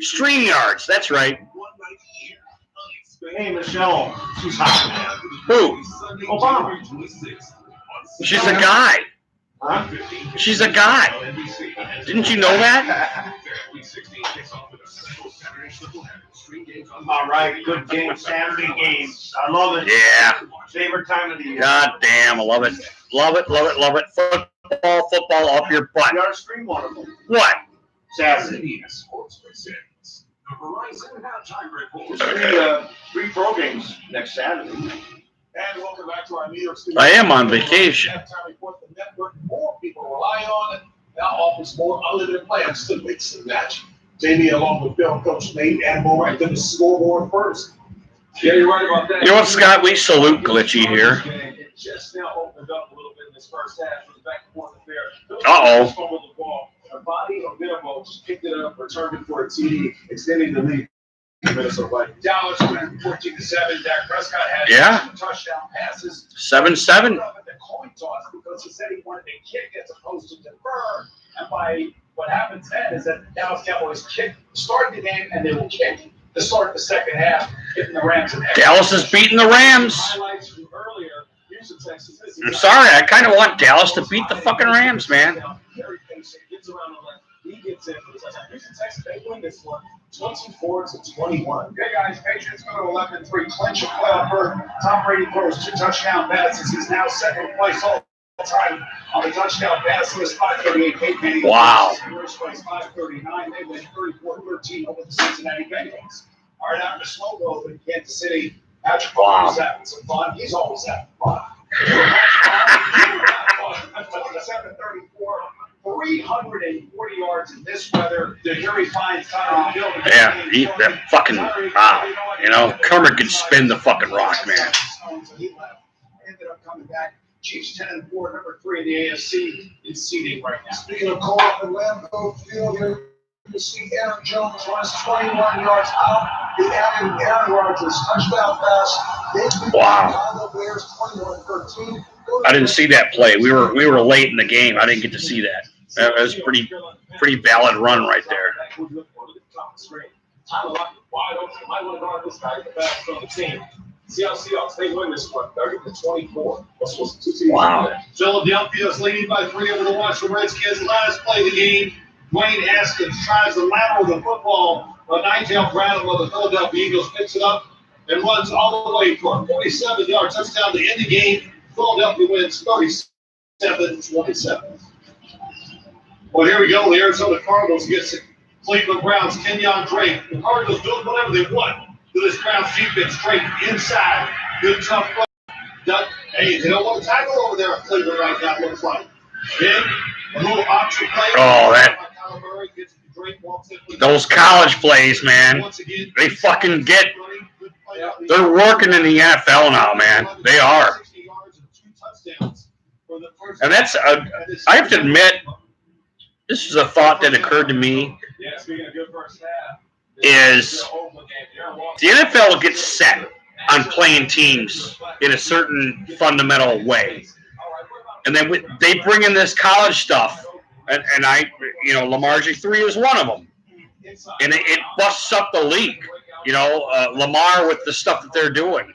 S2: StreamYards, that's right.
S6: hey, Michelle, she's hot.
S2: Who?
S6: Obama.
S2: She's a guy.
S6: Huh?
S2: She's a guy. Didn't you know that?
S6: All right, good game, Saturday games. I love it.
S2: Yeah.
S6: Favorite time of the year.
S2: God damn, I love it. Love it, love it, love it. Football up your butt.
S6: We ought to stream one of them.
S2: What?
S6: Saturday. Three pro games next Saturday.
S5: And welcome back to our New York City.
S2: I am on vacation.
S5: More people rely on it. Now offers more unlimited plans to mix and match. JB, along with Bill, Coach Nate, and more right to the scoreboard first. Yeah, you're right about that.
S2: You know what, Scott? We salute Glitchy here.
S5: It just now opened up a little bit in this first half. It was back and forth affair.
S2: Uh-oh.
S5: body of Minimo just picked it up, returned it for a TD, extending the lead. Minnesota. Dallas went 14-7. Dak Prescott had 2 touchdown passes.
S2: 7-7.
S5: The coin toss because he said he wanted a kick as opposed to defer. And by what happens then is that the Dallas Cowboys start the game and they will kick to start the second half, hitting the Rams.
S2: Dallas is beating the Rams.
S5: Highlights from earlier.
S2: I'm sorry, I kind of want Dallas to beat the fucking Rams, man.
S5: Very patient, gets around the left. He gets in for the touchdown. Houston Texans, they win this one 24-21. Okay, guys, Patriots go to 11-3, clinch a playoff berth. Tom Brady throws 2 touchdown passes. He's now second place all time on the touchdown pass list. 538. Peyton Manning.
S2: Wow.
S5: First place 539. They win 34-13 over the Cincinnati Bengals. All right, after slow roll in Kansas City. Patrick Mahomes having some fun. He's always having fun. 734. 340 yards in this weather. The jury finds Tyler Hill.
S2: Yeah, eat that fucking you know, Kermit can spin the fucking rock, man.
S5: So he left. Ended up coming back. Chiefs 10-4, number 3 in the AFC is seeding right now.
S8: Speaking of co-op and Lambeau Field, here you see Aaron Jones runs 21 yards out. The added Aaron Rodgers touchdown pass.
S2: Wow.
S8: The Bears 21-13.
S2: I didn't see that play. We were late in the game. I didn't get to see that. That was pretty valid run right there.
S5: Wide open. Might want to guard this guy the best on the team. Seattle Seahawks, they win this one 30-24.
S2: Wow.
S3: Philadelphia is leading by 3 over the Washington Redskins. Last play of the game. Dwayne Haskins tries to lateral the football. A nine-tail rattle of the Philadelphia Eagles picks it up and runs all the way for a 47-yard touchdown to end the game. Philadelphia wins 37-27. Well, here we go. The Arizona Cardinals against the Cleveland Browns. Kenyon Drake. The Cardinals doing whatever they want to this Browns defense. Drake inside. Good tough play. Hey, they don't want to tackle over there at Cleveland right now, looks like. Then a little option play.
S2: Oh, those college plays, man. They fucking get. They're working in the NFL now, man. They are. And that's, I have to admit, this is a thought that occurred to me, is the NFL gets set on playing teams in a certain fundamental way. And then they bring in this college stuff, and Lamar J3 is one of them. And it busts up the league. Lamar with the stuff that they're doing.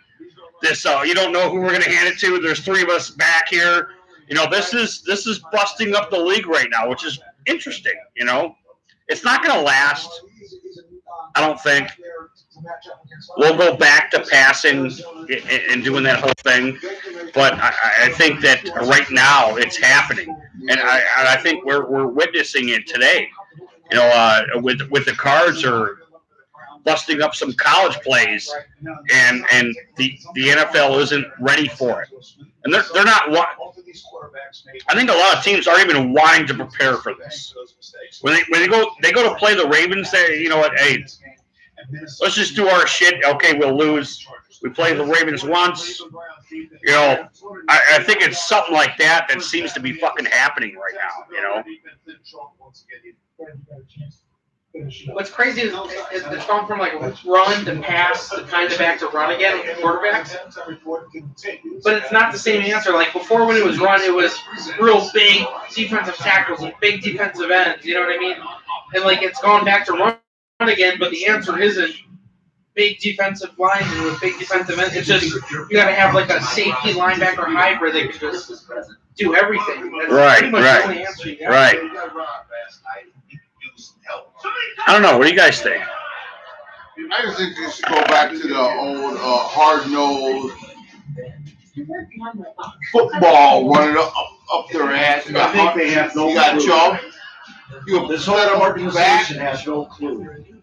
S2: This, you don't know who we're going to hand it to. There's 3 of us back here. This is busting up the league right now, which is interesting. It's not going to last. I don't think. We'll go back to passing and doing that whole thing, but I think that right now it's happening, and I think we're witnessing it today. With the Cards are busting up some college plays, and the NFL isn't ready for it, and they're not. I think a lot of teams aren't even wanting to prepare for this. When they go to play the Ravens, you know what? Hey, let's just do our shit. Okay, we'll lose. We play the Ravens once. I think it's something like that seems to be fucking happening right now.
S1: What's crazy is it's gone from like run to pass to kind of back to run again with the quarterbacks. But it's not the same answer. Like before, when it was run, it was real big defensive tackles and big defensive ends. You know what I mean? And like it's gone back to run again, but the answer isn't big defensive linemen with big defensive ends. It's just you got to have like a safety linebacker hybrid that can just do everything. That's pretty much the only answer you got.
S2: Right. I don't know. What do you guys think?
S4: I just think they should go back to the old hard-nosed football, running up their ass. You got
S6: I think they have no
S4: you got
S6: clue.
S4: Chubb. You
S6: This
S4: set
S6: whole
S4: them up in the
S6: organization
S4: back.
S6: has no clue.
S4: In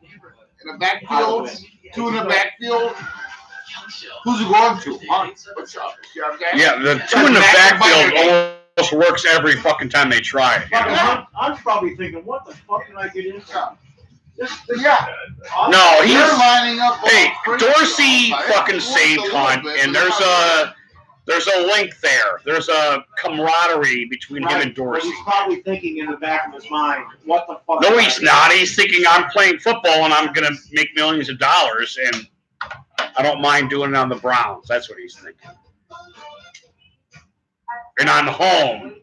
S4: the backfield, 2 in the backfield. Who's it going to? Huh? What's up?
S2: Yeah, the 2 in the backfield almost works every fucking time they try it.
S6: I'm probably thinking, what the fuck can I get into?
S2: No, he's
S4: lining up.
S2: Hey, Dorsey fucking saved Hunt, and there's There's a link there. There's a camaraderie between him and
S6: But
S2: Dorsey.
S6: he's probably thinking in the back of his mind, what the fuck?
S2: No, he's not. He's thinking I'm playing football and I'm going to make millions of dollars, and I don't mind doing it on the Browns. That's what he's thinking. And I'm home.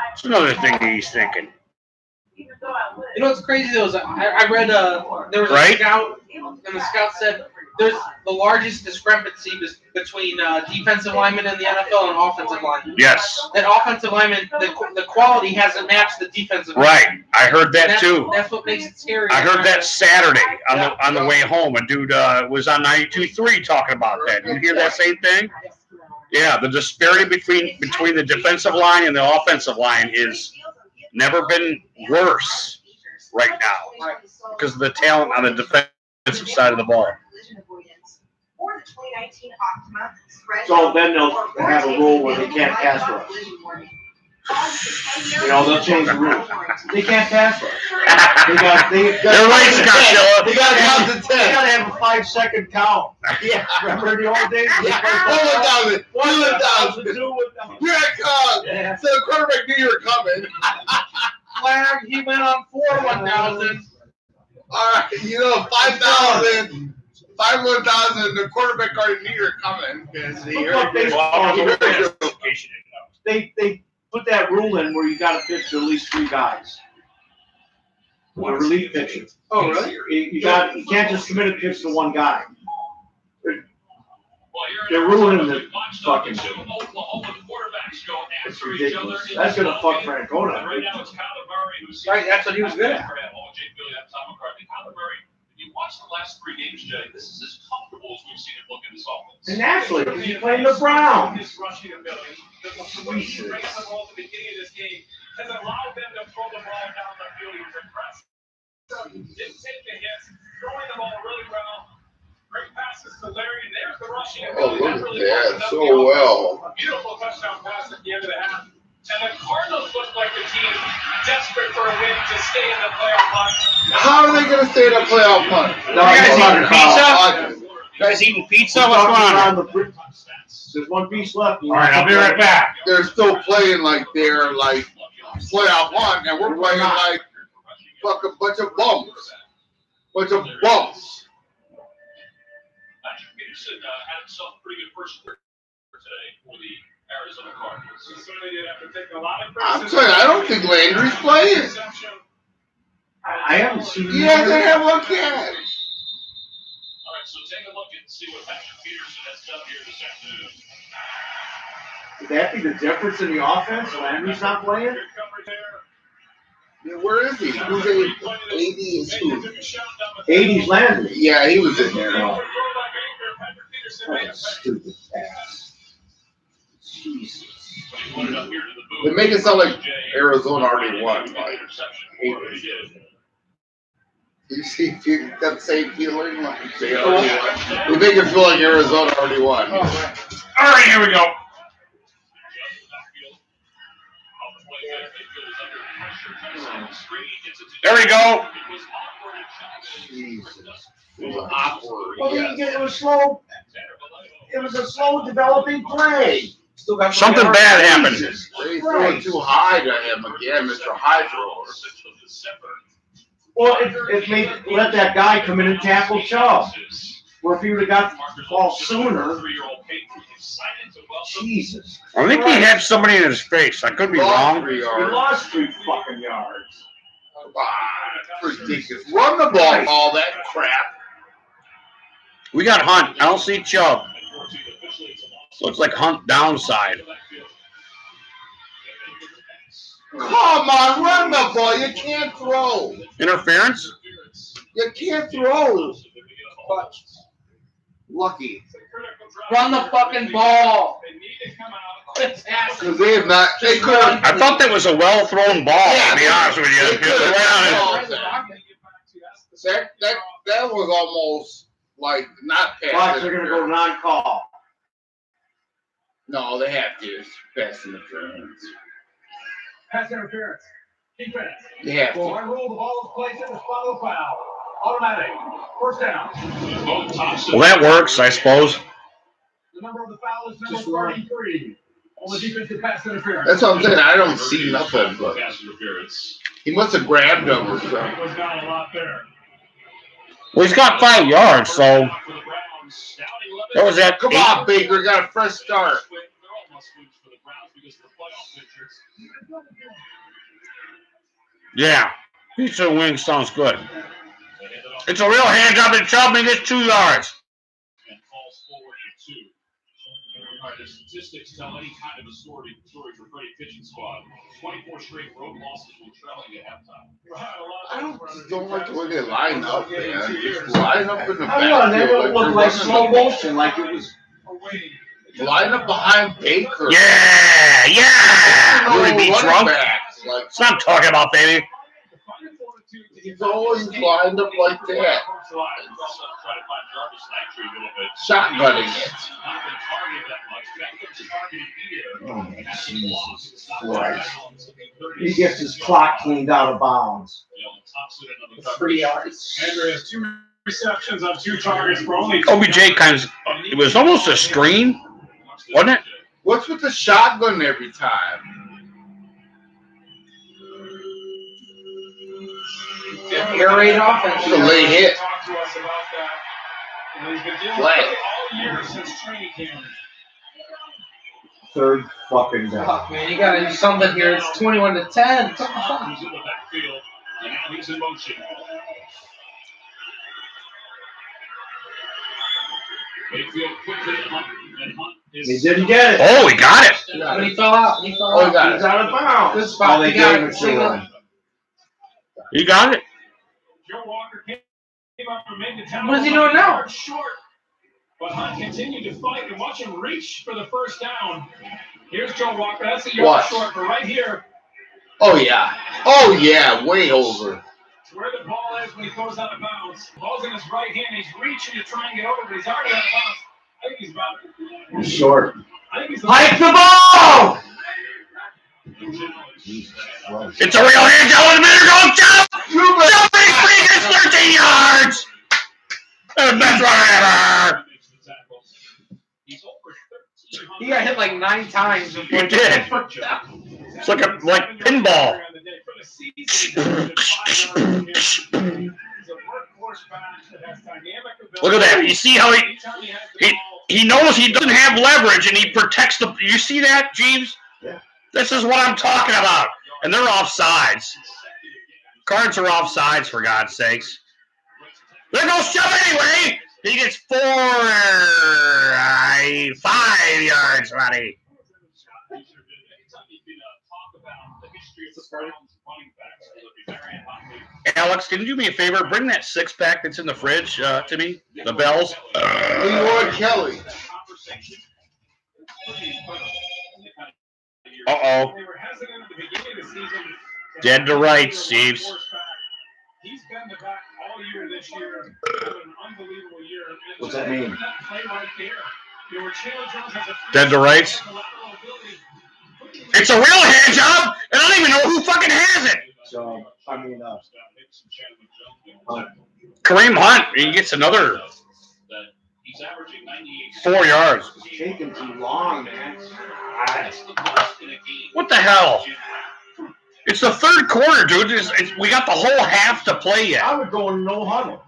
S2: That's another thing that he's thinking.
S1: You know what's crazy though is I read there was a
S2: Right?
S1: scout, and the scout said there's the largest discrepancy between defensive linemen in the NFL and offensive linemen.
S2: Yes.
S1: That offensive lineman, the quality hasn't matched the defensive.
S2: Right.
S1: linemen.
S2: I heard that
S1: That's-
S2: too.
S1: That's what makes it scary.
S2: I heard that Saturday on the way home. A dude was on 92.3 talking about that. You hear that same thing? Yeah, the disparity between the defensive line and the offensive line is never been worse right now because of the talent on the defensive side of the ball.
S6: So then they'll have a rule where they can't pass rush. You know, they'll change the rule. They can't pass rush.
S2: They're right, Scottzilla.
S6: They gotta count to 10. They gotta have a 5-second count. Yeah, remember the old days?
S4: Yeah, 1,000. 1,000. Here it comes.
S6: Yeah.
S4: So the quarterback knew you were coming.
S1: Flag, he went on 1,000.
S4: All right, 5,000. 1,000. The quarterback already knew you were coming because he heard
S6: They put that rule in where you got to pitch to at least 3 guys. A relief pitcher.
S1: Oh, really?
S6: You can't just commit a pitch to one guy. They're ruining the fucking. It's ridiculous. That's gonna fuck Francona.
S1: Right, that's what he was good at.
S5: You watch the last 3 games, Jay. This is as comfortable as we've seen him look in this offense.
S6: And naturally, because he's playing the Browns.
S5: His rushing ability, the way he ran the ball at the beginning of this game has allowed them to throw the ball down the field. He was impressive. Didn't take the hits, throwing the ball really well. Great passes to Larry, and there's the rushing
S4: Oh,
S5: ability.
S4: look at that. So well.
S5: Beautiful touchdown pass at the end of the half. And the Cardinals look like the team desperate for a win to stay in the playoff hunt.
S4: How are they going to stay in the playoff hunt?
S2: You guys eating pizza? You guys eating pizza? What's going on?
S6: There's one piece left.
S2: All right, I'll be right back.
S4: They're still playing like they're like playoff hunt, and we're playing like fucking bunch of bums. Bunch of bums.
S5: Patrick Peterson had himself a pretty good first quarter today for the Arizona Cardinals. He certainly did have to take a lot of
S4: I'm telling you, I don't think Landry's playing.
S6: I haven't seen him.
S4: He hasn't had one catch.
S5: All right, so take a look and see what Patrick Peterson has done here this afternoon.
S6: Would that be the difference in the offense? Landry's not playing?
S5: Good coverage there.
S4: Yeah, where is he? Who's in 80 is who?
S6: 80's Landry.
S4: Yeah, he was in there.
S5: Patrick Peterson made
S6: Oh,
S5: a
S6: stupid pass. Jesus.
S4: They make it sound like Arizona already won. Like, you see, you got the same feeling like they already won. They make it feel like Arizona already won.
S2: All right, here we go. There we go.
S4: Jesus. It was awkward.
S6: Well, it was slow. It was a slow developing play.
S1: Still got
S2: Something bad happened.
S4: They threw it too high to him again, Mr. High Thrower.
S6: Well, it made let that guy come in and tackle Chubb. Where if he would have got the ball sooner, Jesus.
S2: I think he had somebody in his face. I could be wrong.
S6: He lost 3 fucking yards.
S4: Ridiculous. Run the ball, all that crap.
S2: We got Hunt. I don't see Chubb. Looks like Hunt downside.
S4: Come on, run the ball. You can't throw.
S2: Interference?
S4: You can't throw. Lucky.
S1: Run the fucking ball.
S4: Because they have not. They could have.
S2: I thought that was a well-thrown ball, to be honest with you.
S4: They could have.
S2: Right
S4: That was almost like not pass.
S6: Watch, they're going to go non-call.
S4: No, they have to. It's pass interference.
S10: Pass interference. Defense.
S4: They have
S10: Well,
S4: to.
S10: I roll the ball is placed in the spot of the foul. Automatic. First down.
S2: Well, that works, I suppose.
S5: number of the foul is number 33. On the defensive pass interference.
S4: That's what I'm saying. I don't see nothing, but he must have grabbed him or something.
S5: It was not a lot there.
S2: Well, he's got 5 yards, so that was that.
S4: Come on, Baker, got a fresh start.
S2: Yeah, pizza wings sounds good. It's a real hand job to Chubb and gets 2 yards.
S5: And falls forward to 2. The statistics tell any kind of a story for Freddie pitching squad. 24 straight road losses when trailing at halftime.
S4: I don't like the way they line up, man. Just line up in the
S6: I don't know, they don't
S4: backfield.
S6: look like slow motion, like it was.
S4: Line up behind Baker.
S2: Yeah. Really be drunk.
S4: Backs. Like,
S2: That's what I'm talking about, baby.
S4: he's always lined up like that. Shotgunning it.
S6: Oh, Jesus Christ. He gets his clock cleaned out of bounds.
S1: 3 yards.
S5: Andrew has 2 receptions on 2 targets for only.
S2: OBJ kind of, it was almost a screen, wasn't it?
S4: What's with the shotgun every time?
S1: Air raid offense.
S4: It's a late hit.
S5: Talk to us about that. And he's been dealing with
S4: Flag.
S5: it all year since training camp.
S6: Third fucking down.
S1: Fuck, man, you gotta do something here. It's 21-10. What the fuck?
S5: He's in the backfield, and now he's in motion. Mayfield quickly and Hunt is.
S6: He didn't get it.
S2: Oh, he got it.
S1: But he fell out. He fell
S4: Oh, he
S1: out.
S4: got it.
S6: He's out of bounds.
S1: Good spot.
S6: Oh, they
S1: He got
S6: gave
S1: it.
S6: it to him.
S2: He got it.
S5: Joe Walker came up and made the tackle.
S1: What is he doing now?
S5: Short. But Hunt continued to fight and watch him reach for the first down. Here's Joe Walker. That's a yard
S4: Watch.
S5: short, but right here,
S4: Oh, yeah. Oh, yeah. Way over.
S5: it's where the ball is when he goes out of bounds. Ball's in his right hand. He's reaching to try and get over, but he's already out of bounds. I think he's about.
S6: He's short.
S5: I think he's
S6: Hike the ball!
S2: It's a real hand job with a minute ago. Chubb! Chubb gets 13 yards! The best run ever!
S1: He got hit like 9 times. before
S2: You did. It's like pinball. Look at that. You see how he knows he doesn't have leverage and he protects the. You see that, Jeeves?
S6: Yeah.
S2: This is what I'm talking about. And they're offsides. Cards are offsides, for God's sakes. There goes Chubb anyway. He gets 5 yards, buddy. Alex, can you do me a favor? Bring that 6-pack that's in the fridge to me. The Bells.
S4: Leroy Kelly.
S2: Uh-oh. Dead to rights, Jeeves.
S5: He's been the back all year this year. Having an unbelievable year.
S6: What's that mean?
S2: Dead to rights. It's a real hand job, and I don't even know who fucking has it.
S6: So, I mean,
S2: Kareem Hunt, he gets another 4 yards.
S6: it's taking too long, man.
S2: What the hell? It's the third quarter, dude. We got the whole half to play yet.
S6: I would go in no huddle.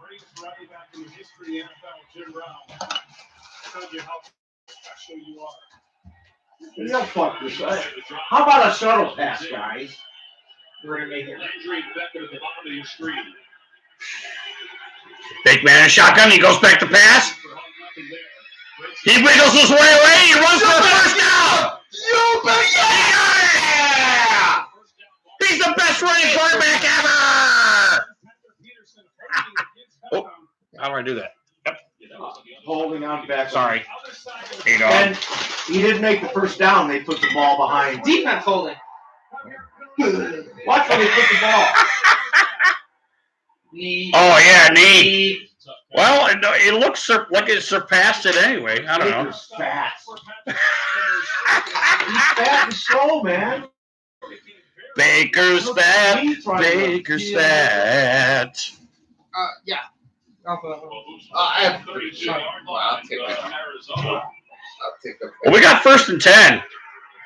S6: You know, fuck this. How about a shuttle pass, guys? We're gonna make it.
S2: Big man in shotgun. He goes back to pass. He wiggles his way away. He runs for a first down. Yeah! He's the best running quarterback ever. Oh, how do I do that? Yep.
S6: Holding on back.
S2: Sorry. Hey, dog.
S6: And he didn't make the first down. They put the ball behind.
S1: Defense holding.
S6: Watch when they put the ball.
S1: Knee.
S2: Oh, yeah, knee. Well, it looks like it surpassed it anyway. I don't know.
S6: Baker's fast. He's fat and slow, man.
S2: Baker's fat. Baker's fat.
S1: Yeah.
S4: I have 3. Well, I'll take it. take the.
S2: Well, we got 1st and 10.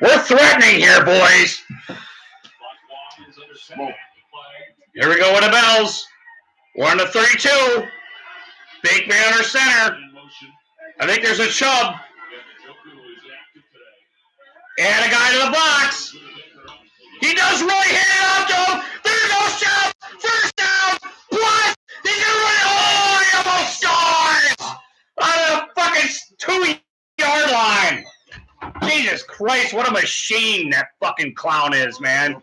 S2: We're threatening here, boys. Here we go with the bells. We're on the 32. Big man under center. I think there's a Chubb. And a guy to the box. He does really hit it out to him. There goes Chubb. First down. What? He's going to run it. Oh, he almost scores. On the fucking 2-yard line. Jesus Christ, what a machine that fucking clown is, man.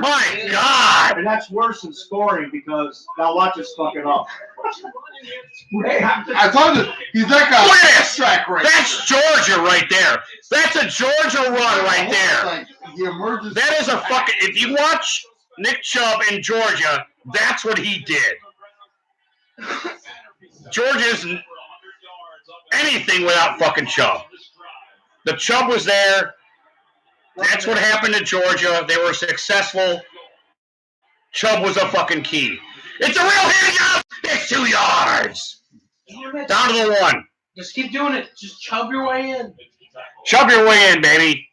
S2: My God.
S6: And that's worse than scoring because now watch us fuck it up.
S4: I told you, he's like a
S2: Look at this.
S4: track right.
S2: That's Georgia right there. That's a Georgia run right there.
S4: Like, he emerges.
S2: That is a fucking, if you watch Nick Chubb in Georgia, that's what he did. Georgia isn't anything without fucking Chubb. The Chubb was there. That's what happened to Georgia. They were successful. Chubb was a fucking key. It's a real handcuff. It's 2 yards. Down to the 1.
S1: Just keep doing it. Just chub your way in.
S2: Chub your way in, baby.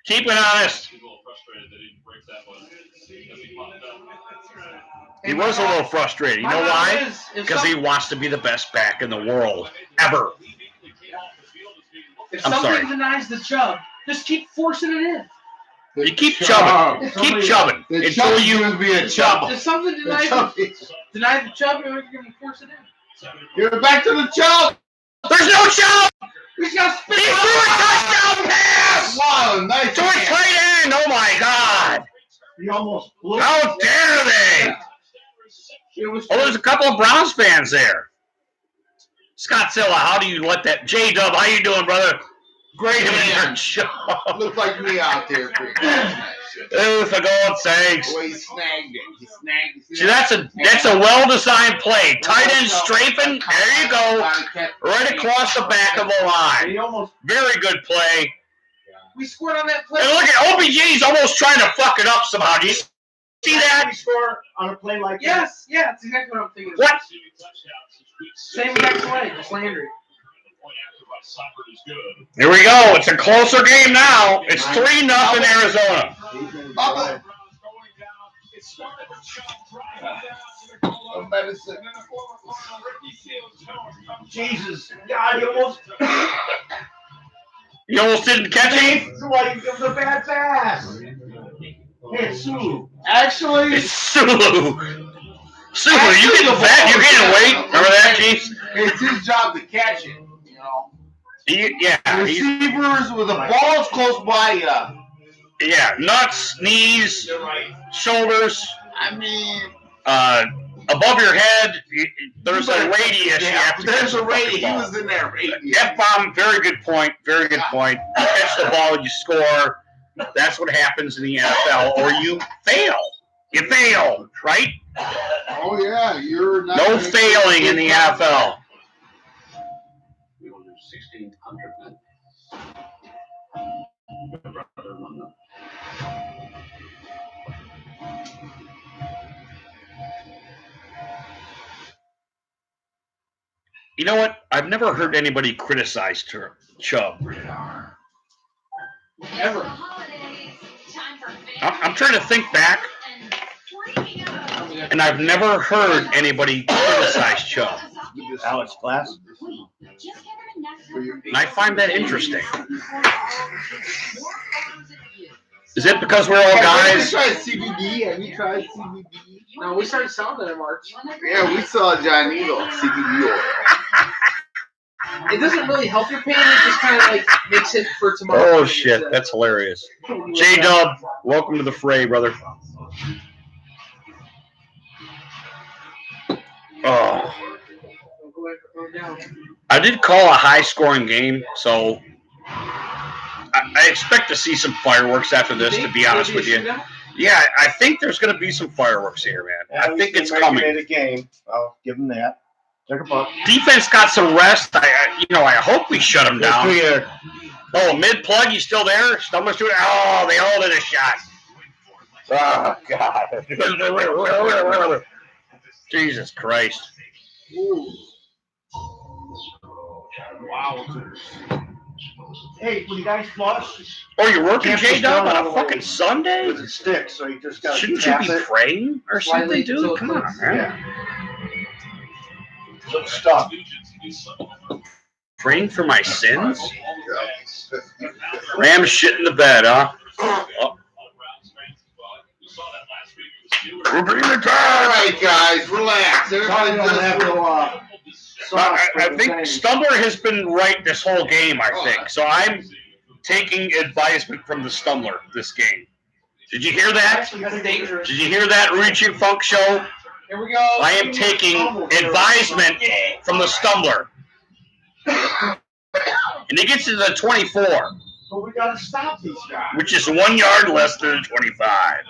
S2: Keep it honest. He was a little frustrated. You know why? Because he wants to be the best back in the world ever.
S1: If
S2: I'm
S1: something
S2: sorry.
S1: denies the chub, just keep forcing it in.
S2: You keep chubbing. Keep chubbing
S4: The
S2: until
S4: chub
S2: you
S4: is be a chub.
S1: If something denies deny the chub, you're going to force it in.
S4: Give it back to the chub.
S2: There's no Chubb!
S1: He's got to spit
S2: He
S1: it
S2: threw a
S1: out.
S2: touchdown pass!
S4: Wow, nice.
S2: To a tight end! Oh my God!
S6: He almost blew
S2: How dare they!
S1: It was
S2: Oh, there's a couple of Browns fans there. SCOTTZILLA, how do you let that? J-Dub, how you doing, brother? Great man.
S4: Look like me out there.
S2: Oh, for God's sakes.
S4: The way he snagged it. He snagged it.
S2: See, that's a well-designed play. Tight end strafing. There you go. Right across the back of the line.
S6: He almost
S2: Very good play.
S1: We scored on that play.
S2: And look at OBJ's almost trying to fuck it up somehow. Do you see that?
S6: we score on a play like that.
S1: Yes, yeah, that's exactly what I'm thinking.
S2: What?
S1: Same exact play, just Landry.
S2: Here we go. It's a closer game now. It's 3-0 Arizona.
S6: Jesus, God, you almost
S2: You almost didn't catch him?
S6: like it was a bad pass. Hey, it's Sulu.
S4: Actually,
S2: It's Sulu. Sulu, you getting fat? You're gaining weight. Remember that, Chiefs?
S4: it's his job to catch it. You know,
S2: Yeah, he's,
S4: receivers with the balls close by you.
S2: yeah, nuts, knees, shoulders,
S4: I mean,
S2: above your head. There's a radius. You have to
S4: there's
S2: catch
S4: a
S2: the
S4: radius. He
S2: ball.
S4: was in there. Radius.
S2: F-bomb, very good point. Very good point. You catch the ball, you score. That's what happens in the NFL, or you fail. You fail, right?
S4: Oh yeah, you're not
S2: No
S4: gonna
S2: failing
S4: get
S2: in the
S4: caught.
S2: NFL. You know what? I've never heard anybody criticize Chubb.
S1: Ever.
S2: I'm trying to think back, and I've never heard anybody criticize Chubb.
S6: Alex Glass.
S2: And I find that interesting. Is it because we're all
S4: Have
S2: guys?
S4: you tried CBD? Have you tried CBD?
S1: No, we started selling that in March.
S4: Yeah, we saw John Needle CBD oil.
S1: It doesn't really help your pain. It just kind of like makes it for tomorrow.
S2: Oh shit, that's hilarious. J-Dub, welcome to the fray, brother. Oh, I did call a high-scoring game, so I expect to see some fireworks after this. To be honest with you, yeah, I think there's going to be some fireworks here, man. I think it's coming.
S6: A game. I'll give him that. Check him out.
S2: Defense got some rest. I hope we shut them down. Oh, mid-plug, you still there? Stumblers to it. Oh, they all did a shot. Oh, God. Jesus Christ.
S6: Wowzers. Hey, when you guys flush,
S2: Oh, you're working
S6: Can't push
S2: J-Dub
S6: down
S2: on
S6: all
S2: a
S6: the way.
S2: fucking Sunday?
S6: with a stick, so you just got to
S2: Shouldn't you
S6: tap
S2: be
S6: it.
S2: praying or
S1: Slightly
S2: something,
S1: till
S2: dude?
S1: it
S2: Come on,
S1: clicks.
S2: man.
S6: Yeah. So stuck.
S2: Praying for my sins? Ram shit in the bed, huh? Oh. We're bringing the
S4: All
S2: time.
S4: right, guys, relax.
S6: Sorry,
S4: Everybody
S6: I don't have
S4: just
S6: to,
S2: I think Stumbler has been right this whole game, I think. So I'm taking advisement from the Stumbler this game. Did you hear that?
S1: That's dangerous.
S2: Did you hear that, Richie Funk Show?
S1: Here we go.
S2: I am taking advisement from the Stumbler. And he gets to the 24,
S6: But we got to stop these guys.
S2: which is 1 yard less than 25.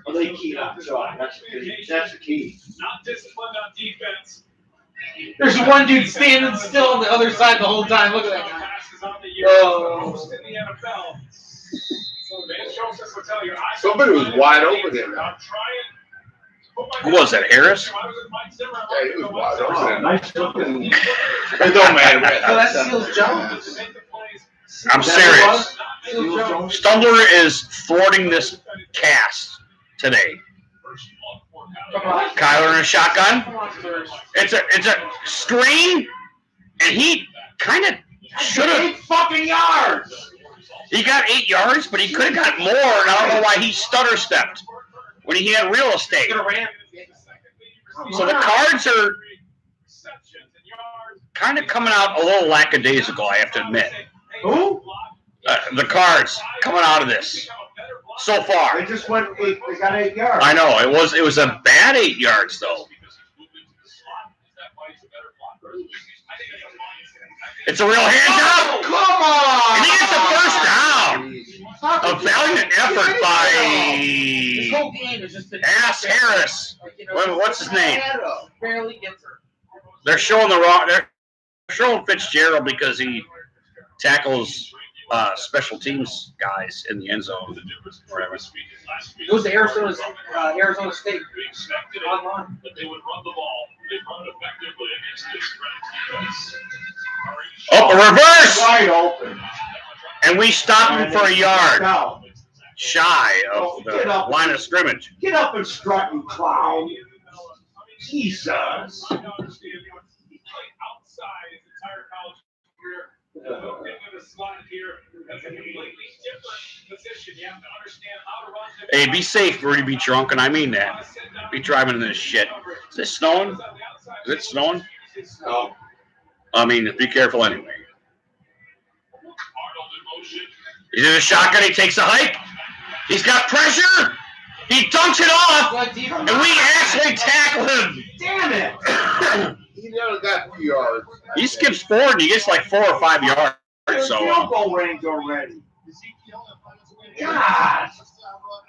S6: Well, they key up, so that's the key. That's the key.
S5: Not disciplined on defense.
S1: There's one dude standing still on the other side the whole time. Look at that guy.
S5: Passes on the year.
S1: Oh.
S5: Most in the NFL. So Van Joseph will tell you, I
S4: Somebody was wide open there.
S5: I'm trying.
S2: Who was that, Harris?
S4: Yeah, he was wide open.
S6: Nice looking.
S4: It don't matter.
S1: Oh, that's Seals Jones.
S2: I'm serious.
S1: Seals Jones.
S2: Stumbler is thwarting this cast today.
S1: Come on.
S2: Kyler in a shotgun.
S1: Come on, Serge.
S2: It's a screen, and he kind of should have.
S6: 8 fucking yards.
S2: He got 8 yards, but he could have got more, and I don't know why he stutter stepped when he had real estate.
S1: Get a ramp.
S2: So the Cards are kind of coming out a little lackadaisical, I have to admit.
S6: Who?
S2: The Cards coming out of this so far.
S6: They just went 8. They got 8 yards.
S2: I know it was a bad 8 yards though. It's a real handout.
S4: Come on!
S2: And he gets a first down. A valiant effort
S1: This
S2: by
S1: whole game has just been
S2: Ass Harris.
S1: Like, you know,
S2: What's his name?
S1: Barely gets her.
S2: They're showing the wrong. They're showing Fitzgerald because he tackles special teams guys in the end zone. Whatever.
S1: It goes to Arizona State. Online.
S5: But they would run the ball. They run it effectively against this defense.
S2: Oh, a reverse!
S6: Wide open.
S2: And we stop him for a yard
S6: Now,
S2: shy of the line of scrimmage.
S6: get up and strut, you clown. Jesus.
S5: He played outside his entire college career. Hooked into the slot here. That's a completely different position. You have to understand how to run.
S2: Hey, be safe, Rudy. Be drunk, and I mean that. Be driving in this shit. Is it snowing? Is it snowing?
S4: No.
S2: I mean, be careful anyway. He's in a shotgun. He takes a hike. He's got pressure. He dunks it off, and we actually tackle him.
S6: Damn it.
S4: He never got 2 yards.
S2: He skips forward, and he gets like 4 or 5 yards. So,
S6: Field goal range already. God.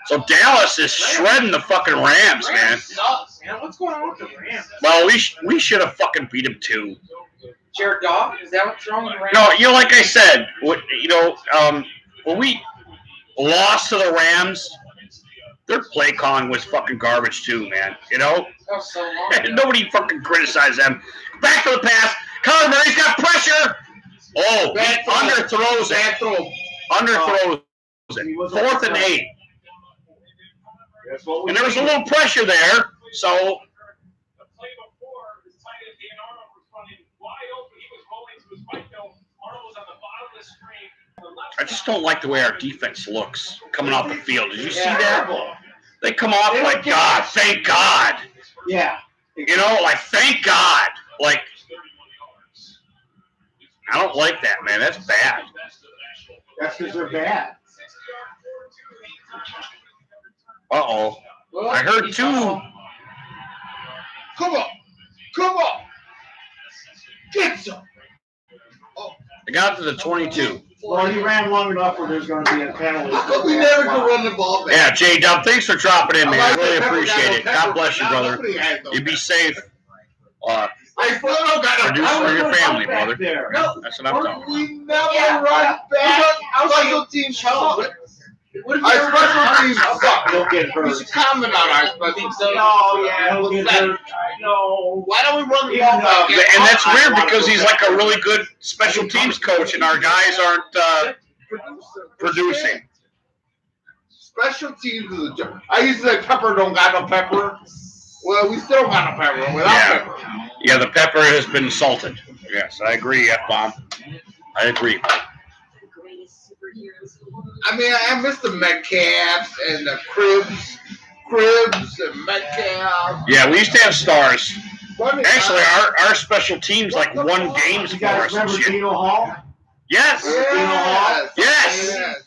S2: so Dallas is shredding the fucking Rams, man.
S1: Sucks, man. What's going on with the Rams?
S2: Well, we should have fucking beat him too.
S1: Jared Goff? Is that what's wrong with the Rams?
S2: No, you know, like I said, when we lost to the Rams, their play calling was fucking garbage too, man. You know,
S1: That was so long ago.
S2: nobody fucking criticized them. Back to the pass. Kyler Murray's got pressure. Oh, he
S4: Bad throw.
S2: underthrows
S4: Bad
S2: it.
S4: throw.
S2: Underthrows it. 4th and 8.
S6: That's what we
S2: And there was a little pressure there, so
S5: The play before, his tight end Dan Arnold was running wide open. He was rolling to his right though. Arnold was on the bottom of the screen.
S2: I just don't like the way our defense looks coming off the field. Did you see
S1: Yeah.
S2: that? They come off like, God, thank God.
S6: Yeah.
S2: You know, like, thank God. Like, I don't like that, man. That's bad.
S6: That's because they're bad.
S2: Uh-oh.
S1: Well,
S2: I heard
S1: he's
S2: 2.
S1: awesome.
S4: Come on. Come on.
S1: Get some.
S2: I got to the 22.
S6: Well, he ran long enough where there's going to be a penalty.
S4: How come we never could run the ball back?
S2: Yeah, J-Dub, thanks for dropping in, man. I really
S4: Pepper
S2: appreciate it.
S4: got no
S2: God
S4: pepper,
S2: bless you,
S4: but
S2: brother.
S4: nobody had no
S2: You be
S4: pepper.
S2: safe.
S4: I still don't got no
S2: Produce for
S4: pepper.
S2: your family,
S6: Back
S2: brother.
S6: there.
S1: No.
S2: That's what I'm talking about.
S4: We never
S1: Yeah.
S4: run back.
S1: I was
S4: Special team
S1: Chubb.
S4: sucks.
S1: What if
S4: Our
S1: you
S4: special teams suck.
S6: He'll get
S4: We
S6: hurt.
S4: should comment on our special teams.
S6: Oh, yeah, he'll get hurt. No.
S4: Why don't we run the ball back?
S2: And that's weird because he's like a really good special teams coach, and our guys aren't producing.
S4: Special teams is a joke. I used to say pepper don't got no pepper. Well, we still don't got no pepper without pepper.
S2: Yeah, the pepper has been salted. Yes, I agree, F-bomb. I agree.
S4: I mean, I miss the Metcalfs and the Cribs and Metcalfs.
S2: Yeah, we used to have stars.
S4: Funny
S2: Actually,
S4: time.
S2: our special teams like won games
S6: You
S2: for
S6: guys
S2: us and
S6: remember
S2: shit.
S6: Dino Hall?
S2: Yes. Yes.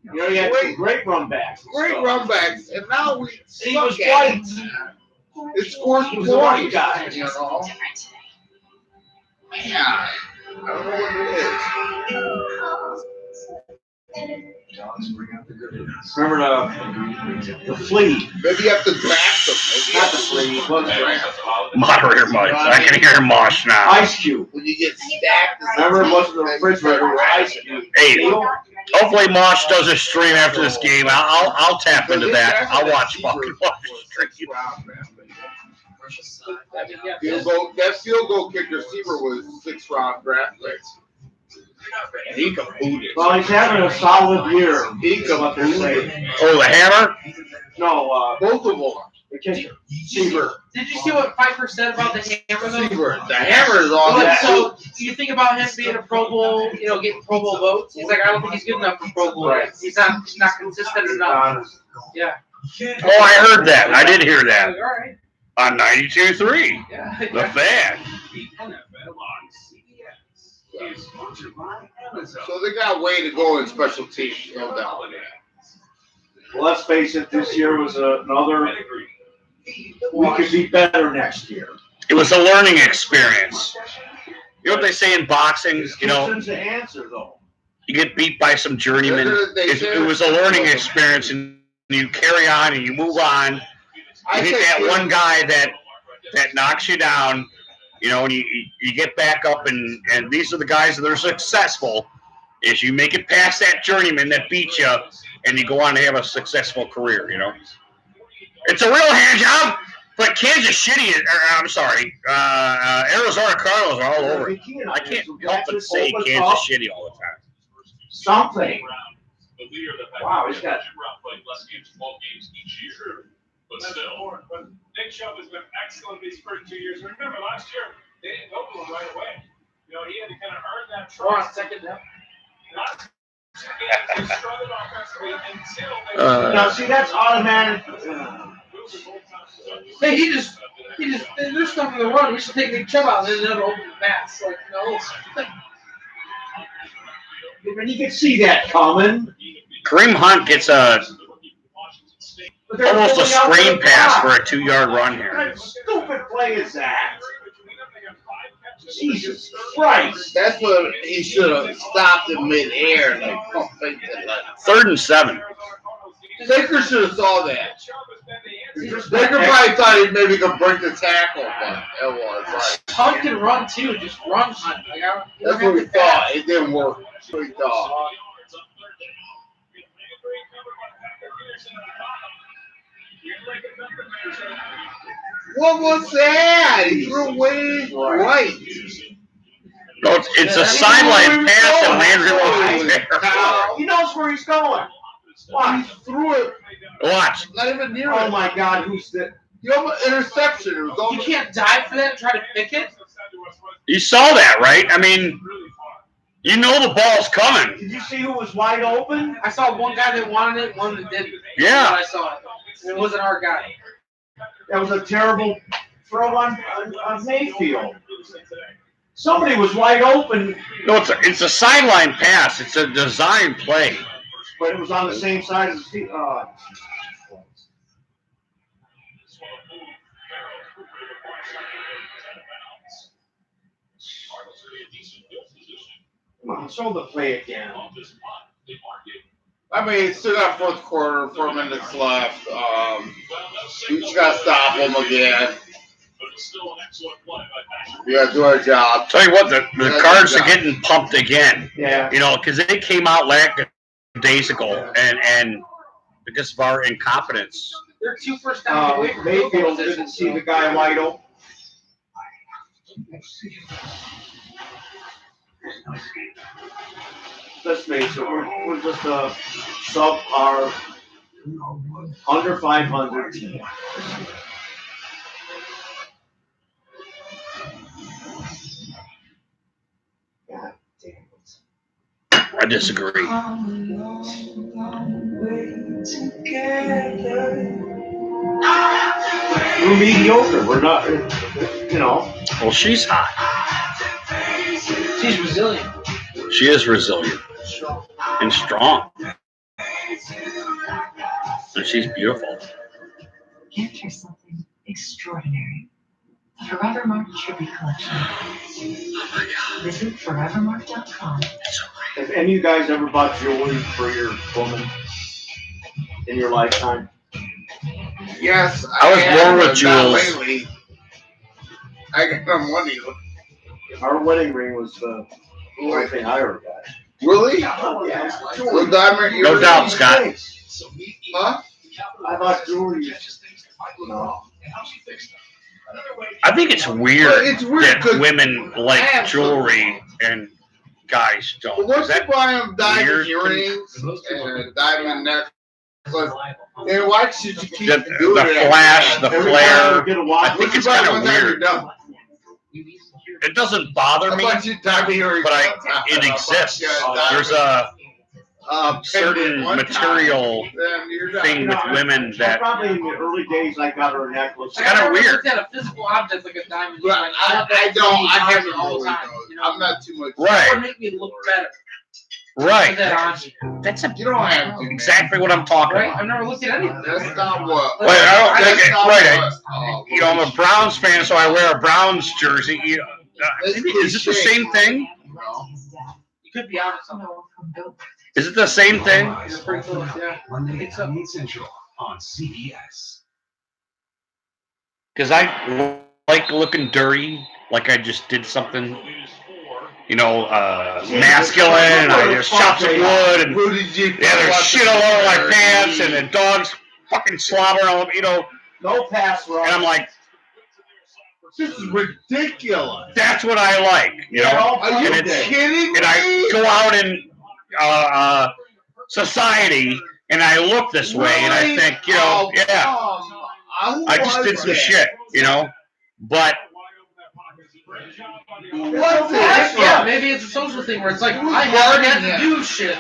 S6: You know, he had some great run backs.
S4: Great run backs, and now we
S6: He
S4: suck
S6: was
S4: at
S6: white.
S4: it. It scores
S6: He was a white
S4: points,
S6: guy.
S4: you know. Man, I don't know what it is.
S6: Remember the flea?
S4: Maybe you have to draft them. Maybe
S6: Not the flea. What was it?
S2: Moderator Mike. I can hear Mosh now.
S6: Ice Cube.
S4: when you get stacked.
S6: Remember it wasn't the refrigerator, it was Ice Cube.
S2: Hey, hopefully Mosh does a stream after this game. I'll tap into that. I'll watch fucking Mosh stream.
S4: That field goal kick receiver was 6th round draft pick. He can boot it.
S6: Well, he's having a solid year.
S4: He can
S6: What they're
S4: boot
S6: saying.
S4: it.
S2: Oh, the hammer?
S6: No,
S4: Both of them.
S6: the kicker.
S4: Seaver.
S1: Did you see what Piper said about the hammer though?
S4: Seaver. The hammer is all
S1: Like,
S4: that.
S1: so you think about him being a Pro Bowl, getting Pro Bowl votes. He's like, I don't think he's good enough for Pro Bowl.
S6: Right.
S1: He's not consistent enough. Yeah.
S2: Oh, I heard that. I did hear that.
S1: All right.
S2: On 92.3.
S1: Yeah.
S2: The fan.
S4: So they got way to go in special teams, no doubt.
S6: Well, let's face it, this year was another. We could be better next year.
S2: It was a learning experience. You know what they say in boxing?
S6: Houston's the answer, though.
S2: You get beat by some journeyman. It was a learning experience, and you carry on and you move on. You hit that one guy that knocks you down, and you get back up, and these are the guys that are successful. Is you make it past that journeyman that beat you, and you go on to have a successful career. It's a real hand job, but Kansas City. I'm sorry, Arizona Cardinals are all over it. I can't help but say Kansas City all the time.
S6: Something. Wow, he's got.
S5: But still, Nick Chubb has been excellent these first 2 years. Remember, last year, they didn't go to him right away. He had to kind of earn that
S1: We're on
S5: trust.
S1: second down.
S5: Last two games, they struggled offensively until they
S6: Now, see, that's automatic.
S1: Hey, he just there's stuff in the run. We should take Nick Chubb out and then never open the pass. Like,
S6: And you can see that coming.
S2: Kareem Hunt gets almost a screen pass for a 2-yard run here.
S6: What stupid play is that? Jesus Christ.
S4: That's what he should have stopped in midair, like pump fake it, like.
S2: 3rd and 7.
S4: Baker should have saw that. Baker probably thought he maybe could break the tackle, but it was like.
S1: Hunt can run too. Just run Hunt. Like,
S4: That's what we thought. It didn't work. That's what we thought. What was that? He threw way right.
S2: No, it's a sideline pass, and Landry wasn't there.
S6: He knows where he's going. Watch.
S4: He threw it.
S2: Watch.
S4: Not even near
S6: Oh
S4: it.
S6: my God, who's the?
S4: You almost interception. It was
S1: You
S4: almost.
S1: can't dive for that and try to pick it.
S2: You saw that, right? I mean, you know the ball's coming.
S6: Did you see who was wide open?
S1: I saw one guy that wanted it, one that didn't.
S2: Yeah.
S1: I saw it. It wasn't our guy.
S6: That was a terrible throw on Mayfield. Somebody was wide open,
S2: No, it's a sideline pass. It's a design play.
S6: but it was on the same side as the. Come on, show the play again.
S4: I mean, still got 4th quarter, 4 minutes left. We just got to stop them again. We got to do our job.
S2: Tell you what, the Cards are getting pumped again.
S6: Yeah.
S2: Because they came out days ago, and because of our incompetence.
S1: They're 2 first downs away from field goal
S6: Mayfield
S1: position.
S6: didn't see the guy wide open. Let's face it, we're just a sub our under 500 team. God damn it.
S2: I disagree.
S6: We're mediocre. We're not, you know.
S2: Well, she's hot.
S1: She's resilient.
S2: She is resilient and strong. And she's beautiful.
S7: Get her something extraordinary. The Forever Mark Tribute Collection.
S2: Oh my God.
S7: Visit forevermark.com.
S6: Have any of you guys ever bought jewelry for your woman in your lifetime?
S4: Yes,
S2: I was
S4: have,
S2: born with
S4: but not
S2: jewels.
S4: lately. I got money.
S6: Our wedding ring was the only thing I ever got.
S4: Really?
S6: Yeah.
S4: With diamond
S2: No
S4: earrings?
S2: doubt, Scott.
S4: Huh?
S6: I thought jewelry was, no.
S2: I think it's weird,
S4: Well, it's weird
S2: that
S4: 'cause
S2: women like
S4: I have
S2: jewelry and guys don't.
S4: Once
S2: Is that
S4: you buy them diamond
S2: weird?
S4: earrings and a diamond necklace, then why should you keep
S2: the
S4: doing it?
S2: flash, the
S6: Every time
S2: flare?
S6: we get a
S2: I
S6: watch,
S2: think it's
S4: Buy
S2: kind
S4: one
S2: of
S4: time, you're
S2: weird.
S4: done.
S2: It doesn't bother
S4: I
S2: me,
S4: bought you diamond earrings.
S2: but
S4: one time.
S2: it
S4: I bought
S2: exists.
S4: you a diamond,
S2: There's a certain
S4: pendant one time,
S2: material
S4: then you're done.
S2: thing with women that
S6: probably in the early days I got her a necklace.
S2: It's kinda
S1: I never
S2: weird.
S1: looked at a physical object like a diamond.
S4: But
S1: Like,
S4: I don't. I
S1: have
S4: haven't
S1: it all the
S4: really
S1: time.
S4: known.
S1: You know,
S4: I'm not too much.
S1: That
S2: right,
S1: would make me look better.
S2: right.
S1: Put that on you.
S2: That's
S4: You don't have to. Man.
S2: exactly what I'm talking
S1: Right?
S2: about.
S1: I've never looked at any of
S4: That's
S1: that.
S4: not what.
S2: Wait, I don't think
S4: That's
S2: it,
S4: not
S2: right.
S4: what,
S2: You know, I'm a Browns fan, so I wear a Browns jersey.
S4: It's
S2: Is it the
S4: cliche.
S2: same thing?
S4: No.
S1: You could be honest on that.
S2: Is it the same thing?
S1: You're pretty close, yeah.
S9: Monday
S1: think so.
S9: at 8 Central on CBS.
S2: Because I like looking dirty, like I just did something, you know, masculine, and I just chopped some wood, and
S4: Who did you?
S2: yeah, there's shit all over my pants, and the dog's fucking slobbering all over, you know,
S6: No pass rush.
S2: and I'm like,
S4: This is ridiculous.
S2: that's what I like, you know.
S4: Are you
S2: And it's-
S4: kidding
S2: And
S4: me?
S2: I go out in society, and I look this way, and I think, you know, yeah, I just did some shit, you know. But
S4: What's
S1: Yeah, maybe it's a social thing where it's like, I haven't had to do shit.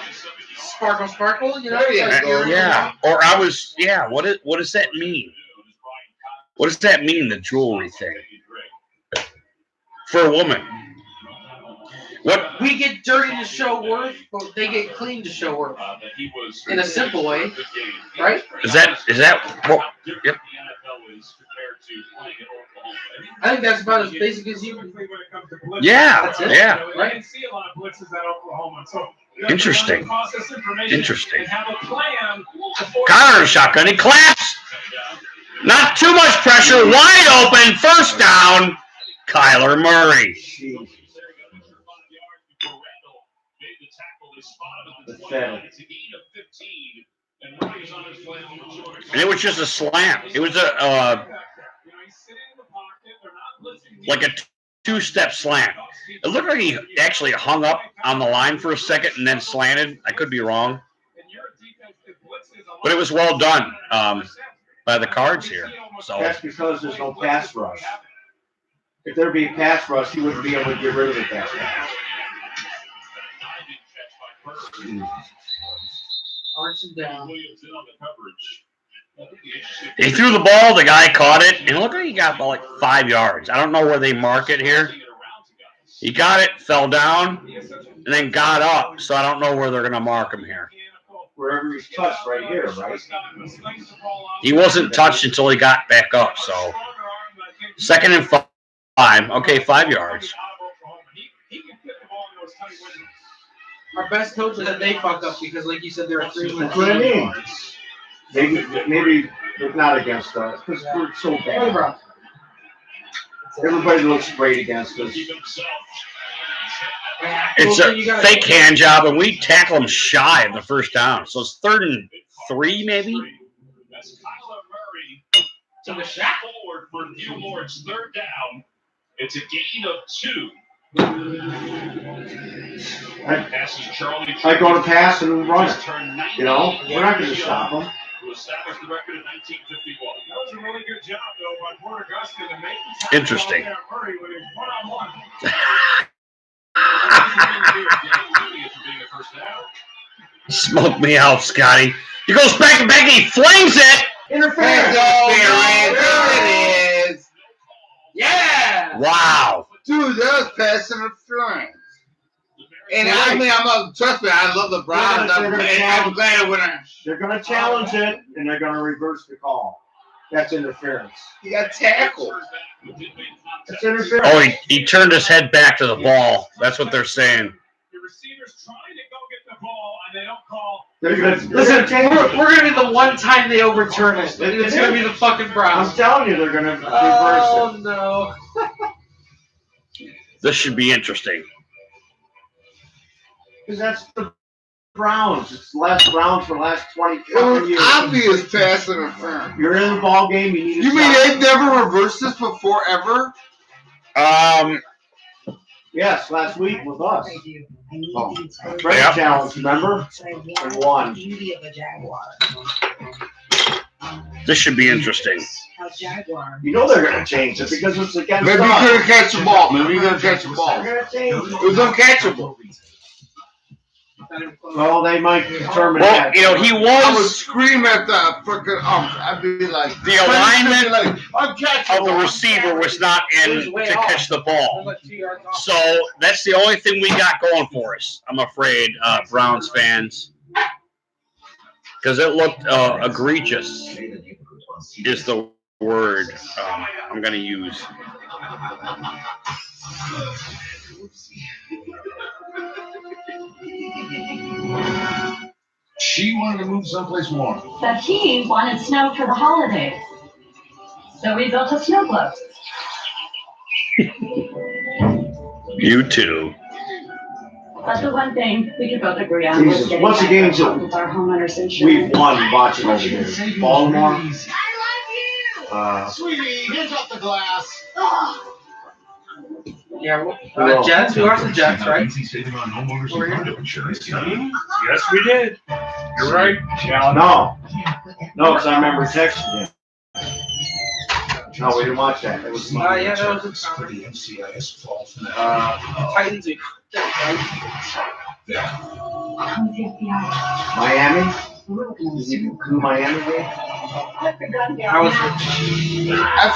S1: Sparkle, sparkle, you know?
S4: There you
S1: Like,
S4: go.
S1: you're-
S2: yeah, or I was, yeah. What does that mean? What does that mean? The jewelry thing for a woman. What?
S1: We get dirty to show worth, but they get clean to show worth. In a simple way, right?
S2: Is that? Well, yep.
S1: I think that's about as basic as you can.
S2: Yeah,
S1: That's it.
S2: yeah.
S1: Right?
S5: didn't see a lot of blitzes at Oklahoma. So
S2: Interesting.
S5: process information
S2: Interesting.
S5: and have a plan before-
S2: Connor shotgun. He claps. Not tue much pressure. Wide open. First down. Kyler Murray.
S6: Pathetic.
S2: And it was just a slam. It was a like a two-step slant. It looked like he actually hung up on the line for a second and then slanted. I could be wrong, but it was well done by the Cards here. So
S6: That's because there's no pass rush. If there'd be a pass rush, he wouldn't be able to get rid of the pass rush.
S1: Arch and down.
S2: he threw the ball. The guy caught it, and it looked like he got about like 5 yards. I don't know where they mark it here. He got it, fell down, and then got up. So I don't know where they're going to mark him here.
S6: Wherever he's touched, right here, right?
S2: He wasn't touched until he got back up. So 2nd and 5. Okay, 5 yards.
S1: Our best coach is that they fuck up because, like you said, they're a 3-1
S6: That's what I
S1: team.
S6: mean. Maybe they're not against us because we're so bad. Everybody looks great against us.
S2: It's a fake hand job, and we tackle him shy of the first down. So it's 3rd and 3, maybe.
S5: That's Kyler Murray to the shack forward for Gilmore's 3rd down. It's a gain of 2.
S6: I go to pass and run it. You know, we're not going to stop them.
S5: To establish the record in 1951. That was a really good job, though, by Port Augusta to make
S2: Interesting.
S5: Murray with his one-on-one.
S2: Smoke me out, Scotty. He goes back and he flings it.
S6: Interference.
S4: There it is.
S1: Yeah.
S2: Wow.
S4: Dude, that was pass interference. And trust me, I love the Browns. I'm glad when
S6: they're going to challenge it, and they're going to reverse the call. That's interference.
S4: he got tackled.
S6: That's interference.
S2: Oh, he turned his head back to the ball. That's what they're saying.
S5: The receivers trying to go get the ball, and they don't call.
S1: Listen, we're going to be the one time they overturn it. It's going to be the fucking Browns.
S6: I'm telling you, they're going to reverse it.
S1: Oh, no.
S2: This should be interesting.
S6: Because that's the Browns. It's the last Browns for the last 20
S4: It was
S6: years.
S4: obvious pass interference.
S6: You're in the ball game. You need to
S4: You mean
S6: stop.
S4: they've never reversed this before ever?
S6: Yes, last week with us.
S4: Oh.
S6: Brady challenge, remember? And won.
S2: This should be interesting.
S6: You know they're going to change it because it's against
S4: Maybe he
S6: us.
S4: couldn't catch the ball. Maybe he couldn't catch the ball.
S6: They're going to change it.
S4: It was uncatchable.
S6: Well, they might determine
S2: Well,
S6: that.
S2: you know, he
S4: I would
S2: was
S4: scream at the freaking I'd be like,
S2: the alignment
S4: like,
S2: of
S4: uncatchable.
S2: the receiver was not in to catch the ball. So that's the only thing we got going for us, I'm afraid, Browns fans. Because it looked egregious is the word I'm going to use.
S3: She wanted to move someplace warm.
S7: But he wanted snow for the holidays. So we built a snow globe.
S2: You too.
S7: But the one thing we could both agree on was
S6: Jesus,
S7: getting
S6: what's the games
S7: back with our homeowners insurance.
S6: We've won watching over there. Baltimore.
S3: Sweetie, hands off the glass.
S1: Yeah, Jets. We watched the Jets, right?
S5: Yes, we did. You're right.
S6: No, because I remember texting him. No, we didn't watch that. It was
S1: Yeah, that was Titans.
S6: Miami. Did you do Miami game?
S4: I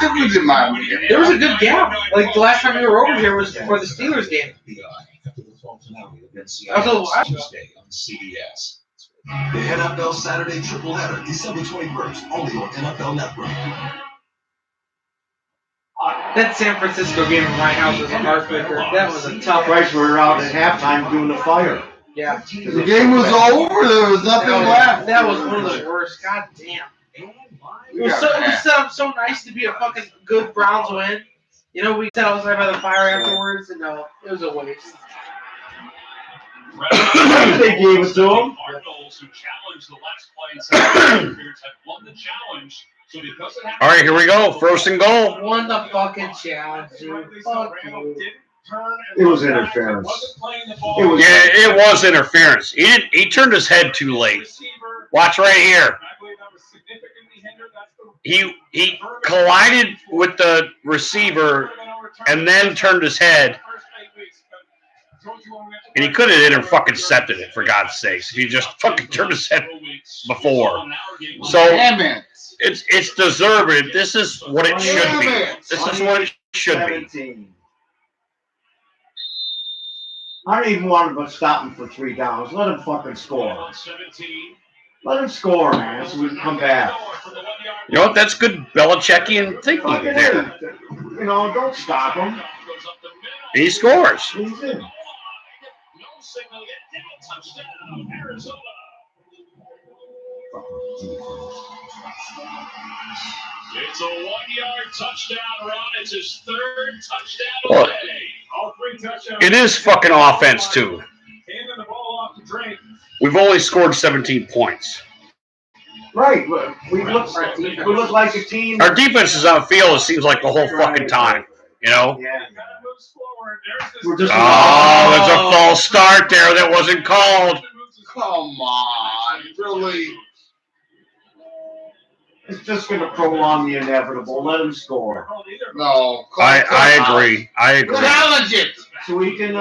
S4: think we did Miami.
S1: There was a good gap. Like the last time we were over here was for the Steelers game.
S9: Tuesday on CBS. The NFL Saturday tripleheader, December 21st, only on NFL Network.
S1: That San Francisco game in my house was a heartbreaker. That was a tough.
S6: Twice we were out at halftime doing the fire.
S1: Yeah.
S4: The game was over. There was nothing left.
S1: That was one of the worst. God damn. It was set up so nice to be a fucking good Browns win. You know, we sat outside by the fire afterwards, and no, it was a waste.
S6: They gave it to him.
S5: Cardinals, who challenged the last play in Saturday, have won the challenge. So because it happened,
S2: All right, here we go. First and goal.
S1: Won the fucking challenge, dude. Fuck you.
S6: It was interference.
S2: Yeah, it was interference. He turned his head too late. Watch right here. He collided with the receiver and then turned his head. And he could have intercepted it, for God's sakes, if he just fucking turned his head before. So it's deserved. This is what it should be. This is what it should be.
S6: I don't even want to stop him for 3 downs. Let him fucking score. Let him score, man, so we can come back.
S2: You know what? That's good Belichickian thinking there.
S6: You know, don't stop him.
S2: He scores.
S6: He's in.
S5: It's a 1-yard touchdown run. It's his 3rd touchdown of the day. All 3 touchdowns.
S2: It is fucking offense too.
S5: Handing the ball off to Drake.
S2: We've only scored 17 points.
S6: Right, but we look like a team.
S2: Our defense is on the field, it seems like the whole fucking time. You know?
S6: Yeah.
S5: Kind of moves forward.
S6: We're just
S2: Oh, there's a false start there that wasn't called.
S4: Come on, really?
S6: It's just going to prolong the inevitable. Let them score.
S4: No.
S2: I agree. I agree.
S4: Challenge it.
S6: So we can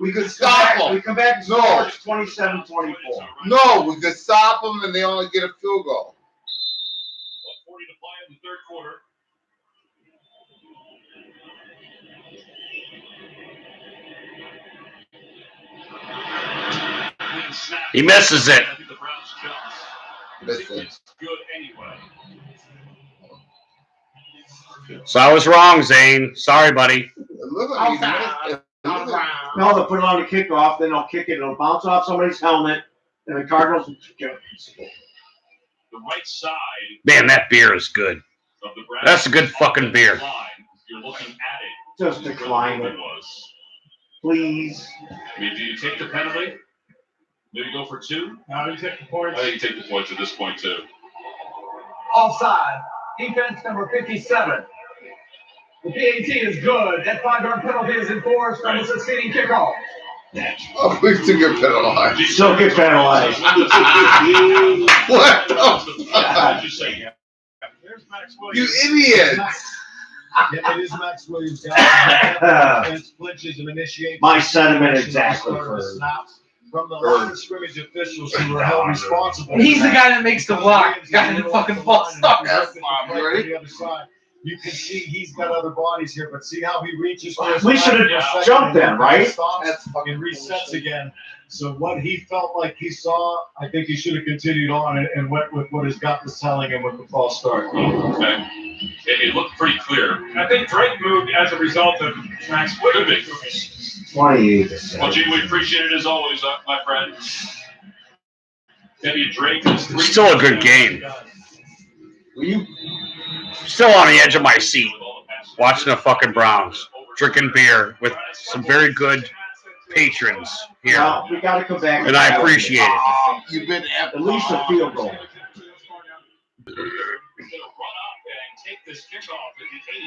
S4: We could stop them.
S6: we come back and score 27-24.
S4: No, we could stop them and they only get a field goal.
S5: 1:40 to play in the 3rd quarter.
S2: He misses it.
S4: Listen.
S5: Good anyway.
S2: So I was wrong, Zane. Sorry, buddy.
S4: Look at me.
S6: No, they'll put it on the kickoff, then they'll kick it, it'll bounce off somebody's helmet, and the Cardinals will kick it.
S5: The right side
S2: Man, that beer is good.
S5: of the Browns.
S2: That's a good fucking beer.
S5: Line, you're looking at it.
S6: Just decline it,
S5: Was.
S6: please.
S5: I mean, do you take the penalty? Maybe go for 2? No, you take the points. I think you take the points at this point, too.
S8: Offside. Defense number 57. The PAT is good. That 5-yard penalty is enforced from the succeeding kickoff.
S4: Oh, we took a penalty.
S6: Still get penalized.
S4: What the fuck?
S5: Just say, there's Max
S4: You
S5: Williams.
S4: idiots.
S8: It is Max Williams. Defense flinches and initiates.
S6: My sentiment exactly.
S8: From the line of scrimmage officials who were held responsible.
S1: He's the guy that makes the block. The guy that fucking falls stuck.
S4: That's fine, right?
S8: The other side. You can see he's got other bodies here, but see how he reaches for his
S6: We should have jumped then, right?
S8: That's fucking resets again. So what he felt like he saw, I think he should have continued on and went with what his gut was telling him with the false start.
S5: Okay. It looked pretty clear. I think Drake moved as a result of Max Williams.
S6: 28.
S5: Well, Gene, we appreciate it as always, my friend. Maybe Drake is 3.
S2: Still a good game. Still on the edge of my seat, watching the fucking Browns, drinking beer with some very good patrons here,
S6: Well, we got to come back.
S2: and I appreciate it.
S4: You've been
S6: At least a field goal.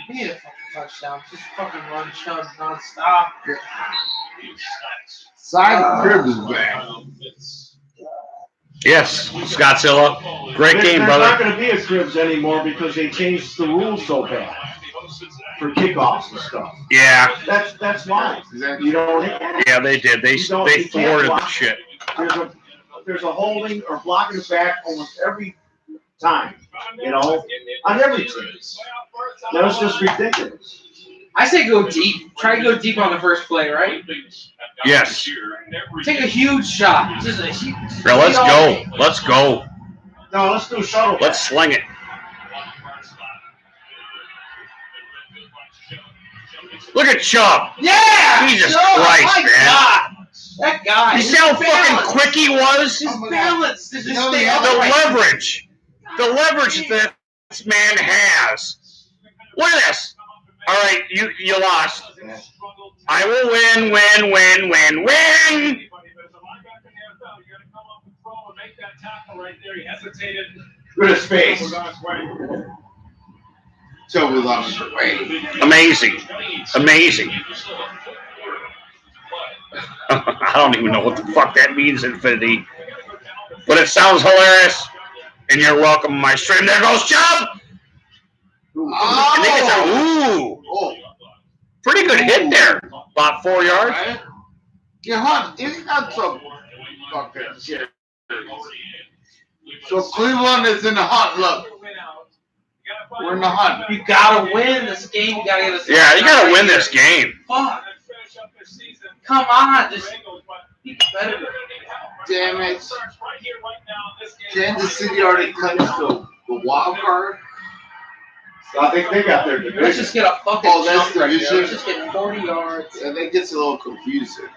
S1: We need a fucking touchdown. Just fucking run, chug, nonstop.
S4: Side crib is back.
S2: Yes, Scottzilla, great game,
S6: There's not
S2: brother.
S6: going to be a cribs anymore because they changed the rules so bad for kickoffs and stuff.
S2: Yeah,
S6: That's why. You don't.
S2: yeah, they did. They thwarted the shit.
S6: There's a holding or blocking the back almost every time. You know, on every team. That was just ridiculous.
S1: I say go deep. Try to go deep on the first play, right?
S2: Yes.
S1: Take a huge shot. Just a huge.
S2: Now let's go. Let's go.
S6: No, let's do shuttle.
S2: Let's sling it. Look at Chubb.
S1: Yeah!
S2: Jesus
S1: Chubb,
S2: Christ,
S1: my
S2: man.
S1: God. That guy.
S2: You see how fucking quick he was?
S1: His balance to just stay
S2: The
S1: upright.
S2: leverage. The leverage that this man has. Look at this. All right, you lost. I will win.
S6: Good as space.
S4: So we lost the way.
S2: Amazing. I don't even know what the fuck that means, Infinity. But it sounds hilarious. And you're welcome on my stream. There goes Chubb. I think it's pretty good hit there. About 4 yards.
S4: Right? Yeah, Hunt, he's got some fucking shit. So Cleveland is in the hunt. Look, we're in the hunt.
S1: You gotta win this game. You gotta get us.
S2: Yeah, you gotta win this game.
S1: Fuck. Come on, just be better.
S4: Damn it. Kansas City already clinched the wild card.
S6: I think they got their
S1: Let's
S6: division.
S1: just get a fucking
S4: Oh, that's
S1: jump right
S4: the
S1: there.
S4: issue.
S1: Let's just get 40 yards.
S4: And that gets a little confusing.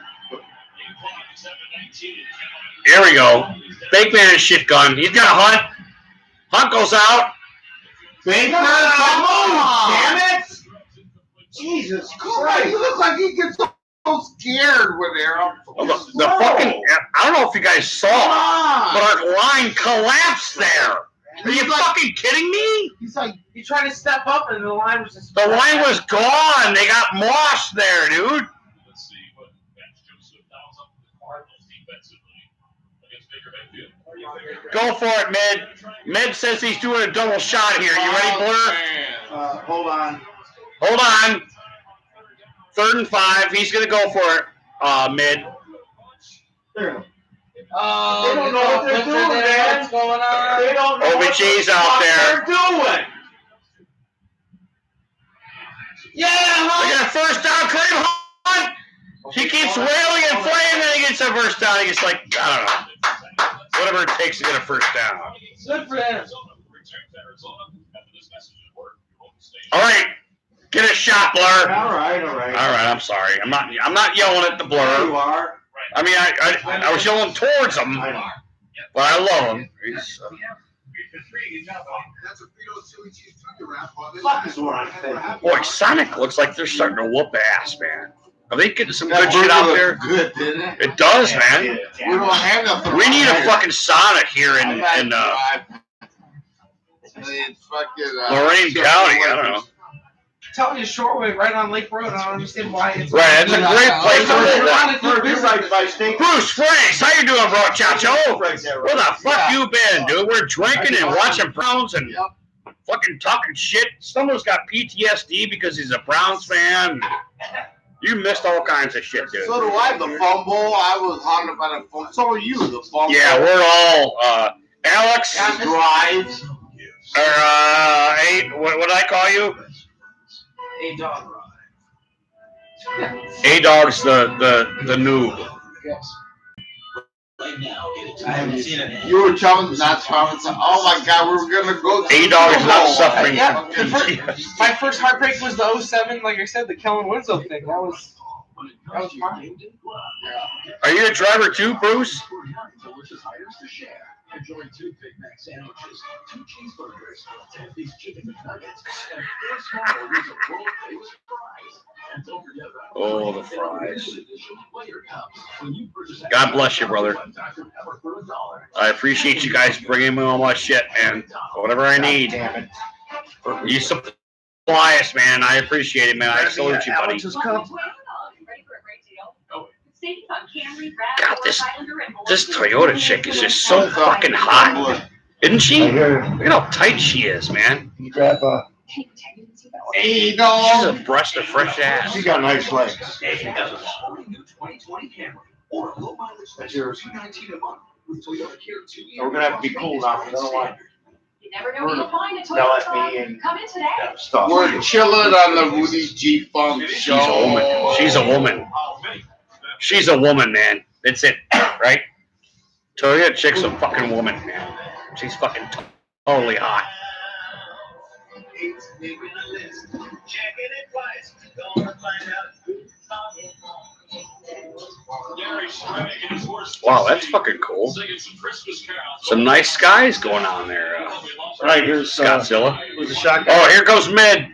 S2: Here we go. Fake man and shit gun. He's got a Hunt. Hunt goes out.
S6: Baker, come on! Damn it! Jesus
S4: Christ,
S6: Christ.
S4: he looks like he gets so scared when they're up.
S2: The fucking, I don't know if you guys saw it, but our line collapsed there. Are you fucking kidding me?
S1: He's like, he tried to step up and the line was just.
S2: The line was gone. They got moshed there, dude.
S5: Let's see what Max Joseph dials up the Cardinals defensively against Baker Mayfield.
S2: Go for it, Mid. Mid says he's doing a double shot here. You ready, Blur?
S6: Hold on.
S2: Hold on. 3rd and 5. He's going to go for it, Mid.
S6: There.
S1: Oh,
S6: They don't know what they're doing, man.
S1: What's going on?
S6: They don't know
S2: OBJ's out there.
S6: what they're doing.
S2: They got a first down. Kareem Hunt. He keeps wailing and flaying, then he gets a first down. He gets like, I don't know, whatever it takes to get a first down.
S1: Good for him.
S2: All right, get a shot, Blur.
S6: All right.
S2: All right, I'm sorry. I'm not yelling at the
S6: There you
S2: Blur.
S6: are.
S2: I mean, I was yelling towards him,
S6: I know.
S2: but I love him. He's,
S9: That's a Frito chili cheese junior wrap.
S6: Fuck is what I'm thinking.
S2: boy, Sonic looks like they're starting to whoop ass, man. Are they getting some good shit out there?
S4: Good, didn't it?
S2: It does, man.
S4: We don't have nothing.
S2: We need a fucking Sonic here in
S4: fucking
S2: Lorain County. I don't know.
S1: Telling you, shortwave right on Lake Road. I don't understand why it's.
S2: Right, it's a great place to live.
S6: You're right by state.
S2: Bruce Franks, how you doing, bro, Chacho? Where the fuck you been, dude? We're drinking and watching Browns and fucking talking shit. Someone's got PTSD because he's a Browns fan. You missed all kinds of shit, dude.
S4: So do I. The fumble. I was haunted about the fumble. So are you. The fumble.
S2: Yeah, we're all Alex
S4: drives.
S2: Or what did I call you?
S1: A-Dog.
S2: A-Dog's the noob.
S9: I haven't seen it.
S4: You were not chumming. Oh my God, we were gonna go.
S2: A-Dog is not suffering
S1: Yeah,
S2: from
S1: my first heartbreak was the 07, like I said, the Kellen Winslow thing. That was fine.
S2: Are you a driver too, Bruce?
S9: Delicious items to share. Enjoy 2 Big Mac sandwiches, 2 cheeseburgers, 10 piece chicken McNuggets, and 4 small orders of world famous fries. And don't forget about
S2: Oh, the fries.
S9: player cups. When you purchase
S2: God bless you, brother.
S9: Dr. Pepper for $1.
S2: I appreciate you guys bringing me all my shit, man. Whatever I need.
S6: Damn it.
S2: You supply us, man. I appreciate it, man. I salute you, buddy. God, this Toyota chick is just so fucking hot. Isn't she? Look at how tight she is, man.
S6: You grab
S4: Hey,
S2: She's
S4: dog.
S2: a breast of fresh ass.
S6: She got nice legs.
S9: That's yours. $219 a month with Toyota Care 2
S6: We're gonna have to be cool now. You know what?
S7: You never know what you'll find at
S6: Yell at
S7: Toyota.
S6: me and
S7: Come in today.
S6: stuff.
S4: We're chilling on the Rudy G Funk
S2: She's a woman.
S4: show.
S2: She's a woman. She's a woman, man. That's it, right? Toyota chick's a fucking woman, man. She's fucking totally hot. Wow, that's fucking cool. Some nice skies going on there.
S6: Right, here's
S2: Scottzilla.
S6: Who's the shotgun?
S2: Oh, here goes Mid.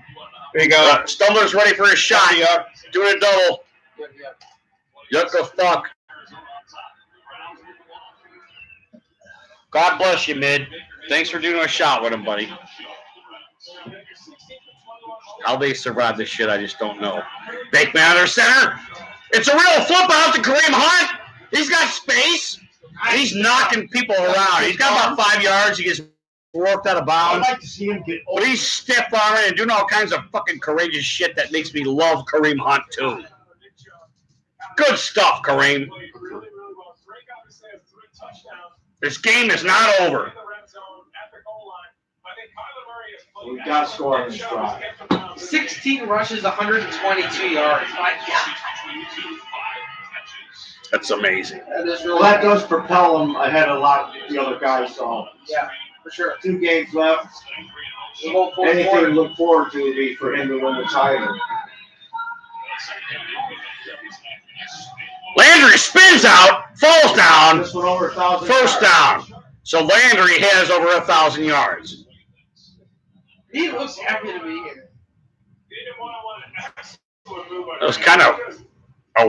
S6: There you go.
S2: Stumbler's ready for his shot. Doing a double. Yuck the fuck. God bless you, Mid. Thanks for doing a shot with him, buddy. How they survive this shit, I just don't know. Bakeman under center. It's a real flip out to Kareem Hunt. He's got space. He's knocking people around. He's got about 5 yards. He gets worked out of
S6: I'd
S2: bounds.
S6: like to see him get
S2: But he's stiff arming and doing all kinds of fucking courageous shit that makes me love Kareem Hunt too. Good stuff, Kareem. This game is not over.
S6: We got to score on this drive.
S1: 16 rushes, 122 yards. My God.
S2: That's amazing.
S1: That is
S6: Well,
S1: really
S6: that does propel him ahead of a lot of the other guys. So,
S1: yeah, for sure.
S6: 2 games left.
S1: We'll go full
S6: Anything to
S1: forward.
S6: look forward to would be for him to win the title.
S2: Landry spins out, falls down,
S6: This one over 1,000
S2: first
S6: yards.
S2: down. So Landry has over 1,000 yards.
S1: He looks happy to be here.
S2: That was kind of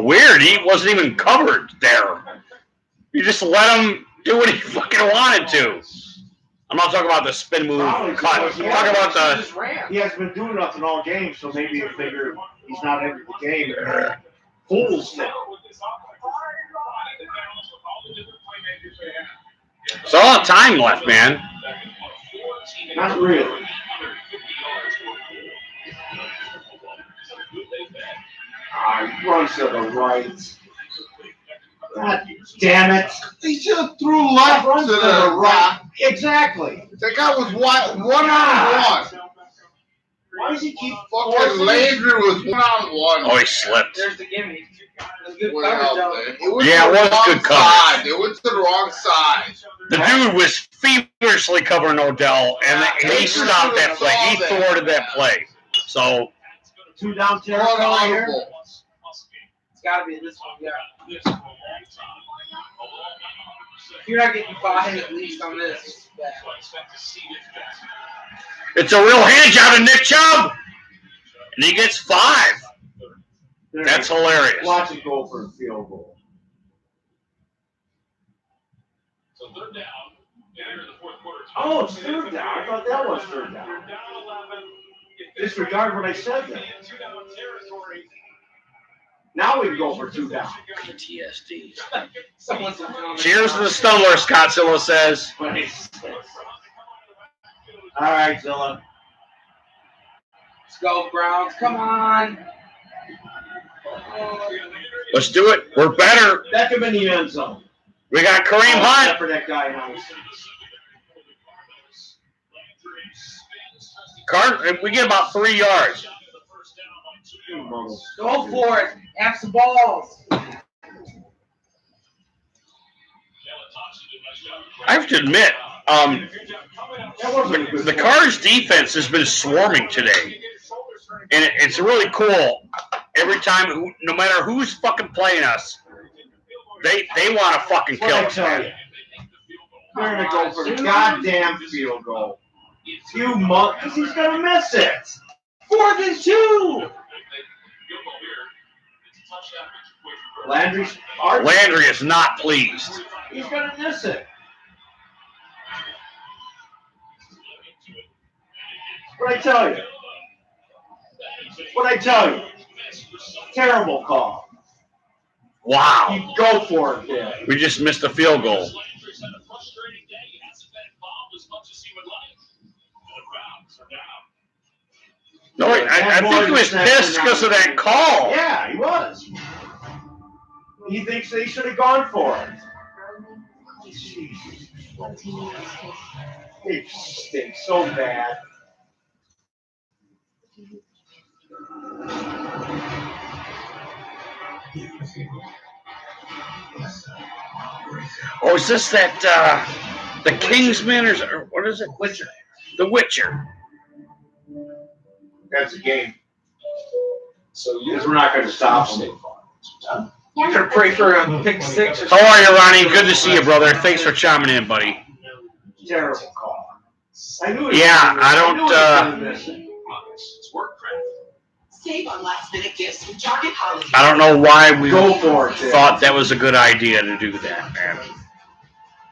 S2: weird. He wasn't even covered there. You just let him do what he fucking wanted to. I'm not talking about the spin move cut. I'm talking about the.
S6: He hasn't been doing nothing all game, so maybe you figure he's not in the game. Fools now.
S2: It's all the time left, man.
S6: Not really. He runs to the right. God damn it.
S4: He just threw left to the right.
S6: Exactly.
S4: That guy was one-on-one.
S6: Why does he keep
S4: Fucking Landry was one-on-one.
S2: Oh, he slipped.
S1: There's the gimme. It was good
S4: Well,
S1: coverage, though.
S4: it was
S2: Yeah,
S4: the
S2: it was
S4: wrong
S2: good coverage.
S4: side. It went to the wrong side.
S2: The dude was feverishly covering Odell, and he stopped that play. He thwarted that play. So,
S6: 2 down territory here.
S1: It's got to be this one, yeah. If you're not getting 5 at least on this.
S2: it's a real hand job to Nick Chubb, and he gets 5. That's hilarious.
S6: Watch it go for a field goal.
S5: So 3rd down. In the 4th quarter.
S6: Oh, it's 3rd down. I thought that was 3rd down. Disregard what I said there. Now we can go for 2 down.
S2: PTSD.
S1: Someone's on
S2: Cheers to the Stumbler, SCOTTZILLA says.
S6: All right, Zilla.
S1: Let's go, Browns. Come on.
S2: Let's do it. We're better.
S6: Beckham in the end zone.
S2: We got Kareem Hunt.
S6: Except for that guy in house.
S2: We get about 3 yards.
S1: Go for it. Have some balls.
S2: I have to admit, the Cards defense has been swarming today. And it's really cool. Every time, no matter who's fucking playing us, they want to fucking kill us, man.
S6: They're going to go for the goddamn field goal. You because he's going to miss it.
S1: 4th and 2.
S6: Landry
S2: is not pleased.
S6: He's going to miss it. What I tell you? Terrible call.
S2: Wow.
S6: You go for it, man.
S2: We just missed a field goal. No, I think he was pissed because of that call.
S6: Yeah, he was. He thinks they should have gone for it. It stinks so bad.
S2: Oh, is this that the Kingsman or what is it?
S1: Witcher.
S2: The Witcher.
S6: That's a game. So because we're not going to stop them.
S1: I'm going to pray for a pick 6 or
S2: How are you, Ronnie? Good to see you, brother. Thanks for chiming in, buddy.
S6: Terrible call. I knew it.
S2: Yeah, I don't.
S11: Save on last-minute gifts with Target Holiday.
S2: I don't know why we
S6: Go for it,
S2: thought that was a good idea to do that, man.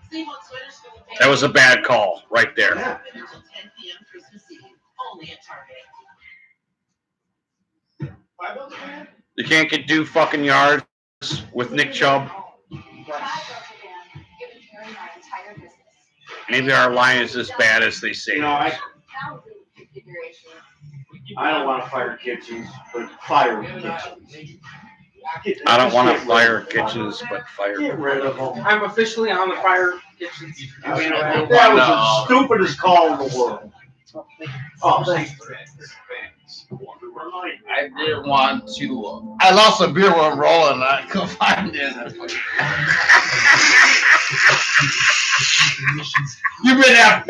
S11: Save on sweaters for the family.
S2: That was a bad call right there.
S6: Yeah.
S11: Until 10 p.m. Christmas Eve, only at Target.
S2: You can't do fucking yards with Nick Chubb. Maybe our line is as bad as they say.
S6: You know, I don't want to fire Kitchens, but fire Kitchens.
S2: I don't want to fire Kitchens, but fire.
S6: Get rid of them.
S1: I'm officially on the fire kitchens.
S6: That was the stupidest call in the world. Oh, thanks.
S4: I didn't want to. I lost a beer while rolling. I couldn't find it. You've been out.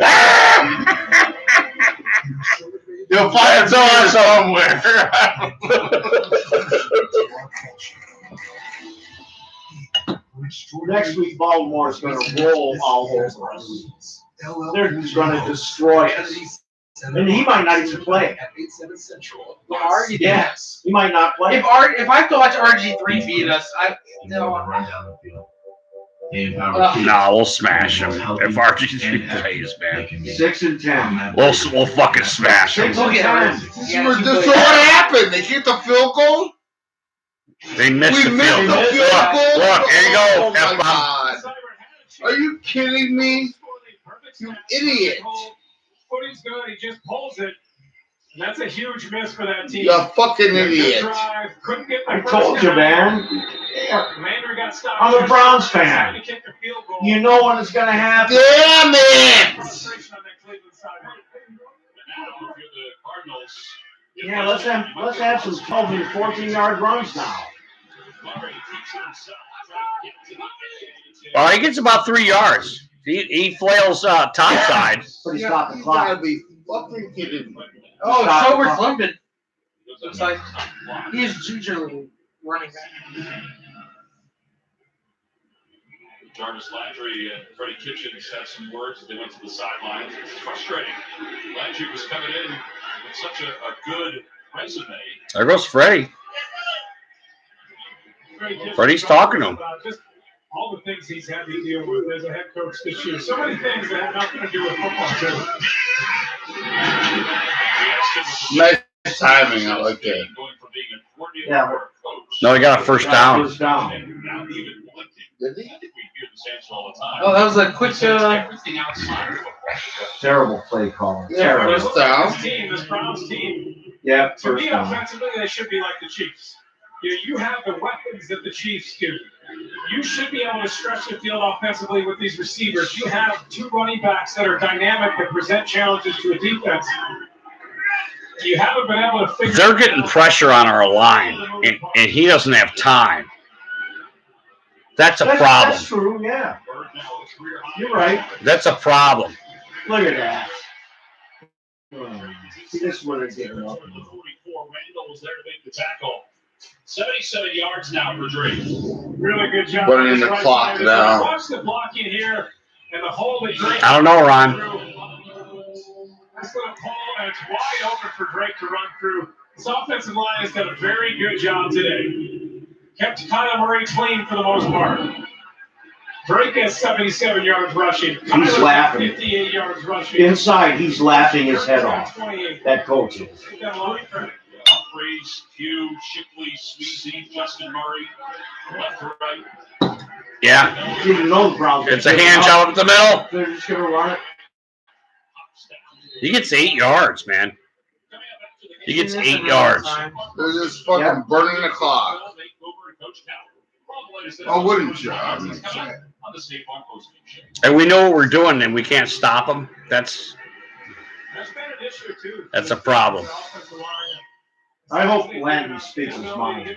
S4: You'll find it somewhere.
S6: Next week, Baltimore is going to roll all over us. They're just going to destroy us. And he might not even play.
S9: At 8/7 Central.
S1: Lamar, you
S6: Yes, he might not play.
S1: If I have to watch RG3 beat us, no.
S9: Run down the field. They empower
S2: No, we'll smash him if RG3 plays, man.
S6: 6 and 10.
S2: We'll fucking smash him.
S6: 6 and 10.
S4: So what happened? They kicked the field goal?
S2: They missed
S4: We
S2: the
S4: missed
S2: field
S4: the
S2: goal.
S4: field goal?
S2: Look, here you go.
S4: Oh my
S2: F-bomb.
S4: God. Are you kidding me? You idiot.
S5: Footing's good. He just pulls it. And that's a huge miss for that team.
S4: You fucking
S5: Good
S4: idiot.
S5: drive. Couldn't get the
S6: I
S5: first
S6: told you,
S5: down.
S6: man.
S5: Landry got stopped.
S6: I'm a Browns fan.
S5: Decided to kick the field goal.
S6: You know when it's going to happen.
S4: Damn it!
S5: Frustration on that Cleveland sideline.
S6: Yeah, let's have some 12 and 14-yard runs now.
S2: Well, he gets about 3 yards. He flails top side.
S6: But he stopped the
S4: You
S6: clock.
S4: gotta be fucking kidding me.
S1: Oh,
S6: Stop.
S1: Sober's London. Looks like he's gingerly running back.
S10: Jarvis Landry and Freddie Kitchens had some words as they went to the sidelines. It's frustrating. Landry was coming in with such a good resume.
S2: There goes Freddie. Freddie's talking to him.
S5: Just all the things he's had to deal with as a head coach this year. So many things that have nothing to do with football, too.
S4: Nice timing, I like that.
S6: Yeah.
S2: No, he got a first down.
S6: First down.
S4: Did he?
S1: Oh, that was a quick.
S6: Terrible play call.
S4: Yeah,
S6: Terrible.
S4: first down.
S5: This Browns team,
S6: Yeah,
S5: to
S6: first
S5: me,
S6: down.
S5: offensively, they should be like the Chiefs. You have the weapons that the Chiefs do. You should be able to stretch the field offensively with these receivers. You have 2 running backs that are dynamic that present challenges to a defense. You haven't been able to figure.
S2: They're getting pressure on our line, and he doesn't have time. That's a problem.
S6: That's true, yeah. You're right.
S2: That's a problem.
S6: Look at that. See, this is what they're getting up.
S10: Randall was there to make the tackle. 77 yards now for Drake.
S5: Really good job.
S4: Putting the clock down.
S5: Watch the blocking here and the hole that Drake.
S2: I don't know, Ron.
S5: That's going to pull, and it's wide open for Drake to run through. This offensive line has done a very good job today. Kept Kyler Murray clean for the most part. Drake has 77 yards rushing.
S6: He's laughing.
S5: 58 yards rushing.
S6: Inside, he's laughing his head off.
S5: 28.
S6: That coach is.
S5: He's got a lot of credit.
S10: Humphreys, Hugh, Shipley, Sweezy, Justin Murray, left to right.
S2: Yeah,
S6: You know the Browns.
S2: it's a hand job up the middle.
S6: They're just going to run it.
S2: He gets 8 yards, man. He gets 8 yards.
S4: They're just fucking burning the clock. Oh, wouldn't you? I mean, shit.
S2: And we know what we're doing, and we can't stop him. That's a problem.
S6: I hope Landry speaks his mind.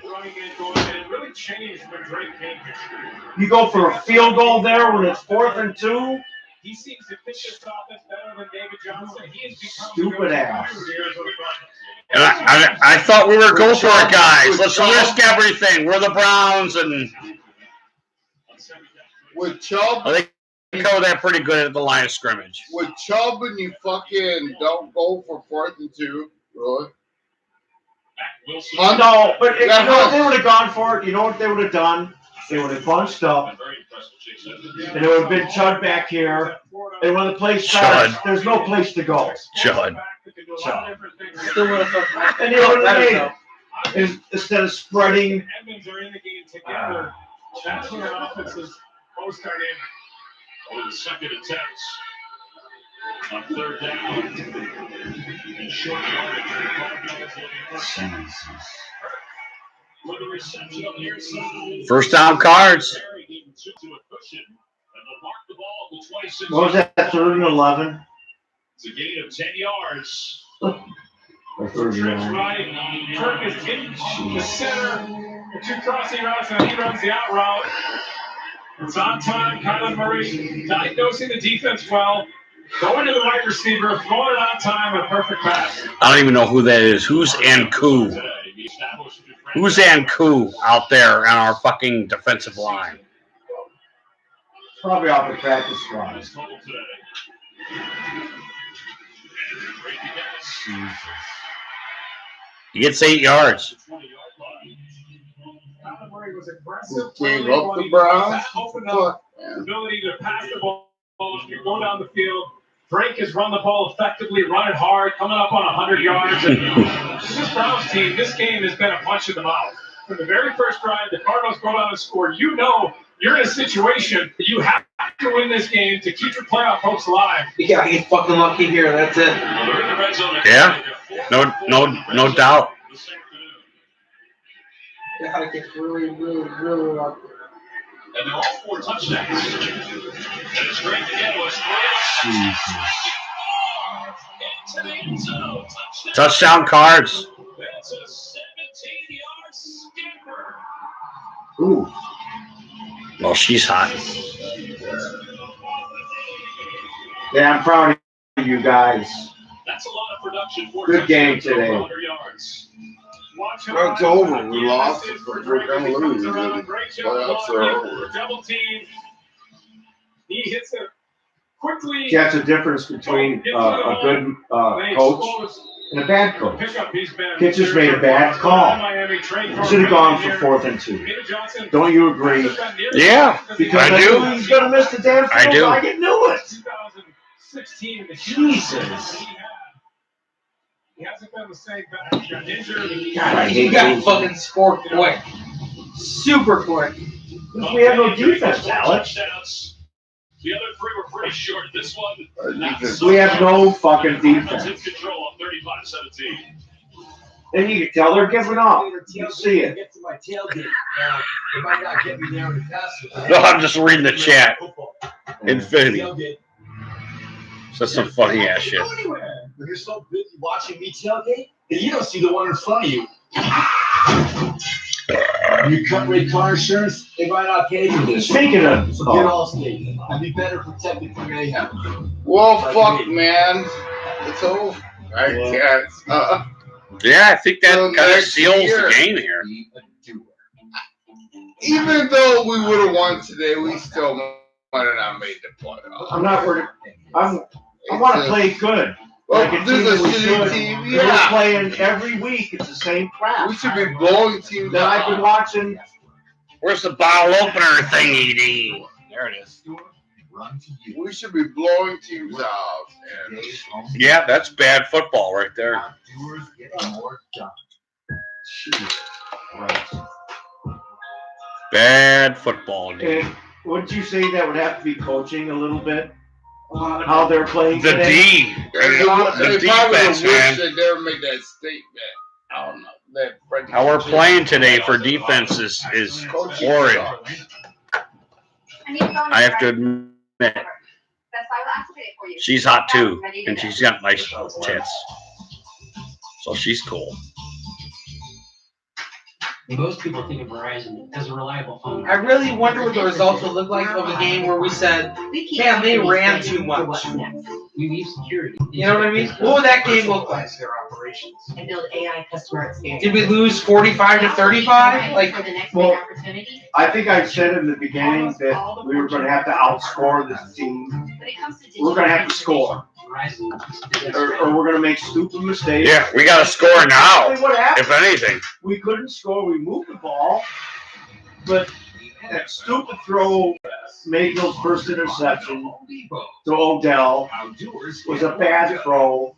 S6: You go for a field goal there when it's 4th and 2.
S5: He seems to fit this offense better than David Johnson. He has become
S6: Stupid ass.
S2: And I thought we were go for it, guys. Let's risk everything. We're the Browns, and
S4: With Chubb,
S2: I think we cover that pretty good at the line of scrimmage.
S4: with Chubb, and you fucking don't go for 4th and 2, really? Hunt?
S6: No, but you
S4: Yeah,
S6: know what
S4: Hunt.
S6: they would have gone for it? You know what they would have done? They would have bunched up, and it would have been Chud back here. And when the place starts,
S2: Chud.
S6: there's no place to go.
S2: Chud.
S1: Still would have
S6: And they would have made it. Instead of spreading.
S5: Edmonds are in the game together. That's when our offense is most dynamic.
S10: Over the second attempt on 3rd down. And short yardage. With the reception on the near side.
S2: First down cards.
S10: To a cushion, and they'll mark the ball to 26.
S6: What was that, 3rd and 11?
S10: It's a gain of 10 yards.
S6: Or 3rd and
S5: Stretch
S6: 9?
S5: right. Kirk is in the center. The 2 crossing routes, and he runs the out route. It's on time. Kyler Murray diagnosing the defense well. Going to the wide receiver, throwing it on time, a perfect pass.
S2: I don't even know who that is. Who's Anku? Who's Anku out there on our fucking defensive line?
S6: Probably off the practice squad.
S2: He gets 8 yards.
S4: Gave up the Browns. Fuck, man.
S5: Ability to pass the ball, you go down the field. Drake has run the ball effectively, run it hard, coming up on 100 yards. And this Browns team, this game has been a punch in the mouth. From the very first drive, the Cardinals go down and score. You know you're in a situation that you have to win this game to keep your playoff hopes alive.
S1: You gotta get fucking lucky here. That's it.
S2: Yeah, no doubt.
S1: You gotta get really, really, really lucky.
S5: And they're all 4 touchdowns. And it's great to get us.
S2: Touchdown Cards.
S5: That's a 17-yard skipper.
S6: Ooh.
S2: Well, she's hot.
S6: Yeah, I'm proud of you guys.
S5: That's a lot of production for
S6: Good game today.
S5: 100 yards.
S4: It's over. We lost. We're going to lose. The playoffs are over.
S5: Double team. He hits it quickly.
S6: That's the difference between a good coach and a bad coach. Pitchers made a bad call. Should have gone for 4th and 2. Don't you agree?
S2: Yeah,
S6: Because
S2: I do.
S6: He's going to miss the damn field.
S2: I do.
S6: I knew it.
S5: 2016.
S6: Jesus.
S5: He hasn't been the same back. He got injured.
S6: God, I
S1: You
S6: hate
S1: gotta
S6: those.
S1: fucking score quick. Super quick.
S6: We have no defense, Alex.
S5: The other 3 were pretty short. This one,
S6: We have no fucking defense.
S5: in control of 35-17.
S6: Then you can tell they're giving up. You see it.
S9: Get to my tailgate. It might not get me there in fast.
S2: No, I'm just reading the chat. Infinity.
S9: Tailgate.
S2: That's some funny ass shit.
S9: But you're so busy watching me tailgate that you don't see the one in front of you. You cut rate car insurance, they might not pay you this.
S6: Speaking of,
S9: So get Allstate. I'd be better protected from mayhem.
S4: Well, fuck, man. It's over. I can't.
S2: Yeah, I think that
S4: So
S2: kind of
S4: next
S2: seals
S4: year.
S2: the game here.
S4: Even though we would have won today, we still might have not made the playoffs.
S6: I'm not worried. I want to play good. Like a
S4: Well, this is
S6: team
S4: a
S6: we
S4: shitty
S6: should.
S4: team.
S6: We're
S4: Yeah.
S6: playing every week. It's the same crap
S4: We should be blowing teams
S6: that I've been
S4: out.
S6: watching.
S2: Where's the bottle opener thingy? There it is.
S4: We should be blowing teams out. And
S2: Yeah, that's bad football right there. Bad football, dude.
S6: And wouldn't you say that would have to be coaching a little bit? How they're playing
S2: The
S6: today?
S2: D.
S4: they
S2: The
S4: probably
S2: defense,
S4: wish
S2: man.
S4: they never made that statement. I don't know. That Freddie
S2: How we're playing today for defense is horrid. I have to admit, she's hot too, and she's got nice tits. So she's cool.
S12: Most people think of Verizon as a reliable phone.
S1: I really wonder what the results would look like of a game where we said, man, they ran too much.
S12: We need security.
S1: You know what I mean? What would that game look like?
S12: Their operations.
S7: And build AI customer experience.
S1: Did we lose 45-35? Like,
S7: For the next
S6: well,
S7: big opportunity.
S6: I think I said in the beginning that we were going to have to outscore this team.
S7: When it comes to
S6: We're going to have to score,
S12: Verizon.
S6: or we're going to make stupid mistakes.
S2: Yeah, we got to score now,
S6: Hey, what happened?
S2: if anything.
S6: We couldn't score. We moved the ball, but that stupid throw, Mayfield's first interception to Odell, was a bad throw.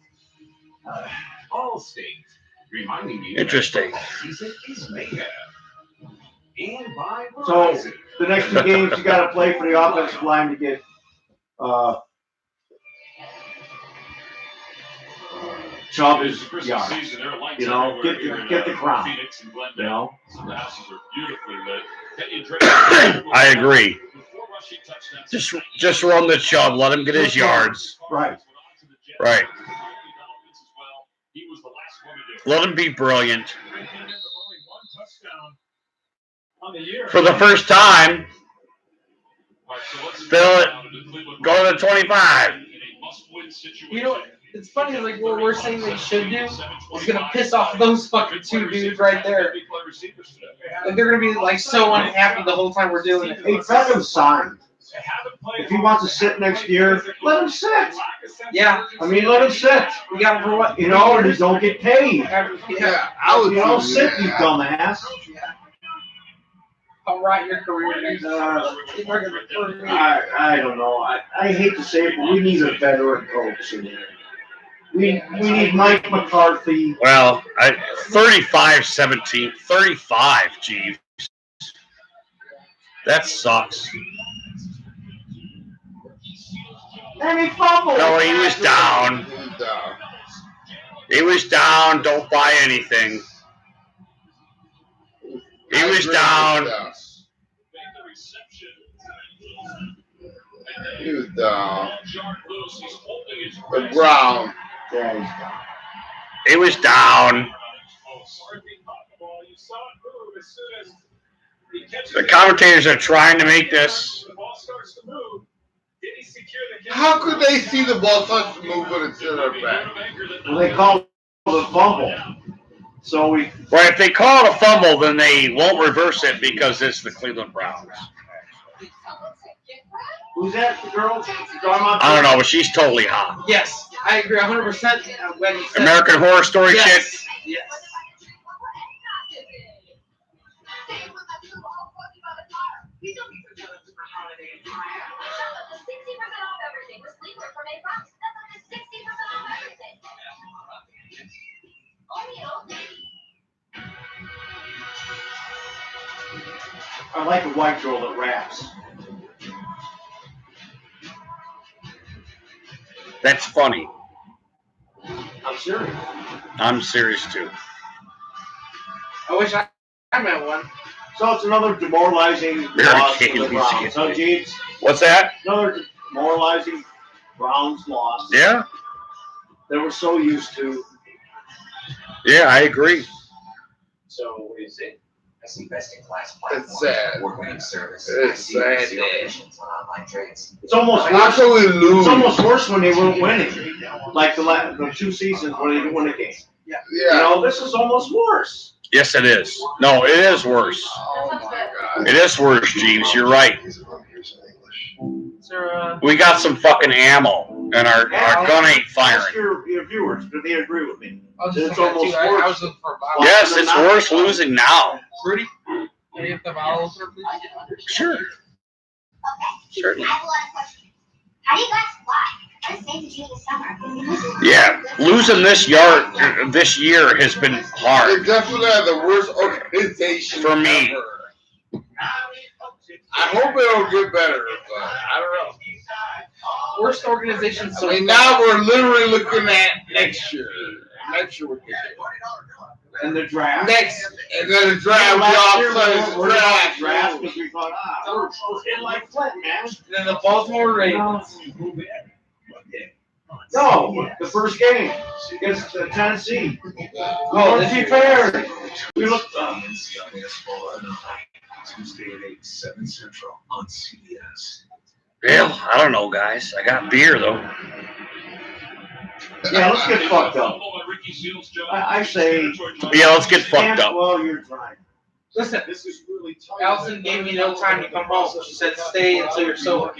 S9: Allstate. Reminding you.
S2: Interesting.
S9: Season is mayhem. And by
S6: So
S9: Verizon.
S6: the next 2 games, you got to play for the offensive line to get Chubb is yards. You know, get the crown. You know,
S2: I agree. Just run the Chubb. Let him get his yards.
S6: right?
S2: Right. Let him be brilliant. For the first time, fill it. Go to 25.
S1: you know, it's funny, like, what we're saying they should do is gonna piss off those fucking 2 dudes right there. Like, they're gonna be, like, so unhappy the whole time we're doing it.
S6: Hey, Fred was signed. If he wants to sit next year, let him sit.
S1: Yeah.
S6: I mean, let him sit.
S1: We got him for what?
S6: You know, and he don't get paid.
S1: Yeah.
S4: I would
S6: You don't sit, you dumbass.
S1: I'll write your career next
S6: I don't know. I hate to say it, but we need a veteran coach in there. We need Mike McCarthy.
S2: Well, 35-17. 35, Jeeves. That sucks.
S6: And he fumbled.
S2: No, he was down. He was down. Don't buy anything. He was down.
S4: He was down. The Brown.
S2: He was down. The commentators are trying to make this.
S4: How could they see the ball touch the move when it's in their back?
S6: Well, they called it a fumble. So we.
S2: Well, if they call it a fumble, then they won't reverse it because it's the Cleveland Browns.
S6: Who's that, the girl?
S2: I don't know, but she's totally hot.
S1: Yes, I agree 100%. When he said,
S2: American Horror Story
S1: yes.
S2: chick.
S1: Yes.
S6: I like a white girl that raps.
S2: That's funny.
S6: I'm serious.
S2: I'm serious too.
S1: I wish I met one.
S6: So it's another demoralizing loss for the Browns. Huh, Jeeves?
S2: What's that?
S6: Another demoralizing Browns loss.
S2: Yeah.
S6: That we're so used to.
S2: Yeah, I agree.
S13: So what is it? I see best in class
S4: It's sad.
S13: award-winning service.
S4: It's sad.
S13: Commissions on online trades.
S6: It's almost
S4: After we lose.
S6: It's almost worse when they weren't winning. Like the 2 seasons when they didn't win a game.
S1: Yeah.
S6: You know, this is almost worse.
S2: Yes, it is. No, it is worse.
S4: Oh my God.
S2: It is worse, Jeeves. You're right.
S1: Is there,
S2: We got some fucking ammo, and our gun ain't
S6: Ask
S2: firing.
S6: your viewers, do they agree with me?
S1: I'll just
S6: It's
S1: look at
S6: almost
S1: two. I
S6: worse.
S1: was looking for a bottle.
S2: Yes, it's worse losing now.
S1: Rudy, can you get the bottle opener, please?
S2: Sure. Certainly.
S14: I have a lot of questions. How do you guys fly? What is safe to do in the summer?
S2: Yeah, losing this year has been
S4: They
S2: hard
S4: definitely have the worst organization
S2: for me.
S4: ever. I hope it'll get better, but I don't know.
S1: Worst organization so
S4: I mean,
S1: far.
S4: now we're literally looking at next year. Next year we're getting
S6: And the draft.
S4: next, and then the draft. We
S6: Last
S4: all
S6: year
S4: play
S6: we
S4: the
S6: were worried about the
S4: draft.
S6: draft because we thought, we're in like Flint, man.
S1: And then the Baltimore Ravens.
S6: No, the first game against Tennessee.
S1: Oh,
S6: Let's be fair. We looked.
S9: Tuesday at 8, 7 Central on CBS.
S2: Well, I don't know, guys. I got beer though.
S6: Yeah, let's get fucked up. I say.
S2: Yeah, let's get fucked up.
S6: Well, you're trying.
S1: Listen,
S9: This is really tough.
S1: Allison gave me no time to come home. She said stay until you're sober.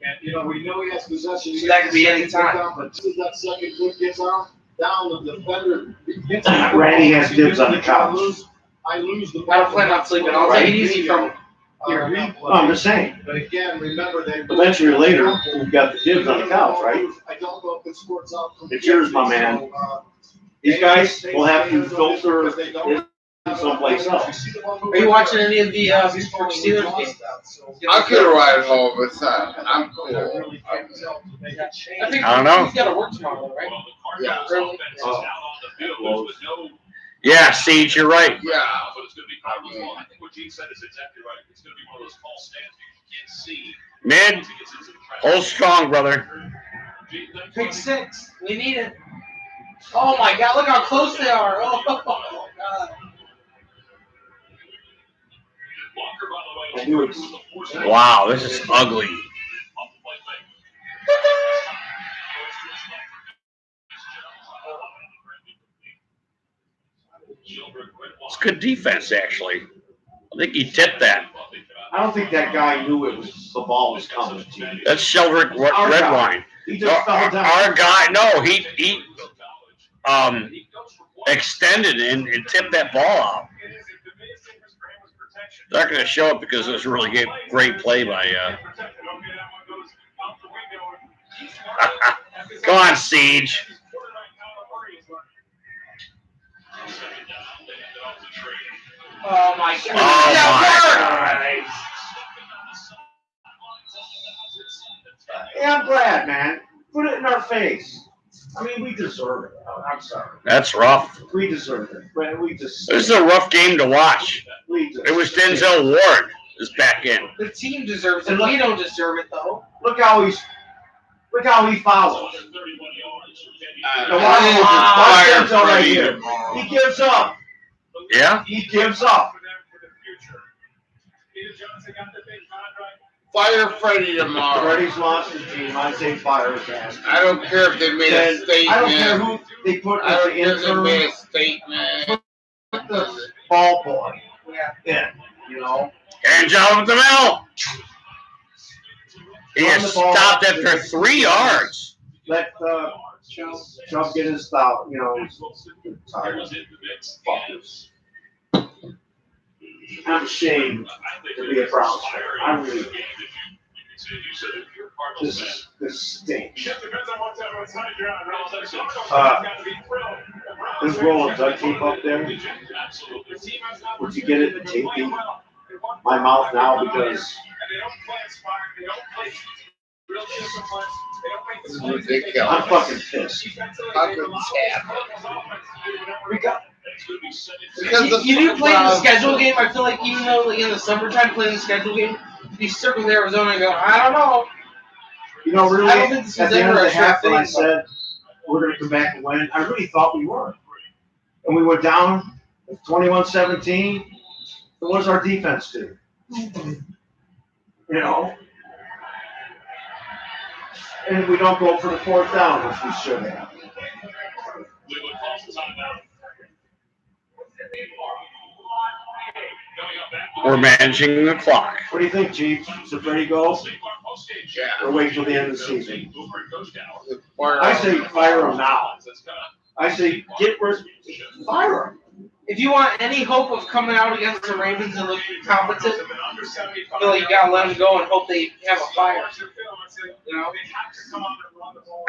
S9: And, you know, we know he has possession.
S1: So that could be any time.
S9: But as soon as that second foot gets out, down the defender.
S6: Randy has dibs on the couch.
S9: I lose the
S1: I don't plan on sleeping. I'll take it easy from here.
S6: Well, I'm just saying.
S9: But again, remember they.
S6: Eventually or later, you've got the dibs on the couch, right?
S9: I don't know if it's sports out.
S6: It's yours, my man. These guys will have to filter it someplace else.
S1: Are you watching any of the Pittsburgh Steelers games?
S4: I could ride home, but it's not. I'm cool.
S1: I think
S2: I don't know.
S1: he's got to work tomorrow, right?
S4: Yeah.
S1: Early.
S2: Yeah, Siege, you're right.
S4: Yeah.
S5: I think what Gene said is exactly right. It's going to be one of those false stands you can't see.
S2: Mid, hold strong, brother.
S1: Pick 6. We need it. Oh my God! Look how close they are. Oh my God.
S2: Wow, this is ugly. It's good defense, actually. I think he tipped that.
S6: I don't think that guy knew it was the ball was coming.
S2: That's Sheldrick Redwine.
S6: He just fell down.
S2: Our guy, no, he extended and tipped that ball out. They're not going to show it because it was a really great play by. Come on, Siege.
S1: Oh my God!
S2: Oh my God!
S6: Yeah, I'm glad, man. Put it in our face. I mean, we deserve it. I'm sorry.
S2: That's rough.
S6: We deserve it. But we just.
S2: This is a rough game to watch. It was Denzel Ward is back in.
S1: The team deserves it. We don't deserve it though.
S6: Look how he follows.
S4: Right
S6: here. He gives up.
S2: Yeah?
S6: He gives up.
S4: Fire Freddie tomorrow.
S6: Freddie's lost his team. I say fire his ass.
S4: I don't care if they made a statement.
S6: I don't care who they put
S4: I
S6: as
S4: don't
S6: the
S4: care if they
S6: interim.
S4: made a statement.
S6: Put the ball boy. Yeah. You know.
S2: And John with the middle. He has stopped after 3 yards.
S6: Let Chubb get his foul. You know. Tired. Fuckers. I'm ashamed to be a Browns fan. I'm really. This stinks. This roll of duct tape up there. Would you get it and tape my mouth now because
S4: This is ridiculous.
S6: I'm fucking pissed.
S4: Fucking sad.
S1: You do play the schedule game. I feel like even though like in the summertime playing the schedule game, you circle Arizona and go, I don't know.
S6: You know, really,
S1: I don't think this
S6: at
S1: is
S6: the end of
S1: ever
S6: the
S1: a sure
S6: half when I
S1: thing.
S6: said we're going to come back and win, I really thought we were. And we went down 21-17. So what does our defense do? You know? And we don't go for the 4th down, which we should have.
S2: We're managing the clock.
S6: What do you think, Chief? Should Freddie go? Or wait till the end of the season? I say fire him now. I say fire him.
S1: If you want any hope of coming out against the Ravens and looking competent, I feel like you gotta let them go and hope they have a fire. You know?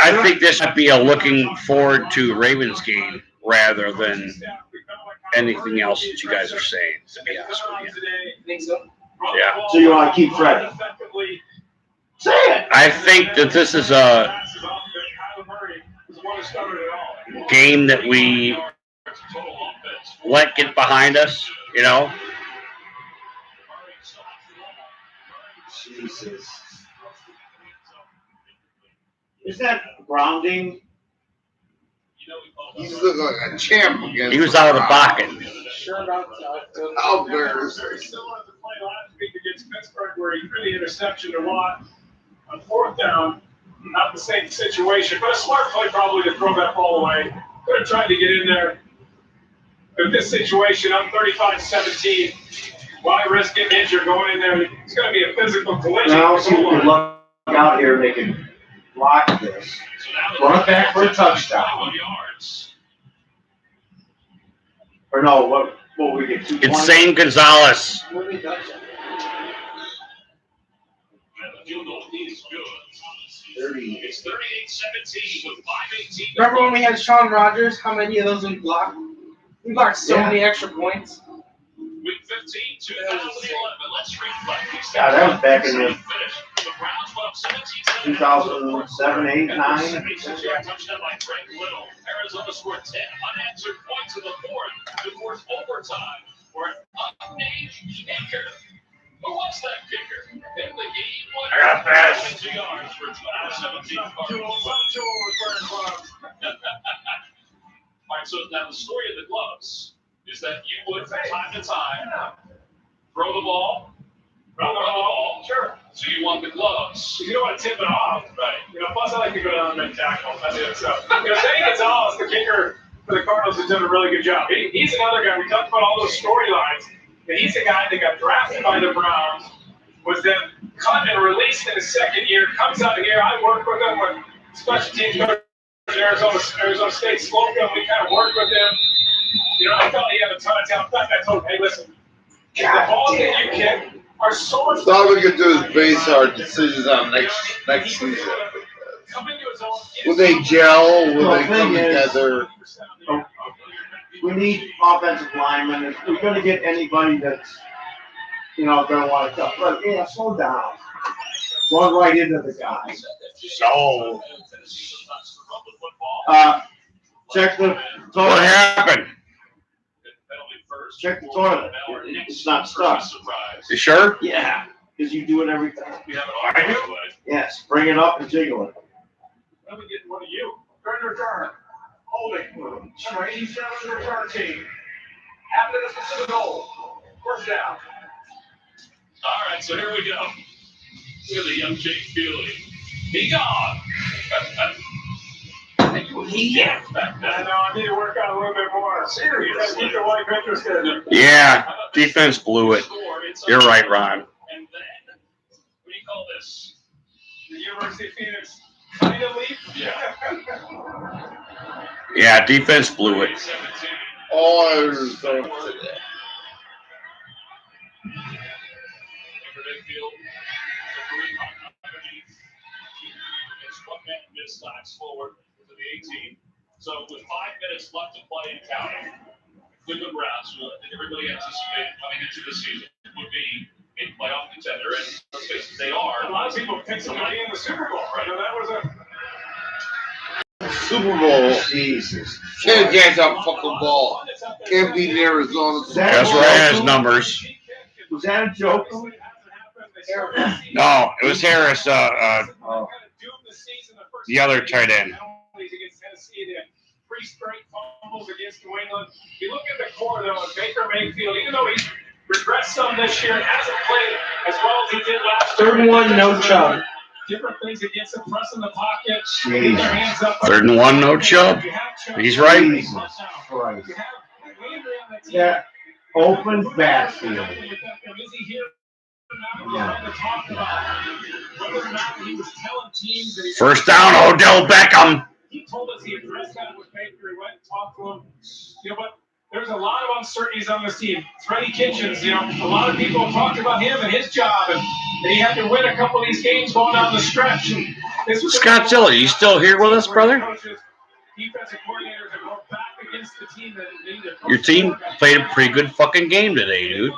S2: I think this might be a looking forward to Ravens game rather than anything else that you guys are saying, to be honest with you.
S1: Think so?
S2: Yeah.
S6: So you want to keep Freddie? Say it.
S2: I think that this is a game that we let get behind us, you know?
S6: Jesus. Is that grounding?
S4: He's looking like a champ against
S2: He was out of the pocket.
S1: Sure about that.
S4: Oh, Bears.
S5: Similar to the play last week against Pittsburgh where he threw the interception to Watt on 4th down. Not the same situation, but a smart play probably to throw that ball away. Could have tried to get in there. But this situation, I'm 35-17. Why risk getting injured going in there? It's going to be a physical collision.
S6: Now, see if we look out here, they can block this. Run it back for a touchdown. Or no, what we get? 2
S2: It's Zane Gonzalez.
S1: What have we done?
S5: It's 38-17 with 5:18.
S1: Remember when we had Sean Rogers? How many of those we blocked? We blocked so many extra points.
S5: Week 15, 2011. Let's reflect these
S6: Yeah, that was back in the
S5: The Browns went up 17-7.
S6: 2007, 8, 9.
S5: Touchdown by Greg Little. Arizona scored 10 unanswered points in the 4th. The 4th overtime for an unnamed kicker. Who was that kicker? In the game,
S2: I got fast.
S5: 22 yards for 17 Cardinals. All right, so now the story of the gloves is that you would, from time to time, throw the ball, run the ball. Sure. So you want the gloves. You don't want to tip it off. Right. You know, plus I like to go down and make tackles. That's it. So, Zane Gonzalez, the kicker for the Cardinals, has done a really good job. He's another guy. We talked about all those storylines. And he's a guy that got drafted by the Browns was then cut and released in his second year. Comes out here. I work with him with special teams coach at Arizona State Slocum. We kind of worked with him. You know, I felt he had a ton of talent. In fact, I told him, hey, listen, the balls that you kick are so much.
S4: So all we can do is base our decisions on next season. Will they gel? Will they come together?
S6: We need offensive linemen. If we're going to get anybody that's, going to want to cut. But, yeah, slow down. Run right into the guy.
S2: So,
S6: Check the toilet.
S2: what happened?
S6: Check the toilet. It's not stuck.
S2: You sure?
S6: Yeah, because you do it every time. Yes, bring it up and jiggle it.
S5: Let me get one of you. Turn return. Holding. Number 87 return team. After this is the goal. First down.
S10: All right, so here we go. Look at the young Jake Feely. Be gone.
S5: Yeah. I know, I need to work on a little bit more. Serious. Keep the white pitchers good.
S2: Yeah, defense blew it. You're right, Ron.
S10: And then, what do you call this?
S5: The University of Phoenix kind of leap?
S10: Yeah.
S2: Yeah, defense blew it.
S4: Oh, I was going to say that.
S10: Forward to the 18. So with 5 minutes left to play and counting, Cleveland Browns, who I think everybody anticipated coming into the season, would be a playoff contender, and let's face it, they are.
S5: A lot of people picked them to be in the Super Bowl, right? And that was a
S4: Super Bowl.
S6: Jesus.
S4: Can't get that fucking ball. Can't beat Arizona.
S2: That's right, his numbers.
S6: Was that a joke?
S2: No, it was Harris, the other tight end.
S5: Three straight fumbles against New England. You look at the core, though, of Baker Mayfield, even though he's regressed some this year, hasn't played as well as he did last year.
S1: 3rd and 1, no Chubb.
S5: Different things against him, pressing the pocket, getting their hands up.
S2: 3rd and 1, no Chubb. He's right.
S6: Jesus Christ. Yeah, open backfield.
S2: First down, Odell Beckham.
S5: He told us he addressed that with Baker. He went and talked to him. But there's a lot of uncertainties on this team. Freddie Kitchens, a lot of people talked about him and his job, and he had to win a couple of these games going down the stretch. And this was
S2: SCOTTZILLA, you still here with us, brother?
S5: Defensive coordinators are going back against the team that needed.
S2: Your team played a pretty good fucking game today, dude.